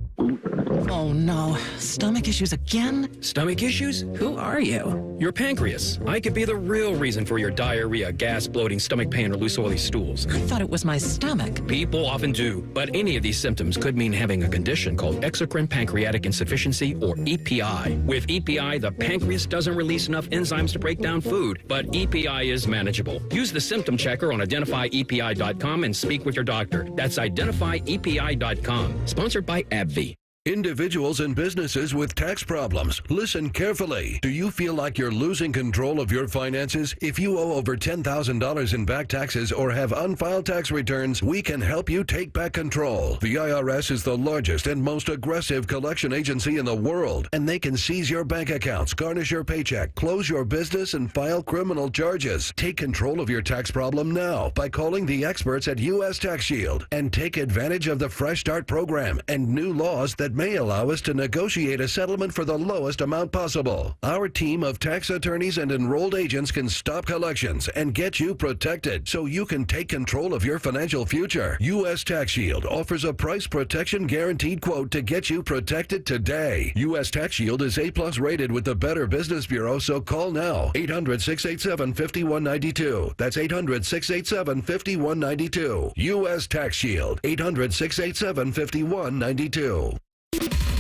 Oh no, stomach issues again? Stomach issues? Who are you? Your pancreas. I could be the real reason for your diarrhea, gas, bloating, stomach pain, or loose oily stools. I thought it was my stomach. People often do, but any of these symptoms could mean having a condition called exocrine pancreatic insufficiency, or EPI. With EPI, the pancreas doesn't release enough enzymes to break down food, but EPI is manageable. Use the symptom checker on identifyepi.com and speak with your doctor. That's identifyepi.com. Sponsored by AbbVie. Individuals and businesses with tax problems, listen carefully. Do you feel like you're losing control of your finances? If you owe over $10,000 in back taxes or have unfiled tax returns, we can help you take back control. The IRS is the largest and most aggressive collection agency in the world, and they can seize your bank accounts, garnish your paycheck, close your business, and file criminal charges. Take control of your tax problem now by calling the experts at U.S. Tax Shield and take advantage of the Fresh Start program and new laws that may allow us to negotiate a settlement for the lowest amount possible. Our team of tax attorneys and enrolled agents can stop collections and get you protected so you can take control of your financial future. U.S. Tax Shield offers a price protection guaranteed quote to get you protected today. U.S. Tax Shield is A+ rated with the Better Business Bureau, so call now. 800-687-5192. That's 800-687-5192. U.S. Tax Shield. 800-687-5192.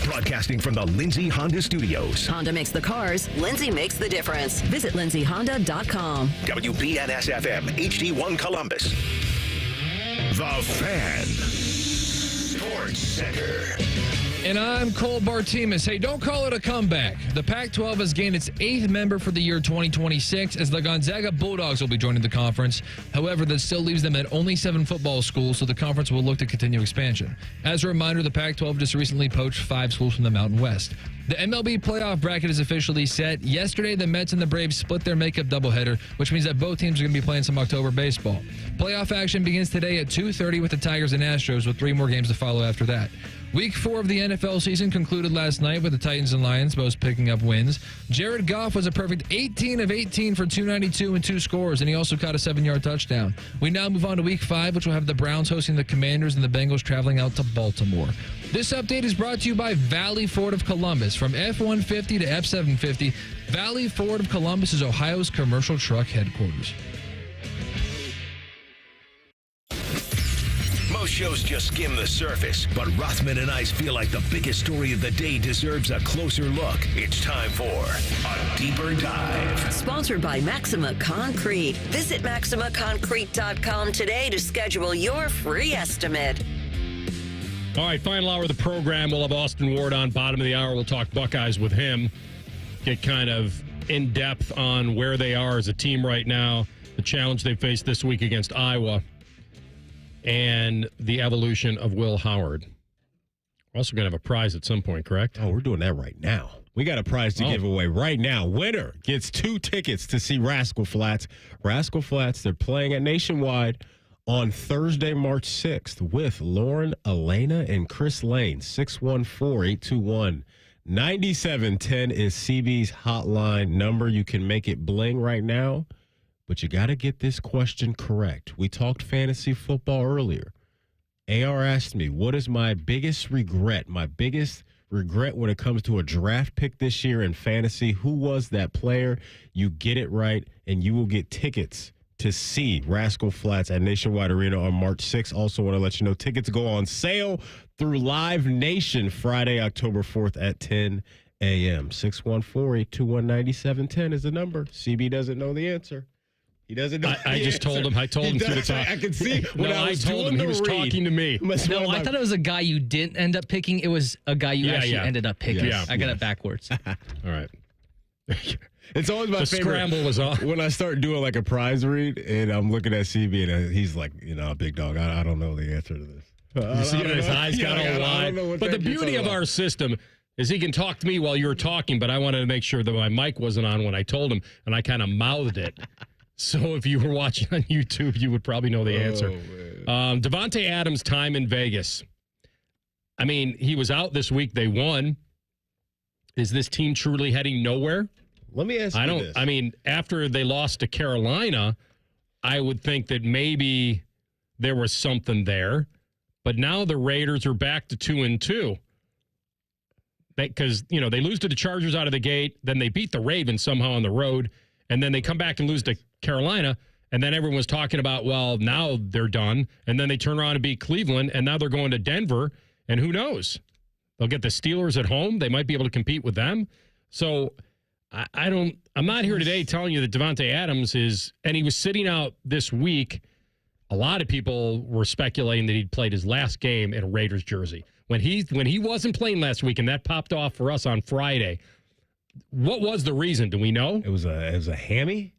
Broadcasting from the Lindsay Honda Studios. Honda makes the cars. Lindsay makes the difference. Visit lindsayhonda.com. WBNS-FM, HD1 Columbus. The Fan. Sports Center. And I'm Cole Bartimas. Hey, don't call it a comeback. The Pac-12 has gained its 8th member for the year 2026 as the Gonzaga Bulldogs will be joining the conference. However, that still leaves them at only 7 football schools, so the conference will look to continue expansion. As a reminder, the Pac-12 just recently poached 5 schools from the Mountain West. The MLB playoff bracket is officially set. Yesterday, the Mets and the Braves split their makeup doubleheader, which means that both teams are going to be playing some October baseball. Playoff action begins today at 2:30 with the Tigers and Astros, with 3 more games to follow after that. Week 4 of the NFL season concluded last night with the Titans and Lions both picking up wins. Jared Goff was a perfect 18 of 18 for 292 and 2 scores, and he also caught a 7-yard touchdown. We now move on to Week 5, which will have the Browns hosting the Commanders and the Bengals traveling out to Baltimore. This update is brought to you by Valley Ford of Columbus. From F-150 to F-750, Valley Ford of Columbus is Ohio's commercial truck headquarters. Most shows just skim the surface, but Rothman and I feel like the biggest story of the day deserves a closer look. It's time for a deeper dive. Sponsored by Maxima Concrete. Visit MaximaConcrete.com today to schedule your free estimate. All right, final hour of the program. We'll have Austin Ward on. Bottom of the hour, we'll talk Buckeyes with him. Get kind of in depth on where they are as a team right now, the challenge they faced this week against Iowa, and the evolution of Will Howard. We're also going to have a prize at some point, correct? Oh, we're doing that right now. We got a prize to give away right now. Winner gets 2 tickets to see Rascal Flatts. Rascal Flatts, they're playing at Nationwide on Thursday, March 6th with Lauren, Elena, and Chris Lane. 614-821-9710 is CB's hotline number. You can make it bling right now. But you got to get this question correct. We talked fantasy football earlier. AR asked me, what is my biggest regret? My biggest regret when it comes to a draft pick this year in fantasy. Who was that player? You get it right, and you will get tickets to see Rascal Flatts at Nationwide Arena on March 6th. Also want to let you know tickets go on sale through Live Nation Friday, October 4th at 10 a.m. 614-821-9710 is the number. CB doesn't know the answer. He doesn't know. I just told him. I told him through the top. I could see when I was told him he was talking to me. No, I thought it was a guy you didn't end up picking. It was a guy you actually ended up picking. Yeah, I got it backwards. All right. It's always my favorite. Scramble was on. When I start doing like a prize read and I'm looking at CB and he's like, big dog, I don't know the answer to this. You see his eyes got all wide. But the beauty of our system is he can talk to me while you're talking, but I wanted to make sure that my mic wasn't on when I told him, and I kind of mouthed it. So if you were watching on YouTube, you would probably know the answer. Davante Adams' time in Vegas. I mean, he was out this week. They won. Is this team truly heading nowhere? Let me ask you this. I mean, after they lost to Carolina, I would think that maybe there was something there. But now the Raiders are back to 2-2. Because, they lose to the Chargers out of the gate. Then they beat the Ravens somehow on the road. And then they come back and lose to Carolina, and then everyone was talking about, well, now they're done. And then they turn around and beat Cleveland, and now they're going to Denver, and who knows? They'll get the Steelers at home. They might be able to compete with them. So I'm not here today telling you that Davante Adams is, and he was sitting out this week. A lot of people were speculating that he'd played his last game in a Raiders jersey. When he wasn't playing last week, and that popped off for us on Friday, what was the reason? Do we know? It was a hammy?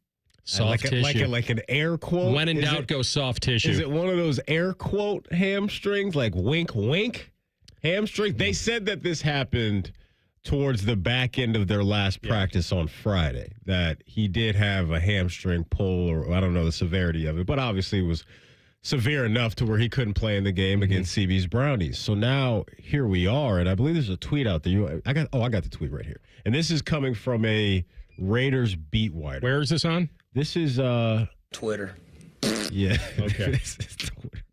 Soft tissue. Like an air quote? When in doubt, go soft tissue. Is it one of those air quote hamstrings, like wink, wink hamstring? They said that this happened towards the back end of their last practice on Friday, that he did have a hamstring pull, or I don't know the severity of it, but obviously it was severe enough to where he couldn't play in the game against CB's Brownies. So now here we are, and I believe there's a tweet out there. I got the tweet right here. And this is coming from a Raiders beat writer. Where is this on? This is Twitter. Yeah. Okay. This is Twitter.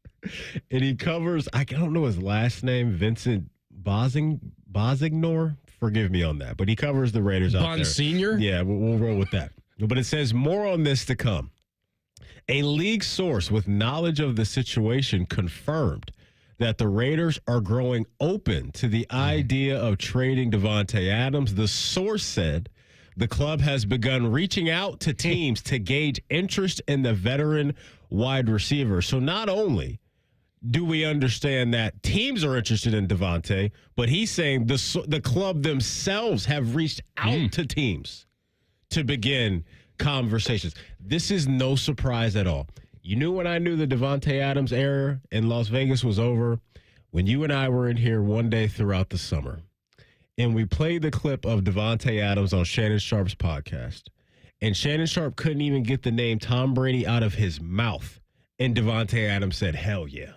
And he covers, I don't know his last name, Vincent Bozignor. Forgive me on that. But he covers the Raiders out there. Senior? Yeah, we'll roll with that. But it says more on this to come. A league source with knowledge of the situation confirmed that the Raiders are growing open to the idea of trading Davante Adams. The source said the club has begun reaching out to teams to gauge interest in the veteran wide receiver. So not only do we understand that teams are interested in Devontae, but he's saying the club themselves have reached out to teams to begin conversations. This is no surprise at all. You knew when I knew the Devontae Adams era in Las Vegas was over, when you and I were in here one day throughout the summer, and we played the clip of Devontae Adams on Shannon Sharp's podcast, and Shannon Sharp couldn't even get the name Tom Brady out of his mouth, and Devontae Adams said, hell yeah.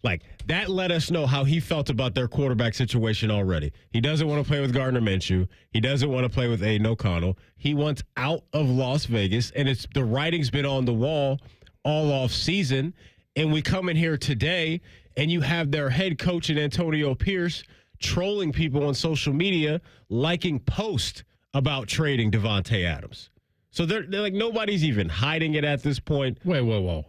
Like, that let us know how he felt about their quarterback situation already. He doesn't want to play with Gardner Minshew. He doesn't want to play with Aiden O'Connell. He wants out of Las Vegas, and the writing's been on the wall all off season. And we come in here today, and you have their head coach in Antonio Pierce trolling people on social media, liking posts about trading Devontae Adams. So they're like, nobody's even hiding it at this point. Wait, whoa.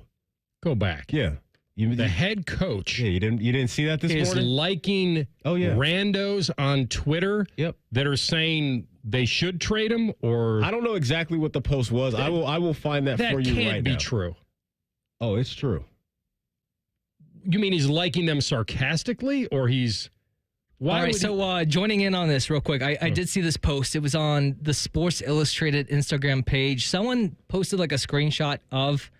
Go back. Yeah. The head coach you didn't see that this is morning? liking randos on Twitter that are saying they should trade him, or I don't know exactly what the post was. I will find that for you right now. That can't be true. Oh, it's true. You mean he's liking them sarcastically, or he's... All right, so joining in on this real quick, I did see this post. It was on the Sports Illustrated Instagram page. Someone posted like a screenshot of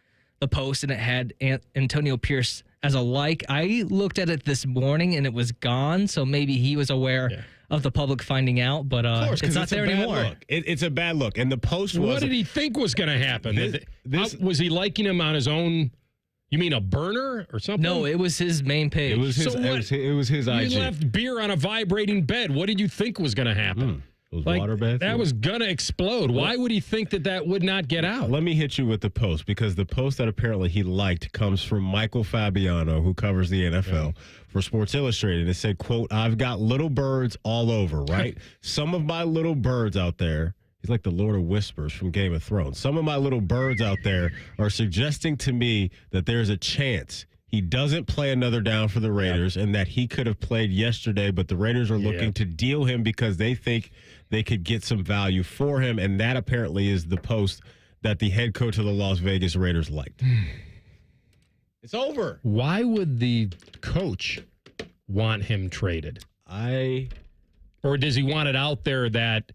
the post, and it had Antonio Pierce as a like. I looked at it this morning, and it was gone, so maybe he was aware of the public finding out, but it's not there anymore. It's a bad look, and the post was... What did he think was going to happen? Was he liking him on his own... You mean a burner or something? No, it was his main page. It was his IG. You left beer on a vibrating bed. What did you think was going to happen? Those water beds? That was going to explode. Why would he think that would not get out? Let me hit you with the post, because the post that apparently he liked comes from Michael Fabiano, who covers the NFL for Sports Illustrated. It said, quote, I've got little birds all over, right? Some of my little birds out there, he's like the Lord of Whispers from Game of Thrones. Some of my little birds out there are suggesting to me that there's a chance he doesn't play another down for the Raiders and that he could have played yesterday, but the Raiders are looking to deal him because they think they could get some value for him, and that apparently is the post that the head coach of the Las Vegas Raiders liked. It's over. Why would the coach want him traded? Or does he want it out there that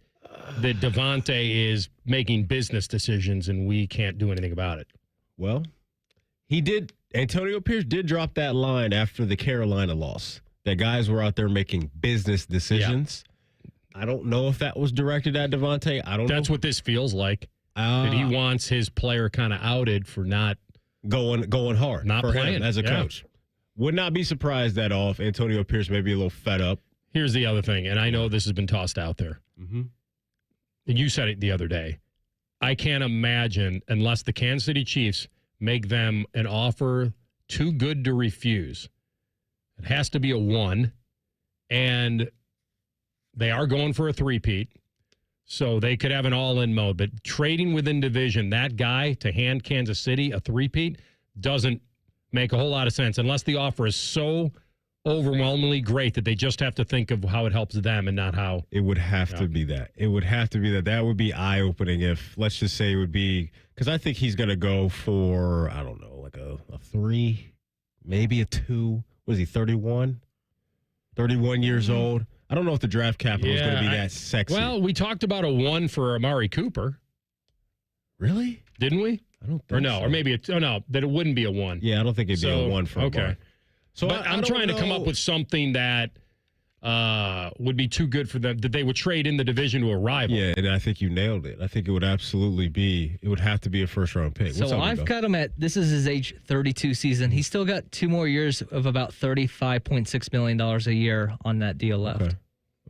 Devontae is making business decisions and we can't do anything about it? Well, he did. Antonio Pierce did drop that line after the Carolina loss, that guys were out there making business decisions. I don't know if that was directed at Devontae. I don't know. That's what this feels like. That he wants his player kind of outed for not going hard, not for playing him as a coach. Would not be surprised at all if Antonio Pierce may be a little fed up. Here's the other thing, and I know this has been tossed out there. Mm-hmm. And you said it the other day. I can't imagine, unless the Kansas City Chiefs make them an offer too good to refuse. It has to be a 1, and they are going for a 3-peat, so they could have an all-in mode. But trading within division, that guy to hand Kansas City a 3-peat doesn't make a whole lot of sense unless the offer is so overwhelmingly great that they just have to think of how it helps them and not how. It would have to be that. It would have to be that. That would be eye-opening if, let's just say it would be, because I think he's going to go for, I don't know, like a 3, maybe a 2. What is he, 31? 31 years old. I don't know if the draft capital is going to be that sexy. Well, we talked about a 1 for Amari Cooper. Really? Didn't we? I don't think Or no, so. or maybe that it wouldn't be a 1. Yeah, I don't think it'd be a 1 for Amari. So I'm trying to come up with something that would be too good for them, that they would trade in the division to a rival. Yeah, and I think you nailed it. I think it would absolutely be, it would have to be a first-round pick. So I've got him at, this is his age 32 season. He's still got 2 more years of about $35.6 million a year on that deal left.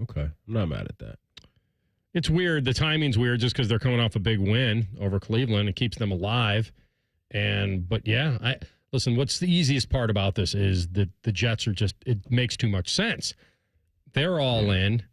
Okay. I'm not mad at that. It's weird. The timing's weird just because they're coming off a big win over Cleveland. It keeps them alive. But yeah, listen, what's the easiest part about this is that the Jets are just, it makes too much sense. They're all in.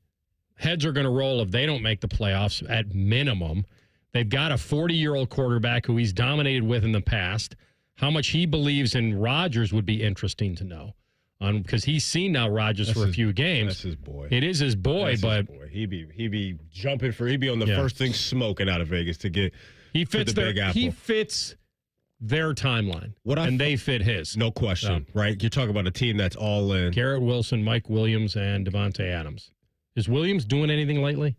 Heads are going to roll if they don't make the playoffs at minimum. They've got a 40-year-old quarterback who he's dominated with in the past. How much he believes in Rodgers would be interesting to know. Because he's seen now Rodgers for a few games. That's his boy. It is his boy, but he'd be jumping for, he'd be on the first thing smoking out of Vegas to get he fits the Big Apple. He fits their timeline, and they fit his. No question, right? You're talking about a team that's all in. Garrett Wilson, Mike Williams, and Devontae Adams. Is Williams doing anything lately?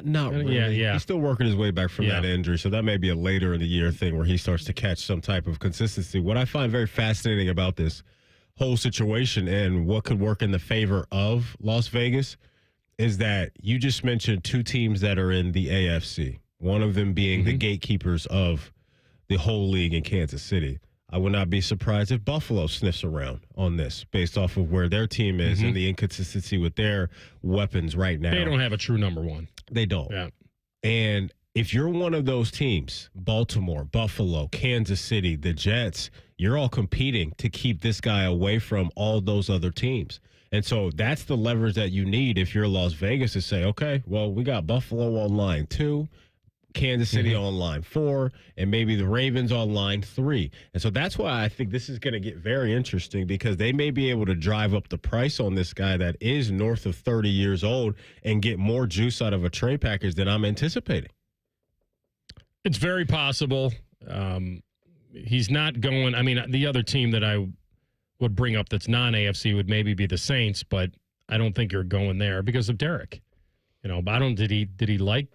Not really. Yeah. He's still working his way back from that injury, so that may be a later in the year thing where he starts to catch some type of consistency. What I find very fascinating about this whole situation and what could work in the favor of Las Vegas is that you just mentioned two teams that are in the AFC, one of them being the gatekeepers of the whole league in Kansas City. I would not be surprised if Buffalo sniffs around on this based off of where their team is and the inconsistency with their weapons right now. They don't have a true number one. They don't. Yeah. And if you're one of those teams, Baltimore, Buffalo, Kansas City, the Jets, you're all competing to keep this guy away from all those other teams. And so that's the leverage that you need if you're Las Vegas to say, okay, well, we got Buffalo on line 2. Kansas City on line 4, and maybe the Ravens on line 3. And so that's why I think this is going to get very interesting because they may be able to drive up the price on this guy that is north of 30 years old and get more juice out of a trade package than I'm anticipating. It's very possible. He's not going. I mean, the other team that I would bring up that's non-AFC would maybe be the Saints, but I don't think you're going there because of Derek. But I don't. Did he like?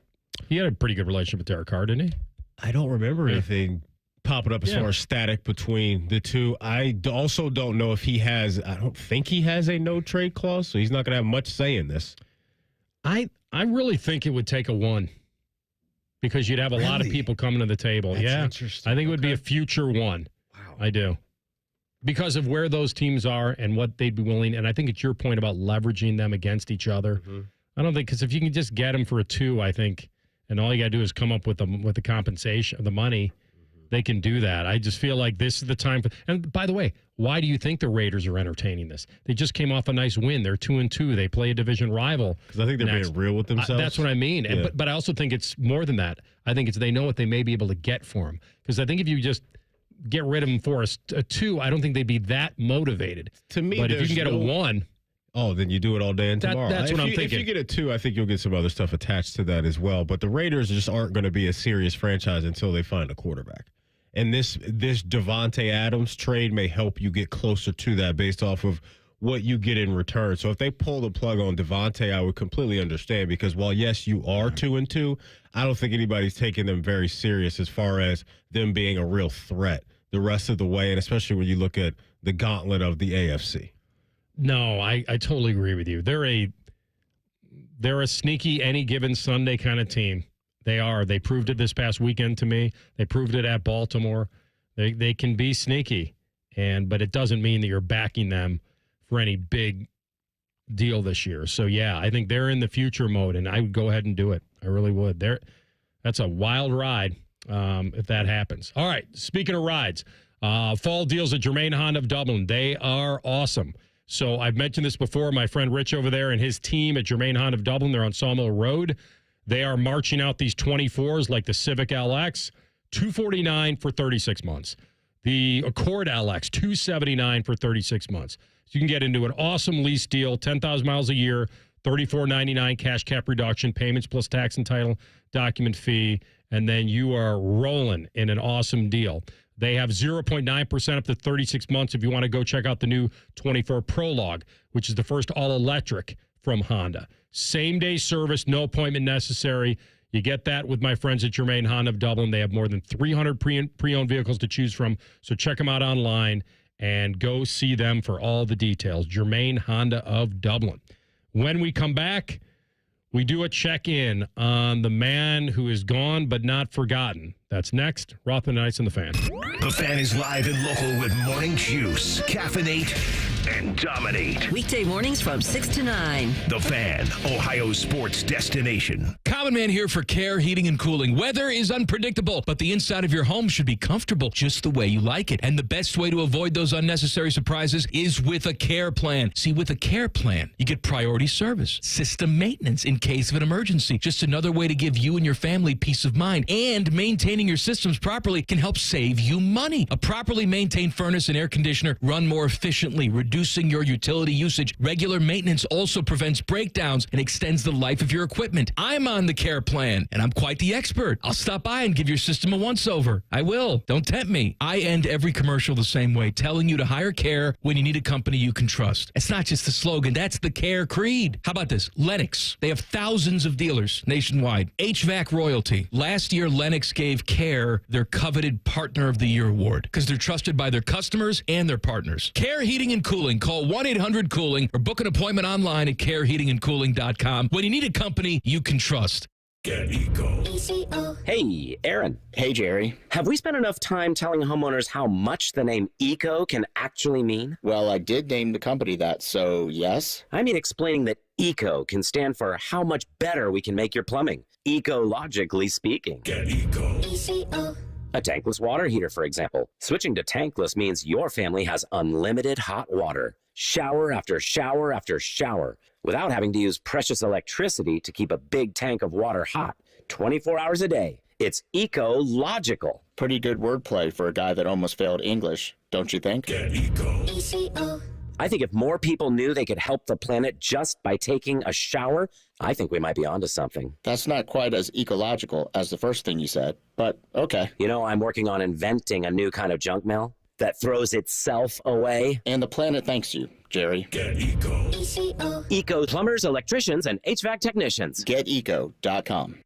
He had a pretty good relationship with Derek Carr, didn't he? I don't remember anything popping up as far as static between the two. I also don't know if he has. I don't think he has a no trade clause, so he's not going to have much say in this. I really think it would take a 1 because you'd have a lot of people coming to the table. That's interesting. I think it would be a future 1. Wow, I do. Because of where those teams are and what they'd be willing, and I think it's your point about leveraging them against each other. I don't think because if you can just get them for a 2, I think. And all you got to do is come up with the compensation, the money. They can do that. I just feel like this is the time for. And by the way, why do you think the Raiders are entertaining this? They just came off a nice win. They're 2-2. They play a division rival. Because I think they're being real with themselves. That's what I mean. Yeah. But I also think it's more than that. I think it's they know what they may be able to get for him. Because I think if you just get rid of him for a 2, I don't think they'd be that motivated. To me, but if you can get a 1. Oh, then you do it all day and tomorrow. That's what I'm thinking. If you get a 2, I think you'll get some other stuff attached to that as well. But the Raiders just aren't going to be a serious franchise until they find a quarterback. And this Devontae Adams trade may help you get closer to that based off of what you get in return. So if they pull the plug on Devontae, I would completely understand because while, yes, you are 2-2, I don't think anybody's taking them very serious as far as them being a real threat the rest of the way, and especially when you look at the gauntlet of the AFC. No, I totally agree with you. They're a sneaky any given Sunday kind of team. They are. They proved it this past weekend to me. They proved it at Baltimore. They can be sneaky, but it doesn't mean that you're backing them for any big deal this year. So yeah, I think they're in the future mode, and I would go ahead and do it. I really would. That's a wild ride if that happens. All right. Speaking of rides, fall deals at Germain Honda of Dublin. They are awesome. So I've mentioned this before. My friend Rich over there and his team at Germain Honda of Dublin, they're on Sawmill Road. They are marching out these 24s like the Civic LX, $249 for 36 months. The Accord LX, $279 for 36 months. So you can get into an awesome lease deal, 10,000 miles a year, $34.99 cash cap reduction, payments plus tax and title, document fee, and then you are rolling in an awesome deal. They have 0.9% up to 36 months if you want to go check out the new 24 Prologue, which is the first all-electric from Honda. Same-day service, no appointment necessary. You get that with my friends at Germain Honda of Dublin. They have more than 300 pre-owned vehicles to choose from, so check them out online and go see them for all the details. Germain Honda of Dublin. When we come back, we do a check-in on the man who is gone but not forgotten. That's next. Rothman and Ice and the Fan. The Fan is live and local with Morning Juice, Caffeinate, and Dominate. Weekday mornings from 6 to 9. The Fan, Ohio's sports destination. Common Man here for Care Heating and Cooling. Weather is unpredictable, but the inside of your home should be comfortable just the way you like it. And the best way to avoid those unnecessary surprises is with a care plan. See, with a care plan, you get priority service, system maintenance in case of an emergency. Just another way to give you and your family peace of mind. And maintaining your systems properly can help save you money. A properly maintained furnace and air conditioner run more efficiently, reducing your utility usage. Regular maintenance also prevents breakdowns and extends the life of your equipment. I'm on the care plan, and I'm quite the expert. I'll stop by and give your system a once-over. I will. Don't tempt me. I end every commercial the same way, telling you to hire care when you need a company you can trust. It's not just the slogan. That's the care creed. How about this? Lennox. They have thousands of dealers nationwide. HVAC royalty. Last year, Lennox gave Care their coveted Partner of the Year award because they're trusted by their customers and their partners. Care Heating and Cooling. Call 1-800-COOLING or book an appointment online at careheatingandcooling.com when you need a company you can trust. Get Eco. Hey, Aaron. Hey, Jerry. Have we spent enough time telling homeowners how much the name Eco can actually mean? Well, I did name the company that, so yes. I mean explaining that Eco can stand for how much better we can make your plumbing, ecologically speaking. Get Eco. A tankless water heater, for example. Switching to tankless means your family has unlimited hot water, shower after shower after shower, without having to use precious electricity to keep a big tank of water hot 24 hours a day. It's ecological. Pretty good wordplay for a guy that almost failed English, don't you think? Get Eco. I think if more people knew they could help the planet just by taking a shower, I think we might be onto something. That's not quite as ecological as the first thing you said, but okay. You know, I'm working on inventing a new kind of junk mail that throws itself away. And the planet thanks you, Jerry. Get Eco. Eco plumbers, electricians, and HVAC technicians. GetEco.com.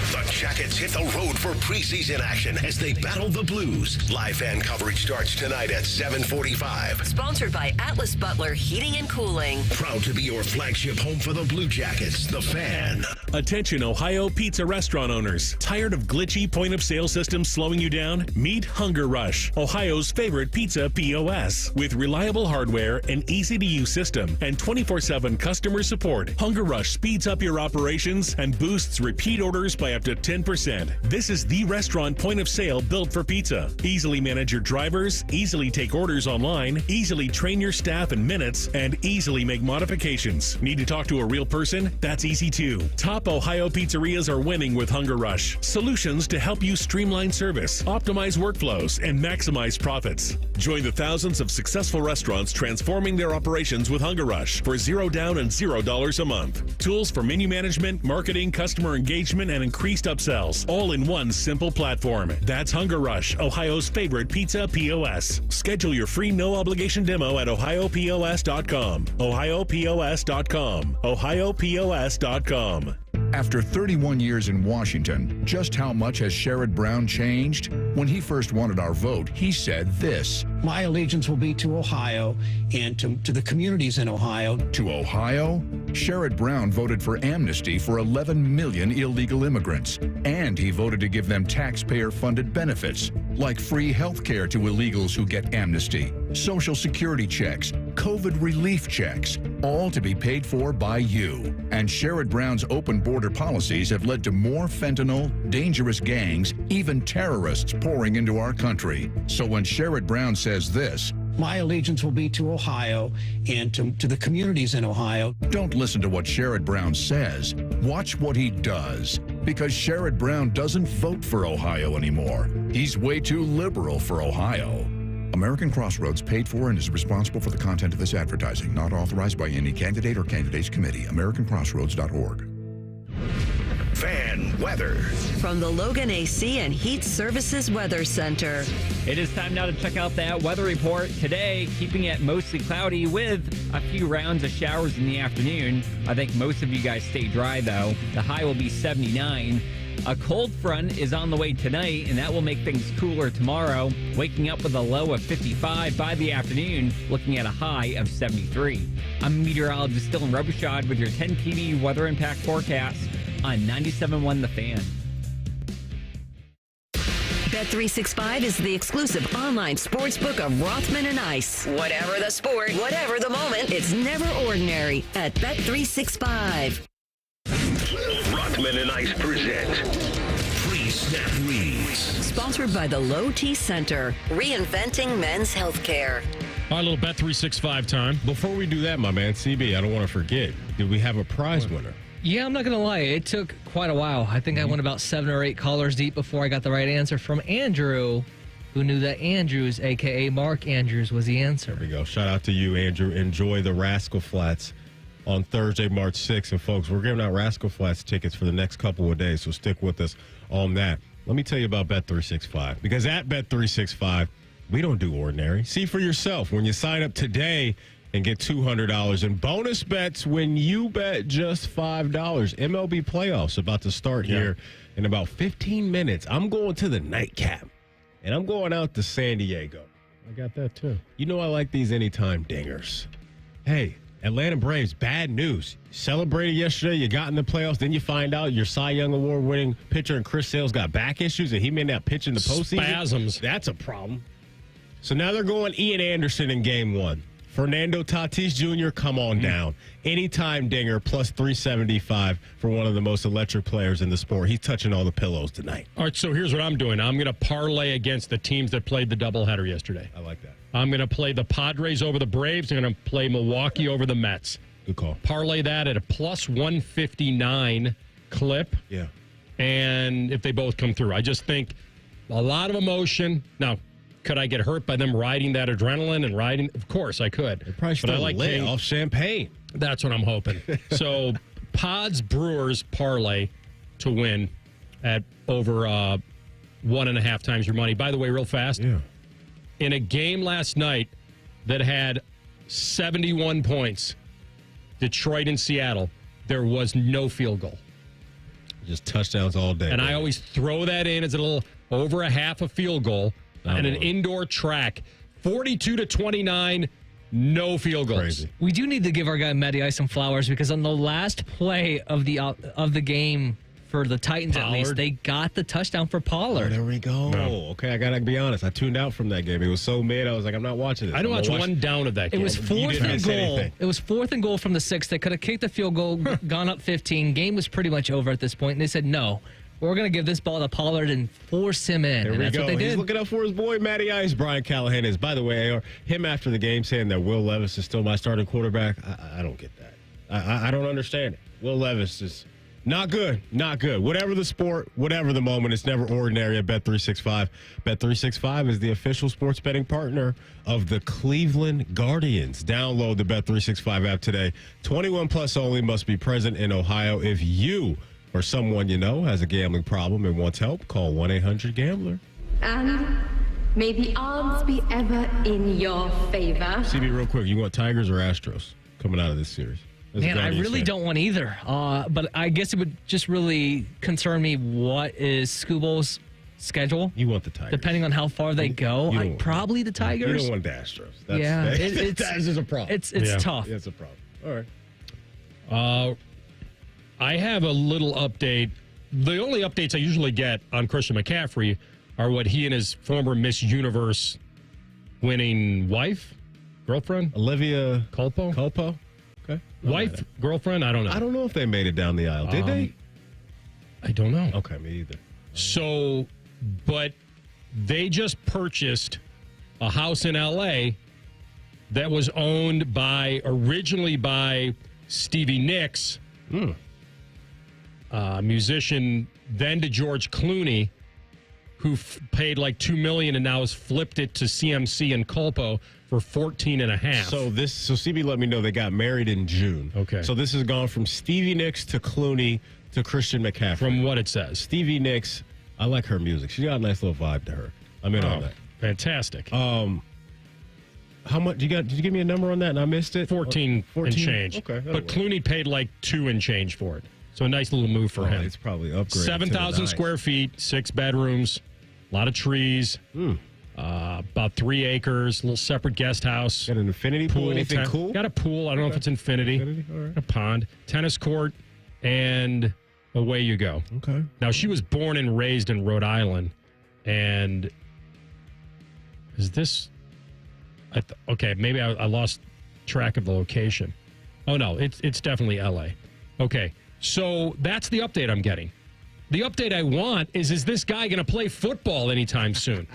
The Jackets hit the road for preseason action as they battle the Blues. Live fan coverage starts tonight at 7:45. Sponsored by Atlas Butler Heating and Cooling. Proud to be your flagship home for the Blue Jackets, The Fan. Attention Ohio pizza restaurant owners. Tired of glitchy point-of-sale systems slowing you down? Meet Hunger Rush, Ohio's favorite pizza POS. With reliable hardware, an easy-to-use system, and 24/7 customer support, Hunger Rush speeds up your operations and boosts repeat orders by up to 10%. This is the restaurant point of sale built for pizza. Easily manage your drivers, easily take orders online, easily train your staff in minutes, and easily make modifications. Need to talk to a real person? That's easy too. Top Ohio pizzerias are winning with Hunger Rush. Solutions to help you streamline service, optimize workflows, and maximize profits. Join the thousands of successful restaurants transforming their operations with Hunger Rush for $0 down and $0 a month. Tools for menu management, marketing, customer engagement, and increased upsells, all in one simple platform. That's Hunger Rush, Ohio's favorite pizza POS. Schedule your free no-obligation demo at ohiopos.com. ohiopos.com. ohiopos.com. After 31 years in Washington, just how much has Sherrod Brown changed? When he first wanted our vote, he said this. My allegiance will be to Ohio and to the communities in Ohio. To Ohio? Sherrod Brown voted for amnesty for 11 million illegal immigrants. And he voted to give them taxpayer-funded benefits, like free health care to illegals who get amnesty, Social Security checks, COVID relief checks, all to be paid for by you. And Sherrod Brown's open border policies have led to more fentanyl, dangerous gangs, even terrorists pouring into our country. So when Sherrod Brown says this, my allegiance will be to Ohio and to the communities in Ohio. Don't listen to what Sherrod Brown says. Watch what he does. Because Sherrod Brown doesn't vote for Ohio anymore. He's way too liberal for Ohio. American Crossroads paid for and is responsible for the content of this advertising, not authorized by any candidate or candidates committee. AmericanCrossroads.org. Fan weather. From the Logan AC and Heat Services Weather Center. It is time now to check out that weather report. Today, keeping it mostly cloudy with a few rounds of showers in the afternoon. I think most of you guys stay dry, though. The high will be 79. A cold front is on the way tonight, and that will make things cooler tomorrow. Waking up with a low of 55 by the afternoon, looking at a high of 73. I'm meteorologist Dylan Robichaud with your 10 TV weather impact forecast on 97.1 The Fan. Bet365 is the exclusive online sportsbook of Rothman and Ice. Whatever the sport, whatever the moment, it's never ordinary at Bet365. Rothman and Ice present Pre-Snap Reads. Sponsored by the Low T Center, reinventing men's healthcare. All right, a little Bet365 time. Before we do that, my man, CB, I don't want to forget, did we have a prize winner? Yeah, I'm not going to lie. It took quite a while. I think I went about 7 or 8 callers deep before I got the right answer from Andrew, who knew that Andrews, a.k.a. Mark Andrews, was the answer. There we go. Shout out to you, Andrew. Enjoy the Rascal Flats on Thursday, March 6th. And, folks, we're giving out Rascal Flats tickets for the next couple of days, so stick with us on that. Let me tell you about Bet365, because at Bet365, we don't do ordinary. See for yourself when you sign up today and get $200 in bonus bets when you bet just $5. MLB playoffs about to start here in about 15 minutes. I'm going to the nightcap, and I'm going out to San Diego. I got that, too. You know I like these anytime dingers. Hey, Atlanta Braves, bad news. Celebrated yesterday, you got in the playoffs, then you find out your Cy Young Award-winning pitcher and Chris Sale's got back issues, and he may not pitch in the postseason. Spasms. That's a problem. So now they're going Ian Anderson in game one. Fernando Tatis Jr., come on down. Anytime dinger, plus 375 for one of the most electric players in the sport. He's touching all the pillows tonight. All right, so here's what I'm doing. I'm going to parlay against the teams that played the doubleheader yesterday. I like that. I'm going to play the Padres over the Braves. I'm going to play Milwaukee over the Mets. Good call. Parlay that at a plus 159 clip. Yeah. And if they both come through, I just think a lot of emotion. Now, could I get hurt by them riding that adrenaline and riding? Of course, I could. They're probably still lit off champagne. That's what I'm hoping. So, Pods Brewers parlay to win at over 1.5 times your money. By the way, real fast. Yeah. In a game last night that had 71 points, Detroit and Seattle, there was no field goal. Just touchdowns all day. And I always throw that in as a little over a half a field goal. And an indoor track, 42-29, no field goals. Crazy. We do need to give our guy Matty Ice some flowers, because on the last play of the game for the Titans, Pollard. at least, they got the touchdown for Pollard. Oh, there we go. No. Okay, I got to be honest. I tuned out from that game. It was so mid, I was like, I'm not watching this. I didn't watch one down of that game. It was fourth and goal. Anything. It was 4th and goal from the 6. They could have kicked the field goal, gone up 15. Game was pretty much over at this point, and they said, no, we're going to give this ball to Pollard and force him in. There and we that's go. what they did. He's looking up for his boy, Matty Ice. Brian Callahan is. By the way, him after the game saying that Will Levis is still my starting quarterback, I don't get that. I don't understand it. Will Levis is not good. Not good. Whatever the sport, whatever the moment, it's never ordinary at Bet365. Bet365 is the official sports betting partner of the Cleveland Guardians. Download the Bet365 app today. 21 plus only, must be present in Ohio. If you or someone you know has a gambling problem and wants help, call 1-800-GAMBLER. And may the odds be ever in your favor. CB, real quick, you want Tigers or Astros coming out of this series? Man, I really don't want either. But I guess it would just really concern me, what is Scubo's schedule? You want the Tigers. Depending on how far they go, probably the Tigers. You don't want the Astros. That's just a problem. It's tough. It's a problem. All right. I have a little update. The only updates I usually get on Christian McCaffrey are what he and his former Miss Universe winning girlfriend? Olivia Culpo? Okay. Wife, girlfriend? I don't know. I don't know if they made it down the aisle. Did they? I don't know. Okay, me either. So, but they just purchased a house in L.A. that was owned originally by Stevie Nicks, musician, then to George Clooney, who paid like $2 million and now has flipped it to CMC and Culpo for $14.5. So CB let me know they got married in June. Okay. So this has gone from Stevie Nicks to Clooney to Christian McCaffrey. From what it says. Stevie Nicks, I like her music. She's got a nice little vibe to her. I'm in on that. Fantastic. How much did you give me a number on that and I missed it? 14 and change. Okay. But Clooney paid like 2 and change for it. So a nice little move for him. It's probably upgraded. 7,000 square feet, 6 bedrooms, a lot of trees, about 3 acres, a little separate guest house. Got an infinity pool? Anything cool? Got a pool. I don't know if it's infinity. All right. A pond, tennis court, and away you go. Okay. Now, she was born and raised in Rhode Island, and is this... okay, maybe I lost track of the location. Oh, no, it's definitely L.A. Okay, so that's the update I'm getting. The update I want is this guy going to play football anytime soon?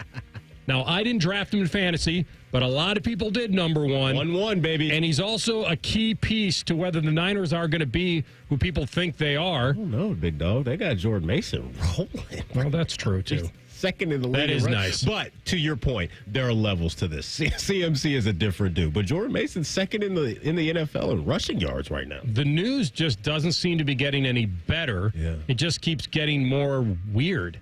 Now, I didn't draft him in fantasy, but a lot of people did, number one. 1-1, baby. And he's also a key piece to whether the Niners are going to be who people think they are. Oh, no, big dog. They got Jordan Mason rolling. Well, that's true, too. second in the league. That is nice. But to your point, there are levels to this. CMC is a different dude. But Jordan Mason's second in the NFL in rushing yards right now. The news just doesn't seem to be getting any better. Yeah. It just keeps getting more weird.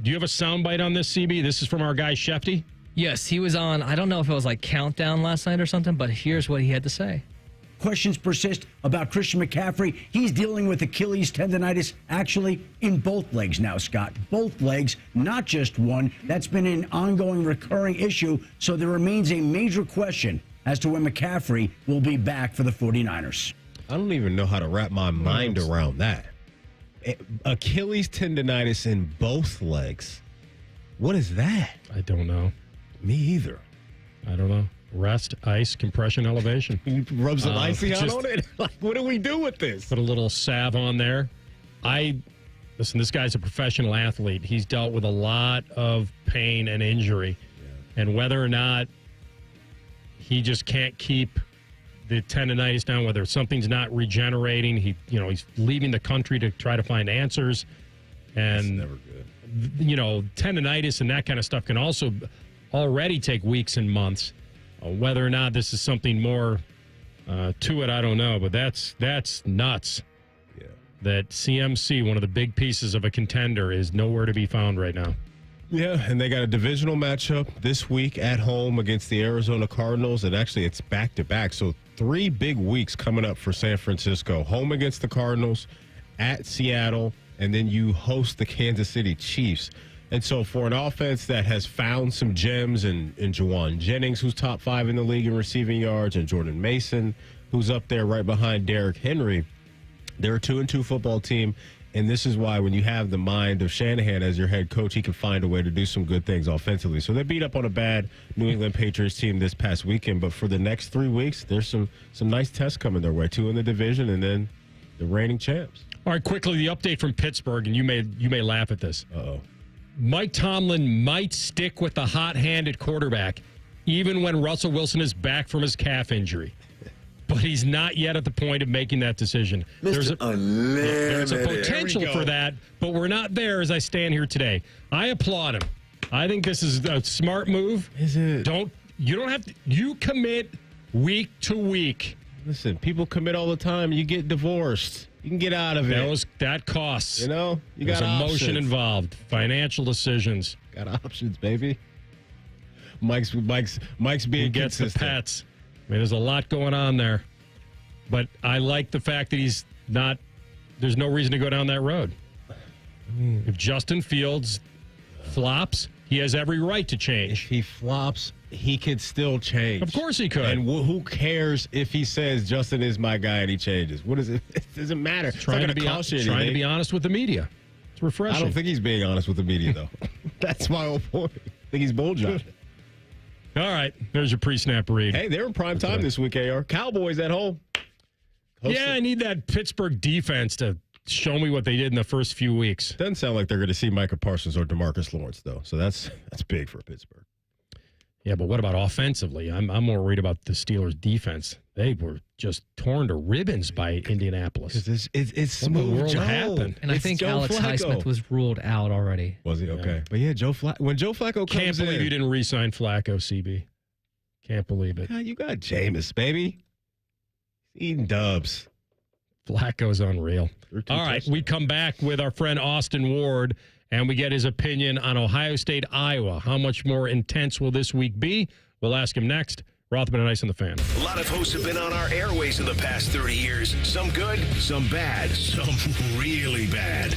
Do you have a soundbite on this, CB? This is from our guy, Shefty. Yes, he was on, I don't know if it was like Countdown last night or something, but here's what he had to say. Questions persist about Christian McCaffrey. He's dealing with Achilles tendonitis, actually in both legs now, Scott. Both legs, not just one. That's been an ongoing, recurring issue. So there remains a major question as to when McCaffrey will be back for the 49ers. I don't even know how to wrap my mind around that. Achilles tendonitis in both legs. What is that? I don't know. Me either. I don't know. Rest, ice, compression, elevation. You rub some icy just on it? Like, what do we do with this? Put a little salve on there. Listen, this guy's a professional athlete. He's dealt with a lot of pain and injury. Yeah. And whether or not he just can't keep the tendonitis down, whether something's not regenerating, he's leaving the country to try to find answers. And that's never good. Tendonitis and that kind of stuff can also already take weeks and months. Whether or not this is something more to it, I don't know. But that's nuts. Yeah. That CMC, one of the big pieces of a contender, is nowhere to be found right now. Yeah, and they got a divisional matchup this week at home against the Arizona Cardinals, and actually it's back-to-back. So 3 big weeks coming up for San Francisco. Home against the Cardinals, at Seattle, and then you host the Kansas City Chiefs. And so for an offense that has found some gems in Juwan Jennings, who's top 5 in the league in receiving yards, and Jordan Mason, who's up there right behind Derrick Henry, they're a 2-2 football team. And this is why when you have the mind of Shanahan as your head coach, he can find a way to do some good things offensively. So they beat up on a bad New England Patriots team this past weekend. But for the next 3 weeks, there's some nice tests coming their way. 2 in the division and then the reigning champs. All right, quickly, the update from Pittsburgh, and you may laugh at this. Uh-oh. Mike Tomlin might stick with the hot hand at quarterback, even when Russell Wilson is back from his calf injury. But he's not yet at the point of making that decision. There's a potential for that, but we're not there as I stand here today. I applaud him. I think this is a smart move. Is it? You commit week to week. Listen, people commit all the time. You get divorced. You can get out of it. That costs. You got There's emotion involved. Financial decisions. Got options, baby. Mike's being gets consistent. The pets. I mean, there's a lot going on there. But I like the fact that he's not. There's no reason to go down that road. If Justin Fields flops, he has every right to change. If he flops, he could still change. Of course he could. And who cares if he says Justin is my guy and he changes? What is it? It doesn't matter. Trying to be honest with the media. It's refreshing. I don't think he's being honest with the media, though. That's my whole point. I think he's bulljobbing. All right. There's your pre-snap read. Hey, they're in prime time this week, AR. Cowboys at home. I need that Pittsburgh defense to show me what they did in the first few weeks. Doesn't sound like they're going to see Micah Parsons or DeMarcus Lawrence, though. So that's big for Pittsburgh. Yeah, but what about offensively? I'm more worried about the Steelers' defense. They were just torn to ribbons by Indianapolis. It's smooth. What in the world Joe. happened? And I think Alex Highsmith was ruled out already. Was he? Okay. Yeah. But yeah, when Joe Flacco comes Can't believe you didn't re-sign Flacco, CB. Can't believe it. God, you got Jameis, baby. He's eating dubs. Flacco's unreal. All right, we come back with our friend Austin Ward, and we get his opinion on Ohio State, Iowa. How much more intense will this week be? We'll ask him next. Rothman and Ice on the Fan. A lot of hosts have been on our airways in the past 30 years. Some good, some bad, some really bad.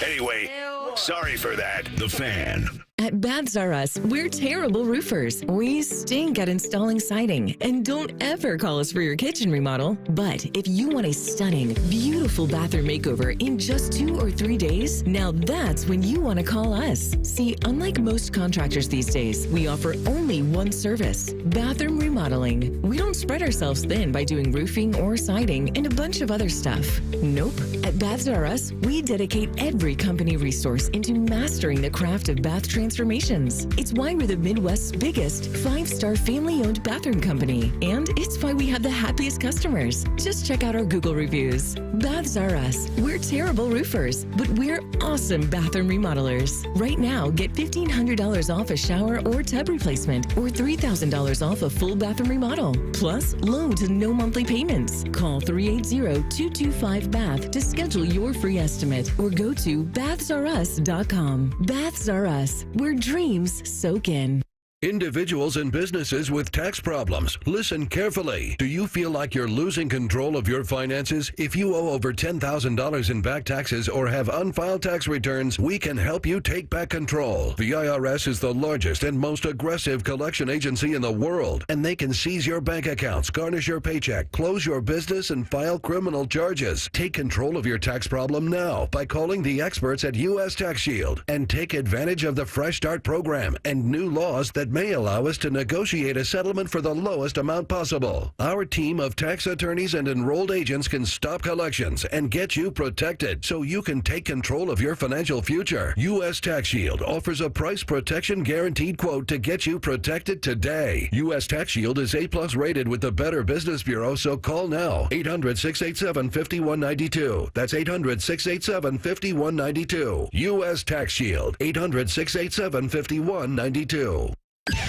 Anyway, sorry for that. The Fan. At Baths R Us, we're terrible roofers. We stink at installing siding. And don't ever call us for your kitchen remodel. But if you want a stunning, beautiful bathroom makeover in just 2 or 3 days, now that's when you want to call us. See, unlike most contractors these days, we offer only one service, bathroom remodeling. We don't spread ourselves thin by doing roofing or siding and a bunch of other stuff. Nope. At Baths R Us, we dedicate every company resource into mastering the craft of bath transformations. It's why we're the Midwest's biggest 5-star family-owned bathroom company. And it's why we have the happiest customers. Just check out our Google reviews. Baths Are Us. We're terrible roofers, but we're awesome bathroom remodelers. Right now, get $1,500 off a shower or tub replacement or $3,000 off a full bathroom remodel. Plus, low to no monthly payments. Call 380-225-BATH to schedule your free estimate or go to bathsareus.com. Baths Are Us, where dreams soak in. Individuals and businesses with tax problems, listen carefully. Do you feel like you're losing control of your finances? If you owe over $10,000 in back taxes or have unfiled tax returns, we can help you take back control. The IRS is the largest and most aggressive collection agency in the world, and they can seize your bank accounts, garnish your paycheck, close your business, and file criminal charges. Take control of your tax problem now by calling the experts at U.S. Tax Shield and take advantage of the Fresh Start program and new laws that may allow us to negotiate a settlement for the lowest amount possible. Our team of tax attorneys and enrolled agents can stop collections and get you protected so you can take control of your financial future. U.S. Tax Shield offers a price protection guaranteed quote to get you protected today. U.S. Tax Shield is A+ rated with the Better Business Bureau, so call now. 800-687-5192. That's 800-687-5192. U.S. Tax Shield. 800-687-5192.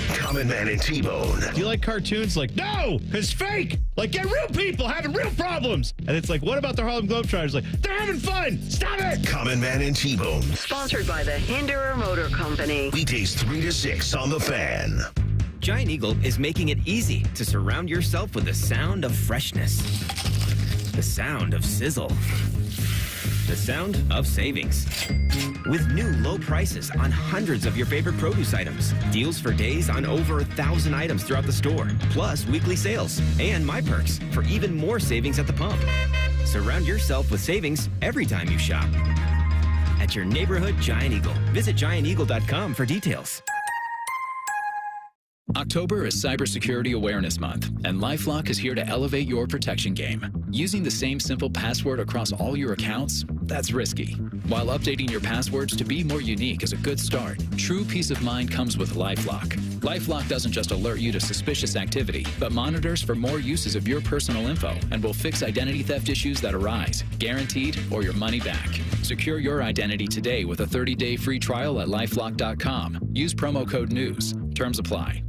Common Man and T-Bone. Do you like cartoons? Like, no, it's fake. Like, get real people having real problems. And it's like, what about the Harlem Globetrotters? Like, they're having fun. Stop it. Common Man and T-Bone. Sponsored by the Hinderer Motor Company. Weekdays 3 to 6 on The Fan. Giant Eagle is making it easy to surround yourself with the sound of freshness, the sound of sizzle, the sound of savings. With new low prices on hundreds of your favorite produce items, deals for days on over 1,000 items throughout the store, plus weekly sales and My Perks for even more savings at the pump. Surround yourself with savings every time you shop at your neighborhood Giant Eagle. Visit gianteagle.com for details. October is Cybersecurity Awareness Month, and LifeLock is here to elevate your protection game. Using the same simple password across all your accounts, that's risky. While updating your passwords to be more unique is a good start, true peace of mind comes with LifeLock. LifeLock doesn't just alert you to suspicious activity, but monitors for more uses of your personal info and will fix identity theft issues that arise, guaranteed or your money back. Secure your identity today with a 30-day free trial at LifeLock.com. Use promo code NEWS. Terms apply.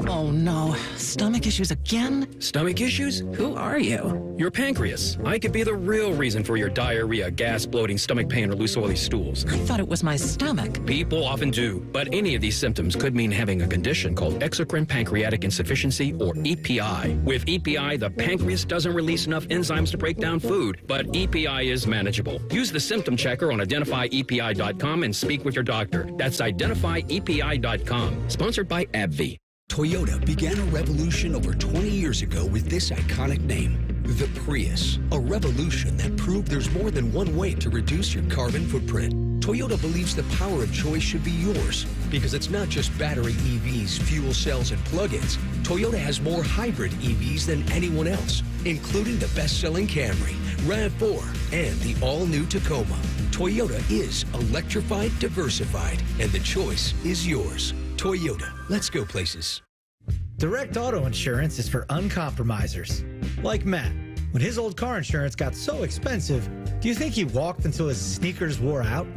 Oh no, stomach issues again? Stomach issues? Who are you? Your pancreas. I could be the real reason for your diarrhea, gas, bloating, stomach pain, or loose oily stools. I thought it was my stomach. People often do, but any of these symptoms could mean having a condition called exocrine pancreatic insufficiency, or EPI. With EPI, the pancreas doesn't release enough enzymes to break down food, but EPI is manageable. Use the symptom checker on identifyepi.com and speak with your doctor. That's identifyepi.com. Sponsored by AbbVie. Toyota began a revolution over 20 years ago with this iconic name, the Prius. A revolution that proved there's more than one way to reduce your carbon footprint. Toyota believes the power of choice should be yours because it's not just battery EVs, fuel cells, and plug-ins. Toyota has more hybrid EVs than anyone else, including the best-selling Camry, RAV4, and the all-new Tacoma. Toyota is electrified, diversified, and the choice is yours. Toyota, let's go places. Direct auto insurance is for uncompromisers. Like Matt. When his old car insurance got so expensive, do you think he walked until his sneakers wore out?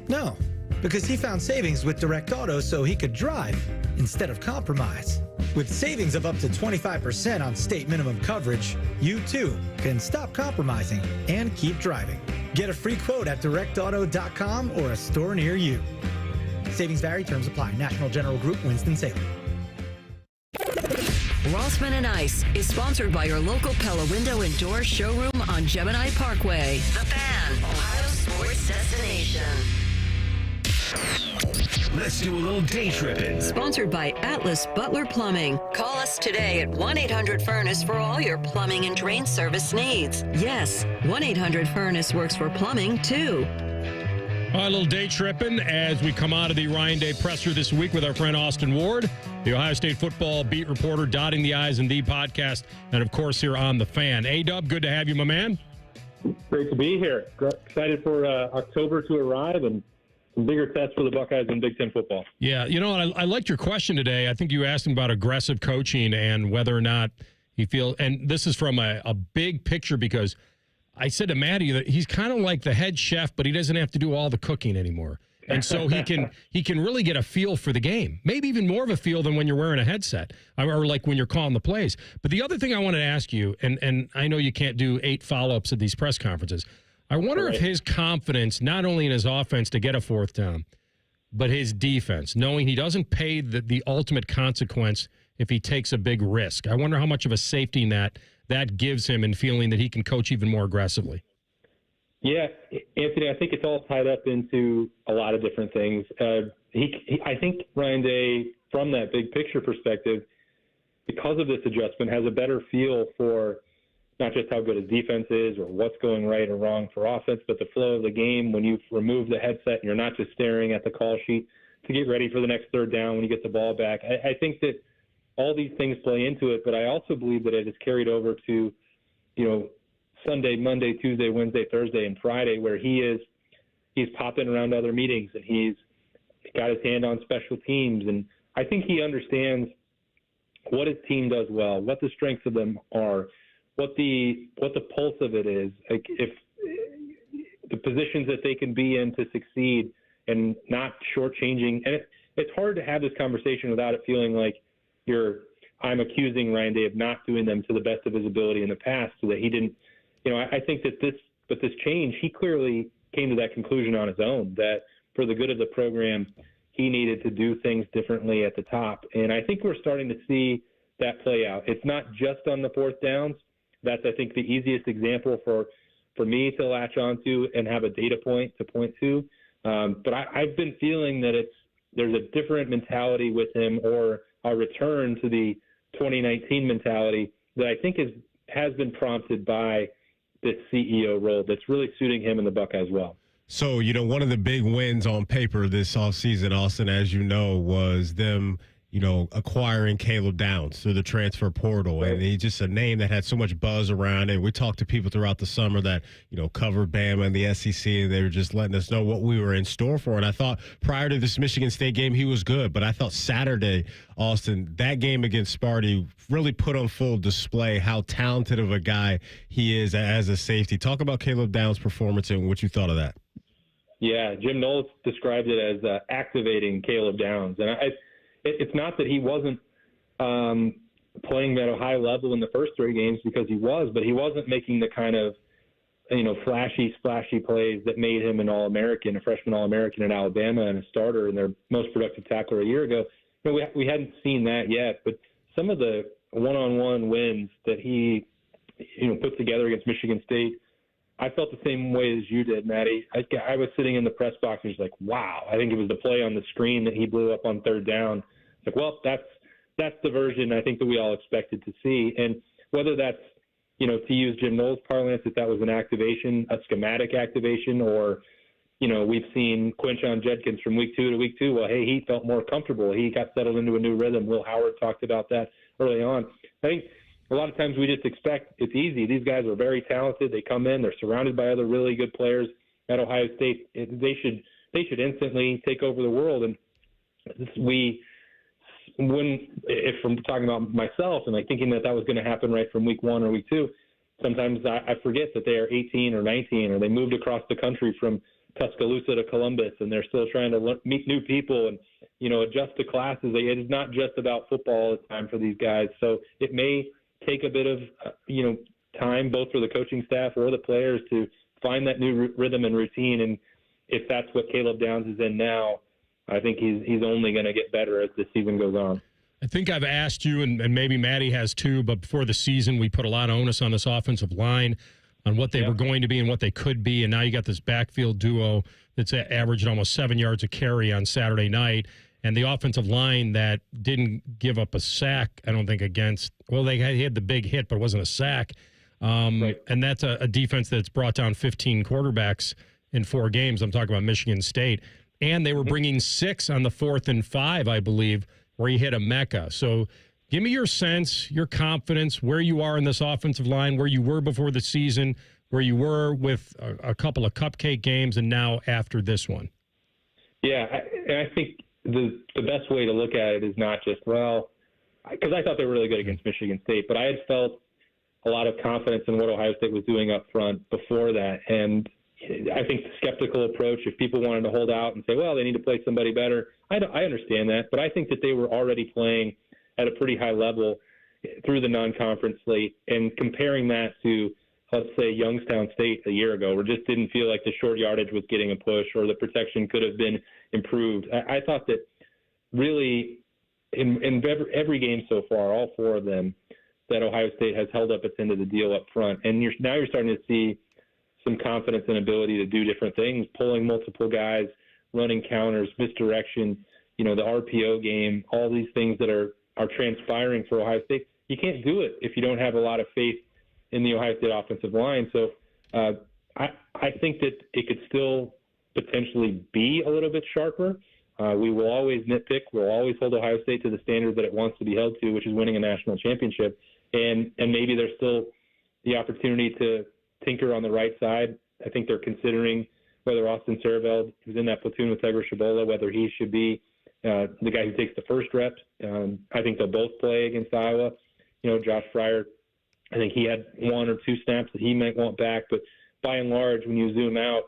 No, because he found savings with Direct Auto so he could drive instead of compromise. With savings of up to 25% on state minimum coverage, you too can stop compromising and keep driving. Get a free quote at directauto.com or a store near you. Savings vary, terms apply. National General Group, Winston-Salem. Rothman and Ice is sponsored by your local Pella Window and Door showroom on Gemini Parkway. The Fan, Ohio's sports destination. Let's do a little day tripping. Sponsored by Atlas Butler Plumbing. Call us today at 1-800-FURNACE for all your plumbing and drain service needs. Yes, 1-800-FURNACE works for plumbing, too. All right, a little day tripping as we come out of the Ryan Day presser this week with our friend Austin Ward, the Ohio State football beat reporter, dotting the I's in the podcast, and of course here on The Fan. A-Dub, good to have you, my man. Great to be here. Excited for October to arrive and bigger test for the Buckeyes in Big Ten football. Yeah, I liked your question today. I think you asked him about aggressive coaching and whether or not he feels, and this is from a big picture, because I said to Maddie that he's kind of like the head chef, but he doesn't have to do all the cooking anymore. And so he can really get a feel for the game, maybe even more of a feel than when you're wearing a headset or like when you're calling the plays. But the other thing I wanted to ask you, and I know you can't do 8 follow-ups at these press conferences, I wonder if his confidence, not only in his offense to get a 4th down, but his defense, knowing he doesn't pay the ultimate consequence if he takes a big risk. I wonder how much of a safety net that gives him in feeling that he can coach even more aggressively. Yeah, Anthony, I think it's all tied up into a lot of different things. I think Ryan Day, from that big picture perspective, because of this adjustment, has a better feel for not just how good his defense is or what's going right or wrong for offense, but the flow of the game when you remove the headset and you're not just staring at the call sheet to get ready for the next 3rd down when you get the ball back. I think that all these things play into it, but I also believe that it is carried over to, Sunday, Monday, Tuesday, Wednesday, Thursday, and Friday, where he's popping around other meetings and he's got his hand on special teams. And I think he understands what his team does well, what the strengths of them are, what the pulse of it is, like if the positions that they can be in to succeed and not shortchanging. And it's hard to have this conversation without it feeling like I'm accusing Ryan Day of not doing them to the best of his ability in the past, so that he didn't. I think that this change, he clearly came to that conclusion on his own, that for the good of the program, he needed to do things differently at the top. And I think we're starting to see that play out. It's not just on the 4th downs. That's, I think, the easiest example for me to latch onto and have a data point to point to. But I've been feeling that there's a different mentality with him, or a return to the 2019 mentality that I think has been prompted by this CEO role that's really suiting him in the Buckeyes well. So, one of the big wins on paper this offseason, Austin, as you know, was them, acquiring Caleb Downs through the transfer portal. Right. And he's just a name that had so much buzz around it. We talked to people throughout the summer that, covered Bama and the SEC, and they were just letting us know what we were in store for. And I thought prior to this Michigan State game, he was good. But I thought Saturday, Austin, that game against Sparty really put on full display how talented of a guy he is as a safety. Talk about Caleb Downs' performance and what you thought of that. Yeah, Jim Knowles described it as activating Caleb Downs. And it's not that he wasn't playing at a high level in the first 3 games, because he was, but he wasn't making the kind of, flashy, splashy plays that made him an All-American, a freshman All-American at Alabama and a starter and their most productive tackler a year ago. We hadn't seen that yet, but some of the one-on-one wins that he, put together against Michigan State, I felt the same way as you did, Maddie. I was sitting in the press box and was like, wow. I think it was the play on the screen that he blew up on 3rd down. It's like, well, that's the version I think that we all expected to see. And whether that's, to use Jim Knowles' parlance, if that was an activation, a schematic activation, or, we've seen Quinshon Judkins from week 2 to week 2. Well, hey, he felt more comfortable. He got settled into a new rhythm. Will Howard talked about that early on. I think a lot of times we just expect it's easy. These guys are very talented. They come in, they're surrounded by other really good players at Ohio State. They should instantly take over the world. And if I'm talking about myself and thinking that was going to happen right from week 1 or week 2, sometimes I forget that they are 18 or 19, or they moved across the country from Tuscaloosa to Columbus, and they're still trying to meet new people and, adjust to classes. It is not just about football all the time for these guys. So it may take a bit of, time both for the coaching staff or the players to find that new rhythm and routine. And if that's what Caleb Downs is in now, I think he's only going to get better as the season goes on. I think I've asked you, and maybe Maddie has too, but before the season, we put a lot of onus on this offensive line, on what they were going to be and what they could be. And now you got this backfield duo that's averaged almost 7 yards a carry on Saturday night. And the offensive line that didn't give up a sack, I don't think, he had the big hit, but it wasn't a sack. Right. And that's a defense that's brought down 15 quarterbacks in 4 games. I'm talking about Michigan State. And they were bringing 6 on the 4th and 5, I believe, where he hit a Mecca. So give me your sense, your confidence, where you are in this offensive line, where you were before the season, where you were with a couple of cupcake games, and now after this one. Yeah, and I think the best way to look at it is not just, well, because I thought they were really good against Michigan State, but I had felt a lot of confidence in what Ohio State was doing up front before that. And I think the skeptical approach, if people wanted to hold out and say, well, they need to play somebody better, I understand that. But I think that they were already playing at a pretty high level through the non-conference slate, and comparing that to, let's say, Youngstown State a year ago, where it just didn't feel like the short yardage was getting a push or the protection could have been improved. I thought that really in every game so far, all four of them, that Ohio State has held up its end of the deal up front. And now you're starting to see some confidence and ability to do different things, pulling multiple guys, running counters, misdirection, the RPO game, all these things that are transpiring for Ohio State. You can't do it if you don't have a lot of faith in the Ohio State offensive line. So I think that it could still potentially be a little bit sharper. We will always nitpick. We'll always hold Ohio State to the standard that it wants to be held to, which is winning a national championship. And maybe there's still the opportunity to tinker on the right side. I think they're considering whether Austin Sarabeld, who's in that platoon with Tegra Shabola, whether he should be the guy who takes the first rep. I think they'll both play against Iowa. Josh Fryer, I think he had one or two snaps that he might want back. But by and large, when you zoom out,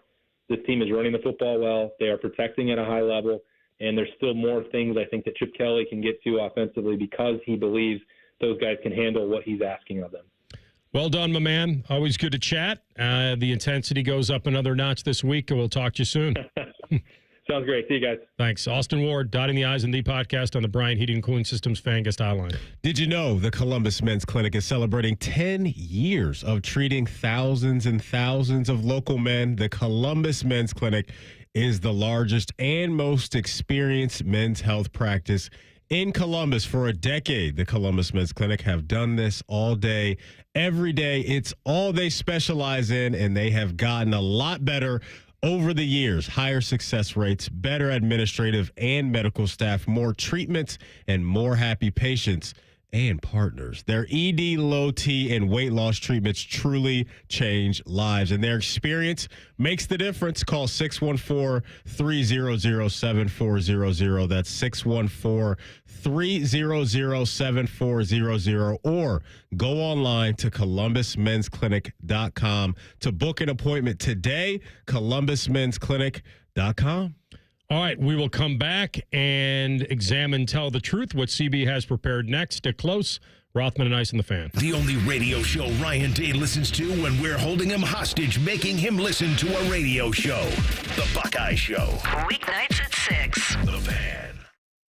this team is running the football well. They are protecting at a high level. And there's still more things I think that Chip Kelly can get to offensively because he believes those guys can handle what he's asking of them. Well done, my man. Always good to chat. The intensity goes up another notch this week, and we'll talk to you soon. Sounds great. See you guys. Thanks. Austin Ward, Dotting the I's and the podcast on the Bryant Heating and Cooling Systems Fan Guest Hotline. Did you know the Columbus Men's Clinic is celebrating 10 years of treating thousands and thousands of local men? The Columbus Men's Clinic is the largest and most experienced men's health practice in Columbus. For a decade, the Columbus Men's Clinic have done this all day, every day. It's all they specialize in, and they have gotten a lot better over the years. Higher success rates, better administrative and medical staff, more treatments, and more happy patients and partners. Their ED, low T, and weight loss treatments truly change lives, and their experience makes the difference. Call 614-300-7400. That's 614-300-7400, or go online to columbusmensclinic.com to book an appointment today. columbusmensclinic.com. All right, we will come back and examine Tell the Truth, what CB has prepared next. Stick close. Rothman and Ice and the Fan. The only radio show Ryan Day listens to when we're holding him hostage, making him listen to a radio show. The Buckeye Show. Weeknights at 6. The Fan.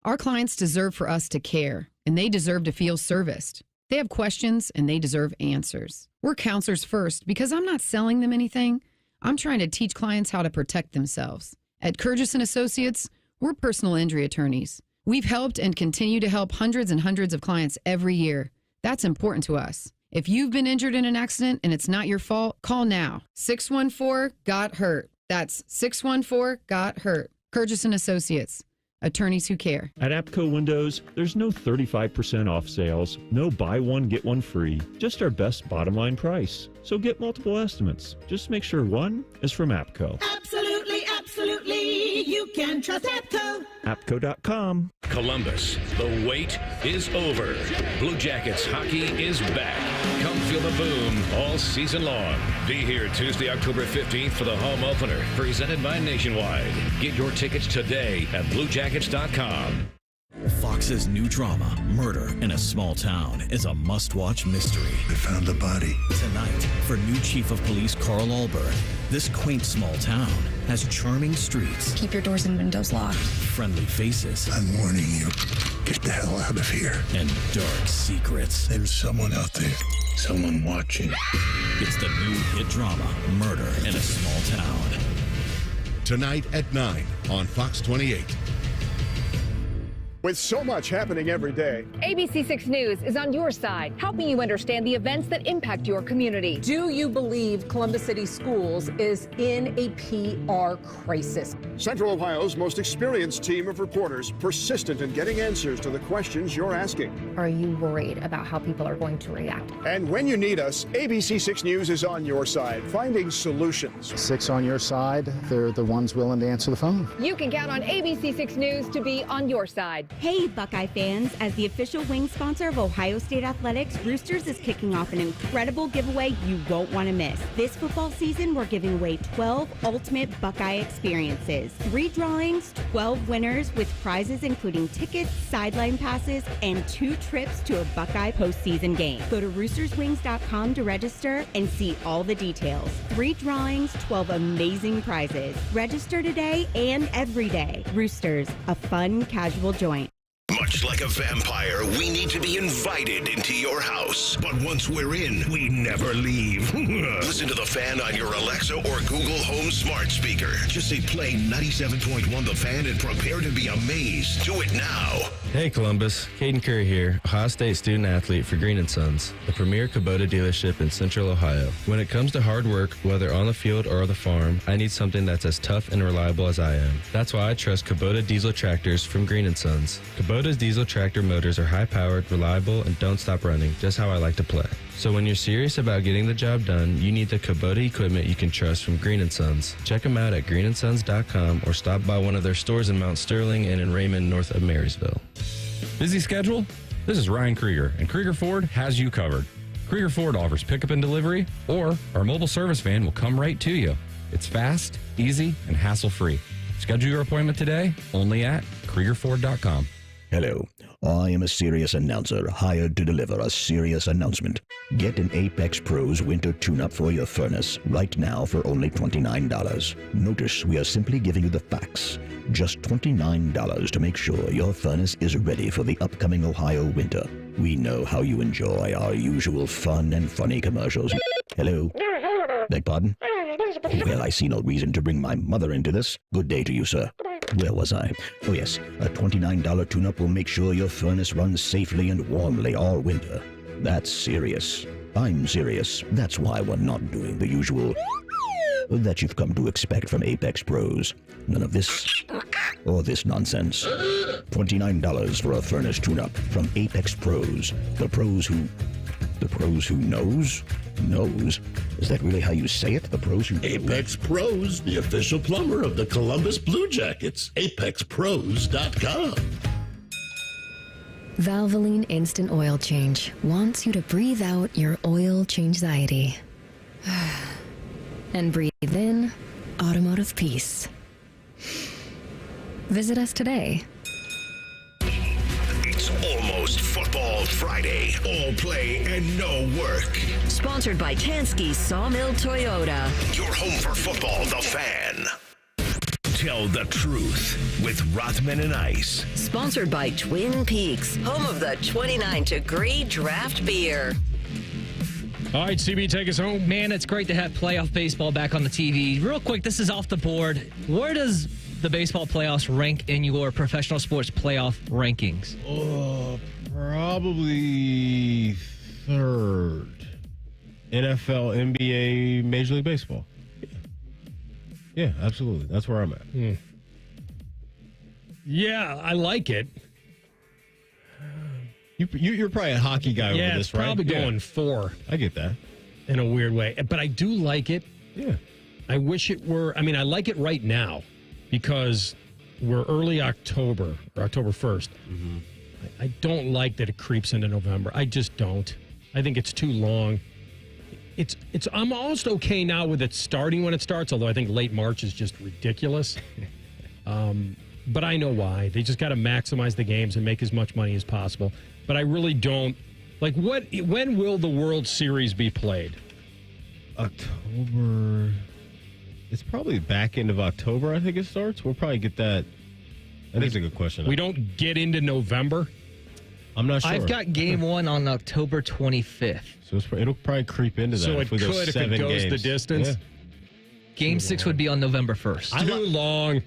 Our clients deserve for us to care, and they deserve to feel serviced. They have questions, and they deserve answers. We're counselors first because I'm not selling them anything. I'm trying to teach clients how to protect themselves. At Curtis & Associates, we're personal injury attorneys. We've helped and continue to help hundreds and hundreds of clients every year. That's important to us. If you've been injured in an accident and it's not your fault, call now. 614-GOT-HURT. That's 614-GOT-HURT. Curtis & Associates. Attorneys who care. At APCO Windows, there's no 35% off sales, no buy one, get one free, just our best bottom line price. So get multiple estimates. Just make sure one is from APCO. Absolutely, absolutely. You can trust APCO. APCO.com. Columbus, the wait is over. Blue Jackets hockey is back. Come feel the boom all season long. Be here Tuesday, October 15th for the home opener, presented by Nationwide. Get your tickets today at BlueJackets.com. Fox's new drama, Murder in a Small Town, is a must-watch mystery. They found the body. Tonight, for new Chief of Police Carl Alberg, this quaint small town has charming streets. Keep your doors and windows locked. Friendly faces. I'm warning you. Get the hell out of here. And dark secrets. There's someone out there. Someone watching. It's the new hit drama, Murder in a Small Town. Tonight at 9 on Fox 28. With so much happening every day, ABC6 News is on your side, helping you understand the events that impact your community. Do you believe Columbus City Schools is in a PR crisis? Central Ohio's most experienced team of reporters, persistent in getting answers to the questions you're asking. Are you worried about how people are going to react? And when you need us, ABC6 News is on your side, finding solutions. 6 on your side, they're the ones willing to answer the phone. You can count on ABC6 News to be on your side. Hey, Buckeye fans. As the official wing sponsor of Ohio State Athletics, Roosters is kicking off an incredible giveaway you won't want to miss. This football season, we're giving away 12 ultimate Buckeye experiences. 3 drawings, 12 winners with prizes including tickets, sideline passes, and 2 trips to a Buckeye postseason game. Go to roosterswings.com to register and see all the details. 3 drawings, 12 amazing prizes. Register today and every day. Roosters, a fun, casual joint. Much like a vampire, we need to be invited into your house. But once we're in, we never leave. Listen to The Fan on your Alexa or Google Home smart speaker. Just say play 97.1 The Fan and prepare to be amazed. Do it now. Hey Columbus, Caden Curry here, Ohio State student athlete for Green & Sons, the premier Kubota dealership in Central Ohio. When it comes to hard work, whether on the field or the farm, I need something that's as tough and reliable as I am. That's why I trust Kubota diesel tractors from Green & Sons. Kubota's diesel tractor motors are high-powered, reliable, and don't stop running, just how I like to play. So when you're serious about getting the job done, you need the Kubota equipment you can trust from Green & Sons. Check them out at greenandsons.com or stop by one of their stores in Mount Sterling and in Raymond, north of Marysville. Busy schedule? This is Ryan Krieger, and Krieger Ford has you covered. Krieger Ford offers pickup and delivery, or our mobile service van will come right to you. It's fast, easy, and hassle-free. Schedule your appointment today only at KriegerFord.com. Hello, I am a serious announcer hired to deliver a serious announcement. Get an Apex Pros winter tune-up for your furnace right now for only $29. Notice we are simply giving you the facts. Just $29 to make sure your furnace is ready for the upcoming Ohio winter. We know how you enjoy our usual fun and funny commercials. Hello? Beg pardon? Well, I see no reason to bring my mother into this. Good day to you, sir. Where was I? Oh, yes. A $29 tune-up will make sure your furnace runs safely and warmly all winter. That's serious. I'm serious. That's why we're not doing the usual that you've come to expect from Apex Pros. None of this or this nonsense. $29 for a furnace tune-up from Apex Pros. The pros who knows? Knows? Is that really how you say it? The pros who... Apex Pros, the official plumber of the Columbus Blue Jackets. ApexPros.com. Valvoline Instant Oil Change wants you to breathe out your oil change-anxiety. And breathe in automotive peace. Visit us today. It's almost Football Friday. All play and no work. Sponsored by Tansky Sawmill Toyota. Your home for football, The Fan. Tell the truth with Rothman and Ice. Sponsored by Twin Peaks, home of the 29-degree draft beer. All right, CB, take us home. Man, it's great to have playoff baseball back on the TV. Real quick, this is off the board. Where does the baseball playoffs rank in your professional sports playoff rankings? Oh, probably third. NFL, NBA, Major League Baseball. Yeah, absolutely. That's where I'm at. Yeah, I like it. You're probably a hockey guy over this, right? Yeah, probably going 4. I get that. In a weird way. But I do like it. Yeah. I wish it were. I mean, I like it right now because we're early October, or October 1st. Mm-hmm. I don't like that it creeps into November. I just don't. I think it's too long. I'm almost okay now with it starting when it starts, although I think late March is just ridiculous. But I know why. They just got to maximize the games and make as much money as possible. But I really don't. Like, when will the World Series be played? October. It's probably back end of October, I think it starts. We'll probably get that. That is a good question. We don't get into November? I'm not sure. I've got game 1 on October 25th. So it'll probably creep into that. So it could if it goes the distance. Yeah. Game 6 would be on November 1st. Too long.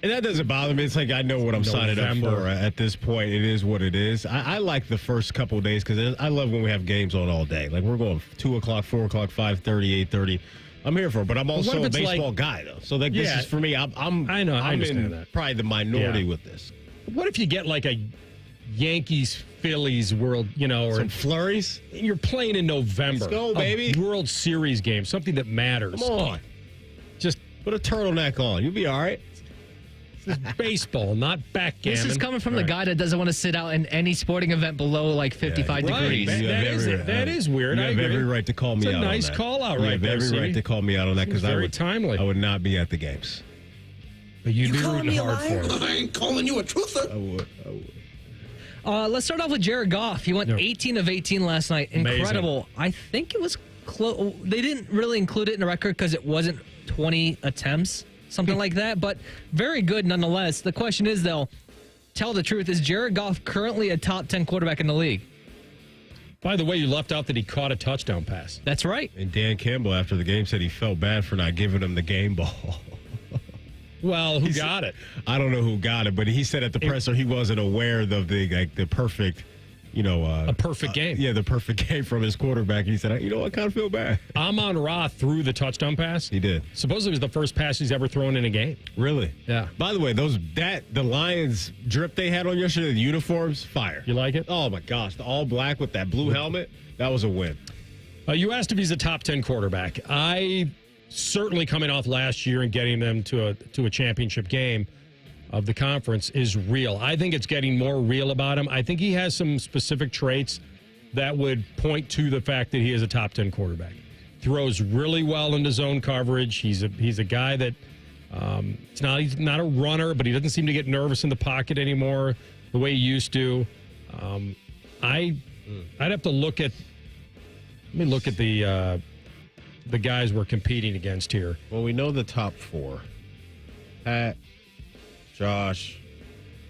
And that doesn't bother me. It's like I know what I'm signing up for at this point. It is what it is. I like the first couple of days because I love when we have games on all day. Like we're going 2 o'clock, 4 o'clock, 5:30, 8:30. I'm here for it, but I'm also a baseball guy, though. So this is for me. I understand that. Probably the minority with this. What if you get like a Yankees-Phillies World, or some flurries? You're playing in November. Let's go, baby. A World Series game, something that matters. Come on. Just put a turtleneck on. You'll be all right. This is baseball, not backgammon. This is coming from the guy that doesn't want to sit out in any sporting event below like 55 degrees. That is weird. You have every right to call me out on that. It's a nice call out right there. You have every right to call me out on that because timely. I would not be at the games. But you'd be rooting hard for it. I ain't calling you a truther. I would. Let's start off with Jared Goff. He went 18 of 18 last night. Incredible. Amazing. I think it was close. They didn't really include it in the record because it wasn't 20 attempts. Something like that, but very good nonetheless. The question is, though, tell the truth, is Jared Goff currently a top 10 quarterback in the league? By the way, you left out that he caught a touchdown pass. That's right. And Dan Campbell, after the game, said he felt bad for not giving him the game ball. Well, who got it? I don't know who got it, but he said at the presser he wasn't aware of the perfect, a perfect game. The perfect game from his quarterback. He said, I kind of feel bad. Amon Ra threw the touchdown pass. He did. Supposedly it was the first pass he's ever thrown in a game. Really? Yeah. By the way, the Lions drip they had on yesterday, the uniforms, fire. You like it? Oh my gosh, the all black with that blue helmet, that was a win. You asked if he's a top 10 quarterback. I certainly coming off last year and getting them to a championship game of the conference is real. I think it's getting more real about him. I think he has some specific traits that would point to the fact that he is a top 10 quarterback. Throws really well into zone coverage. He's a guy that he's not a runner, but he doesn't seem to get nervous in the pocket anymore the way he used to. I'd have to look at the guys we're competing against here. Well, we know the top 4. Pat, Josh,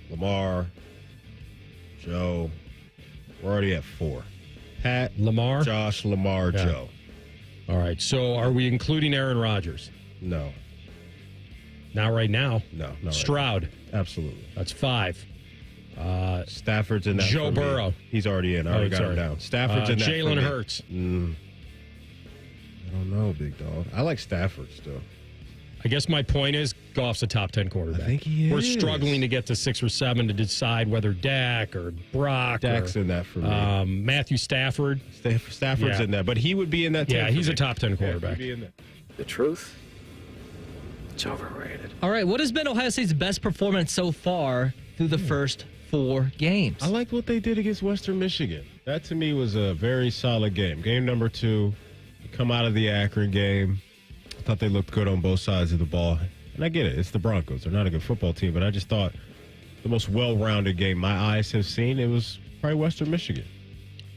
Lamar, Joe. We're already at 4. Pat, Lamar, Josh, Lamar, Joe. All right. So are we including Aaron Rodgers? No. Not right now. No. Stroud. Right. Absolutely. That's 5. Stafford's in that. Joe Burrow. He's already in. I already got him down. Stafford's in that. Jalen Hurts. I don't know, big dog. I like Stafford still. I guess my point is Goff's a top 10 quarterback. I think he is. We're struggling to get to 6 or 7 to decide whether Dak or Brock Dak's in that for me. Matthew Stafford. Stafford's in that, but he would be in that 10. Yeah, he's a top 10 quarterback. He'd be in that. The truth? It's overrated. All right, what has been Ohio State's best performance so far through the first 4 games? I like what they did against Western Michigan. That, to me, was a very solid game. Game number 2, come out of the Akron game. I thought they looked good on both sides of the ball. And I get it. It's the Broncos. They're not a good football team, but I just thought the most well-rounded game my eyes have seen, it was probably Western Michigan.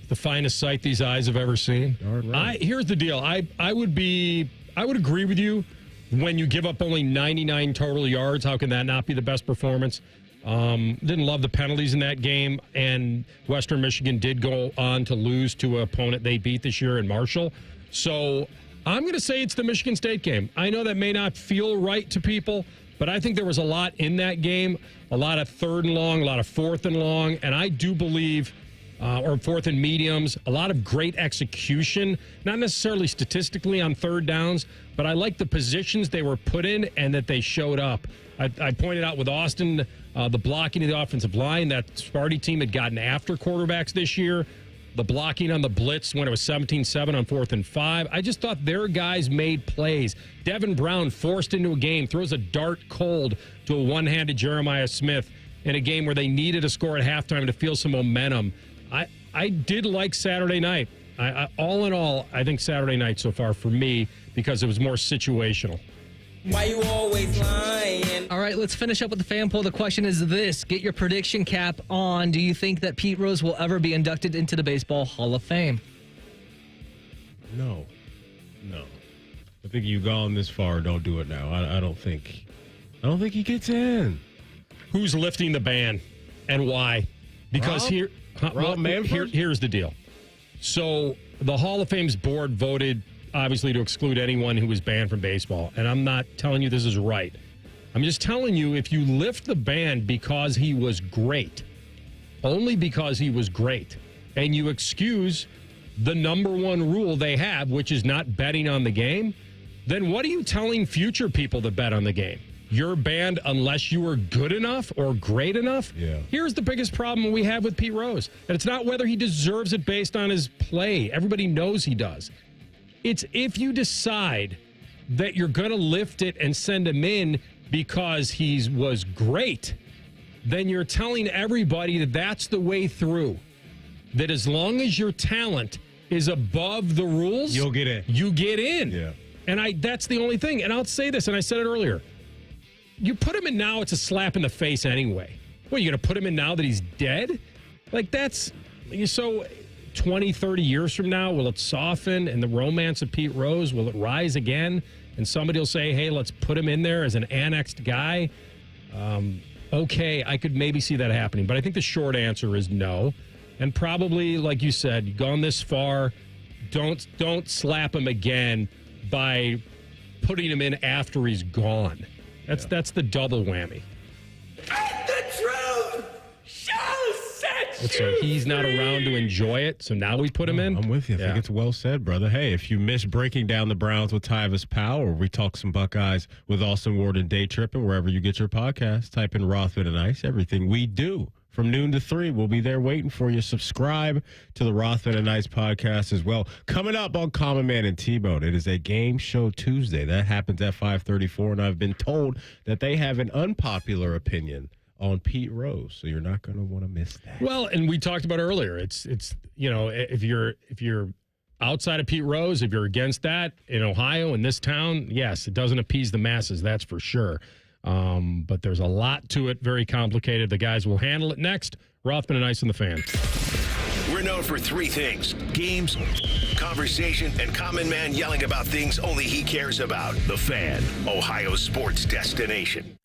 The finest sight these eyes have ever seen. Right. Here's the deal. I would agree with you when you give up only 99 total yards. How can that not be the best performance? Didn't love the penalties in that game, and Western Michigan did go on to lose to an opponent they beat this year in Marshall. So I'm going to say it's the Michigan State game. I know that may not feel right to people, but I think there was a lot in that game, a lot of 3rd and long, a lot of 4th and long, and I do believe, or 4th and mediums, a lot of great execution, not necessarily statistically on 3rd downs, but I like the positions they were put in and that they showed up. I pointed out with Austin, the blocking of the offensive line, that Sparty team had gotten after quarterbacks this year. The blocking on the blitz when it was 17-7 on 4th and 5. I just thought their guys made plays. Devin Brown forced into a game, throws a dart cold to a one-handed Jeremiah Smith in a game where they needed a score at halftime to feel some momentum. I did like Saturday night. All in all, I think Saturday night so far for me because it was more situational. Why you always lying? All right, let's finish up with the fan poll. The question is this. Get your prediction cap on. Do you think that Pete Rose will ever be inducted into the Baseball Hall of Fame? No. I think you've gone this far. Don't do it now. I don't think he gets in. Who's lifting the ban and why? Because here's the deal. So the Hall of Fame's board voted, obviously, to exclude anyone who was banned from baseball. And I'm not telling you this is right. I'm just telling you, if you lift the ban because he was great, only because he was great, and you excuse the number one rule they have, which is not betting on the game, then what are you telling future people to bet on the game? You're banned unless you are good enough or great enough? Yeah. Here's the biggest problem we have with Pete Rose. And it's not whether he deserves it based on his play. Everybody knows he does. It's if you decide that you're going to lift it and send him in because he was great, then you're telling everybody that that's the way through. That as long as your talent is above the rules, you'll get in. You get in. Yeah. And that's the only thing. And I'll say this, and I said it earlier. You put him in now, it's a slap in the face anyway. What, you're going to put him in now that he's dead? Like, that's... So 20, 30 years from now, will it soften? And the romance of Pete Rose, will it rise again? And somebody will say, hey, let's put him in there as an annexed guy? Okay, I could maybe see that happening. But I think the short answer is no. And probably, like you said, you've gone this far, don't slap him again by putting him in after he's gone. That's the double whammy. The truth shall set you So he's not around to enjoy it, so now we put him in? I'm with you. I think it's well said, brother. Hey, if you missed breaking down the Browns with Tyvis Powell, or we talk some Buckeyes with Austin Ward and Day Trippin, wherever you get your podcast, type in Rothman and Ice. Everything we do from noon to 3, we'll be there waiting for you. Subscribe to the Rothman and Ice podcast as well. Coming up on Common Man and T-Bone, it is a Game Show Tuesday. That happens at 5:34, and I've been told that they have an unpopular opinion on Pete Rose, so you're not going to want to miss that. Well, and we talked about earlier, it's you know, if you're outside of Pete Rose, if you're against that in Ohio, in this town, yes, it doesn't appease the masses, that's for sure. But there's a lot to it, very complicated. The guys will handle it next. Rothman and Ice on the Fan. We're known for 3 things: games, conversation, and Common Man yelling about things only he cares about. The Fan, Ohio's sports destination.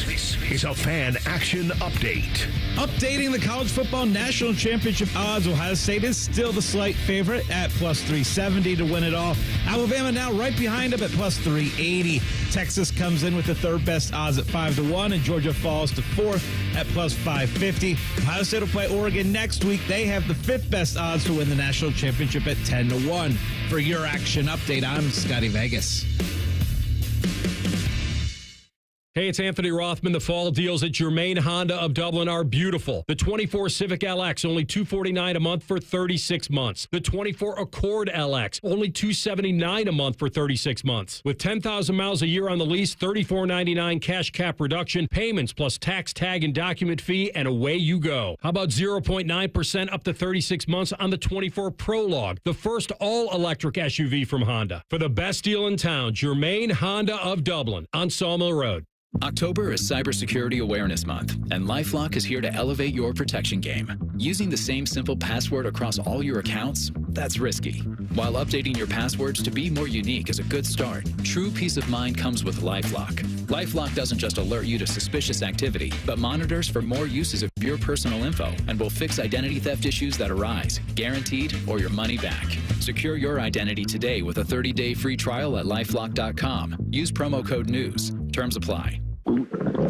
This is a Fan Action Update. Updating the college football national championship odds. Ohio State is still the slight favorite at plus 370 to win it all. Alabama now right behind them at plus 380. Texas comes in with the third best odds at 5-1, and Georgia falls to fourth at plus 550. Ohio State will play Oregon next week. They have the fifth best odds to win the national championship at 10-1. For your action update, I'm Scotty Vegas. Hey, it's Anthony Rothman. The fall deals at Germain Honda of Dublin are beautiful. The 24 Civic LX, only $249 a month for 36 months. The 24 Accord LX, only $279 a month for 36 months. With 10,000 miles a year on the lease, $34.99 cash cap reduction, payments plus tax, tag, and document fee, and away you go. How about 0.9% up to 36 months on the 24 Prologue, the first all-electric SUV from Honda? For the best deal in town, Germain Honda of Dublin on Sawmill Road. October is Cybersecurity Awareness Month, and LifeLock is here to elevate your protection game. Using the same simple password across all your accounts, that's risky. While updating your passwords to be more unique is a good start, true peace of mind comes with LifeLock. LifeLock doesn't just alert you to suspicious activity, but monitors for more uses of your personal info and will fix identity theft issues that arise, guaranteed, or your money back. Secure your identity today with a 30-day free trial at LifeLock.com. Use promo code NEWS. Terms apply.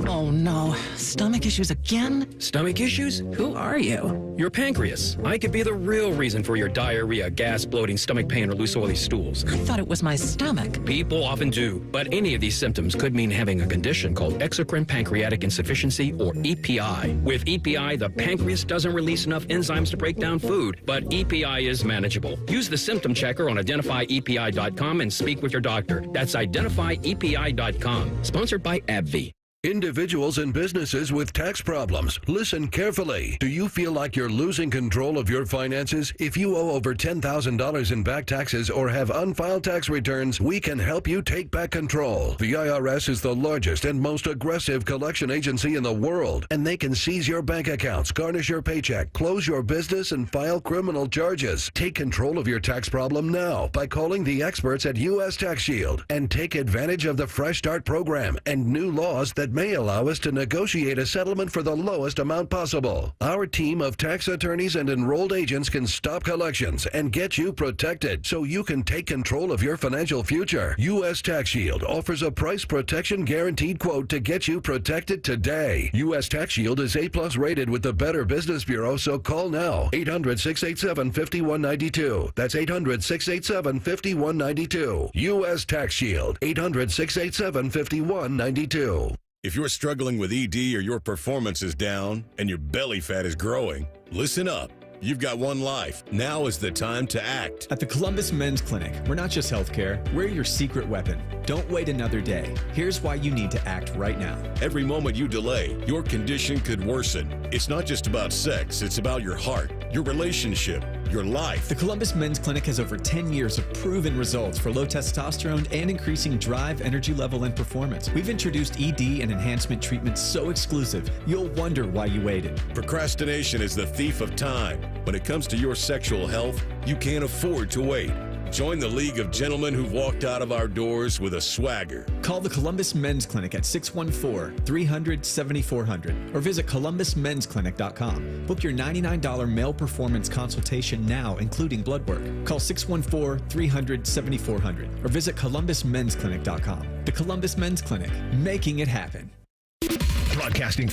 Oh no, stomach issues again? Stomach issues? Who are you? Your pancreas. I could be the real reason for your diarrhea, gas, bloating, stomach pain, or loose oily stools. I thought it was my stomach. People often do, but any of these symptoms could mean having a condition called exocrine pancreatic insufficiency, or EPI. With EPI, the pancreas doesn't release enough enzymes to break down food, but EPI is manageable. Use the symptom checker on identifyepi.com and speak with your doctor. That's identifyepi.com. Sponsored by AbbVie. Individuals and businesses with tax problems, listen carefully. Do you feel like you're losing control of your finances? If you owe over $10,000 in back taxes or have unfiled tax returns, we can help you take back control. The IRS is the largest and most aggressive collection agency in the world, and they can seize your bank accounts, garnish your paycheck, close your business, and file criminal charges. Take control of your tax problem now by calling the experts at U.S. Tax Shield and take advantage of the Fresh Start program and new laws that may allow us to negotiate a settlement for the lowest amount possible. Our team of tax attorneys and enrolled agents can stop collections and get you protected so you can take control of your financial future. U.S. Tax Shield offers a price protection guaranteed quote to get you protected today. U.S. Tax Shield is A+ rated with the Better Business Bureau, so call now. 800-687-5192. That's 800-687-5192. U.S. Tax Shield. 800-687-5192. If you're struggling with ED or your performance is down and your belly fat is growing, listen up. You've got one life. Now is the time to act. At the Columbus Men's Clinic, we're not just healthcare, we're your secret weapon. Don't wait another day. Here's why you need to act right now. Every moment you delay, your condition could worsen. It's not just about sex, it's about your heart, your relationship, your life. The Columbus Men's Clinic has over 10 years of proven results for low testosterone and increasing drive, energy level, and performance. We've introduced ED and enhancement treatments so exclusive, you'll wonder why you waited. Procrastination is the thief of time. When it comes to your sexual health, you can't afford to wait. Join the League of Gentlemen who've walked out of our doors with a swagger. Call the Columbus Men's Clinic at 614-300-7400 or visit columbusmensclinic.com. Book your $99 male performance consultation now, including blood work. Call 614-300-7400 or visit columbusmensclinic.com. The Columbus Men's Clinic, making it happen. Broadcasting from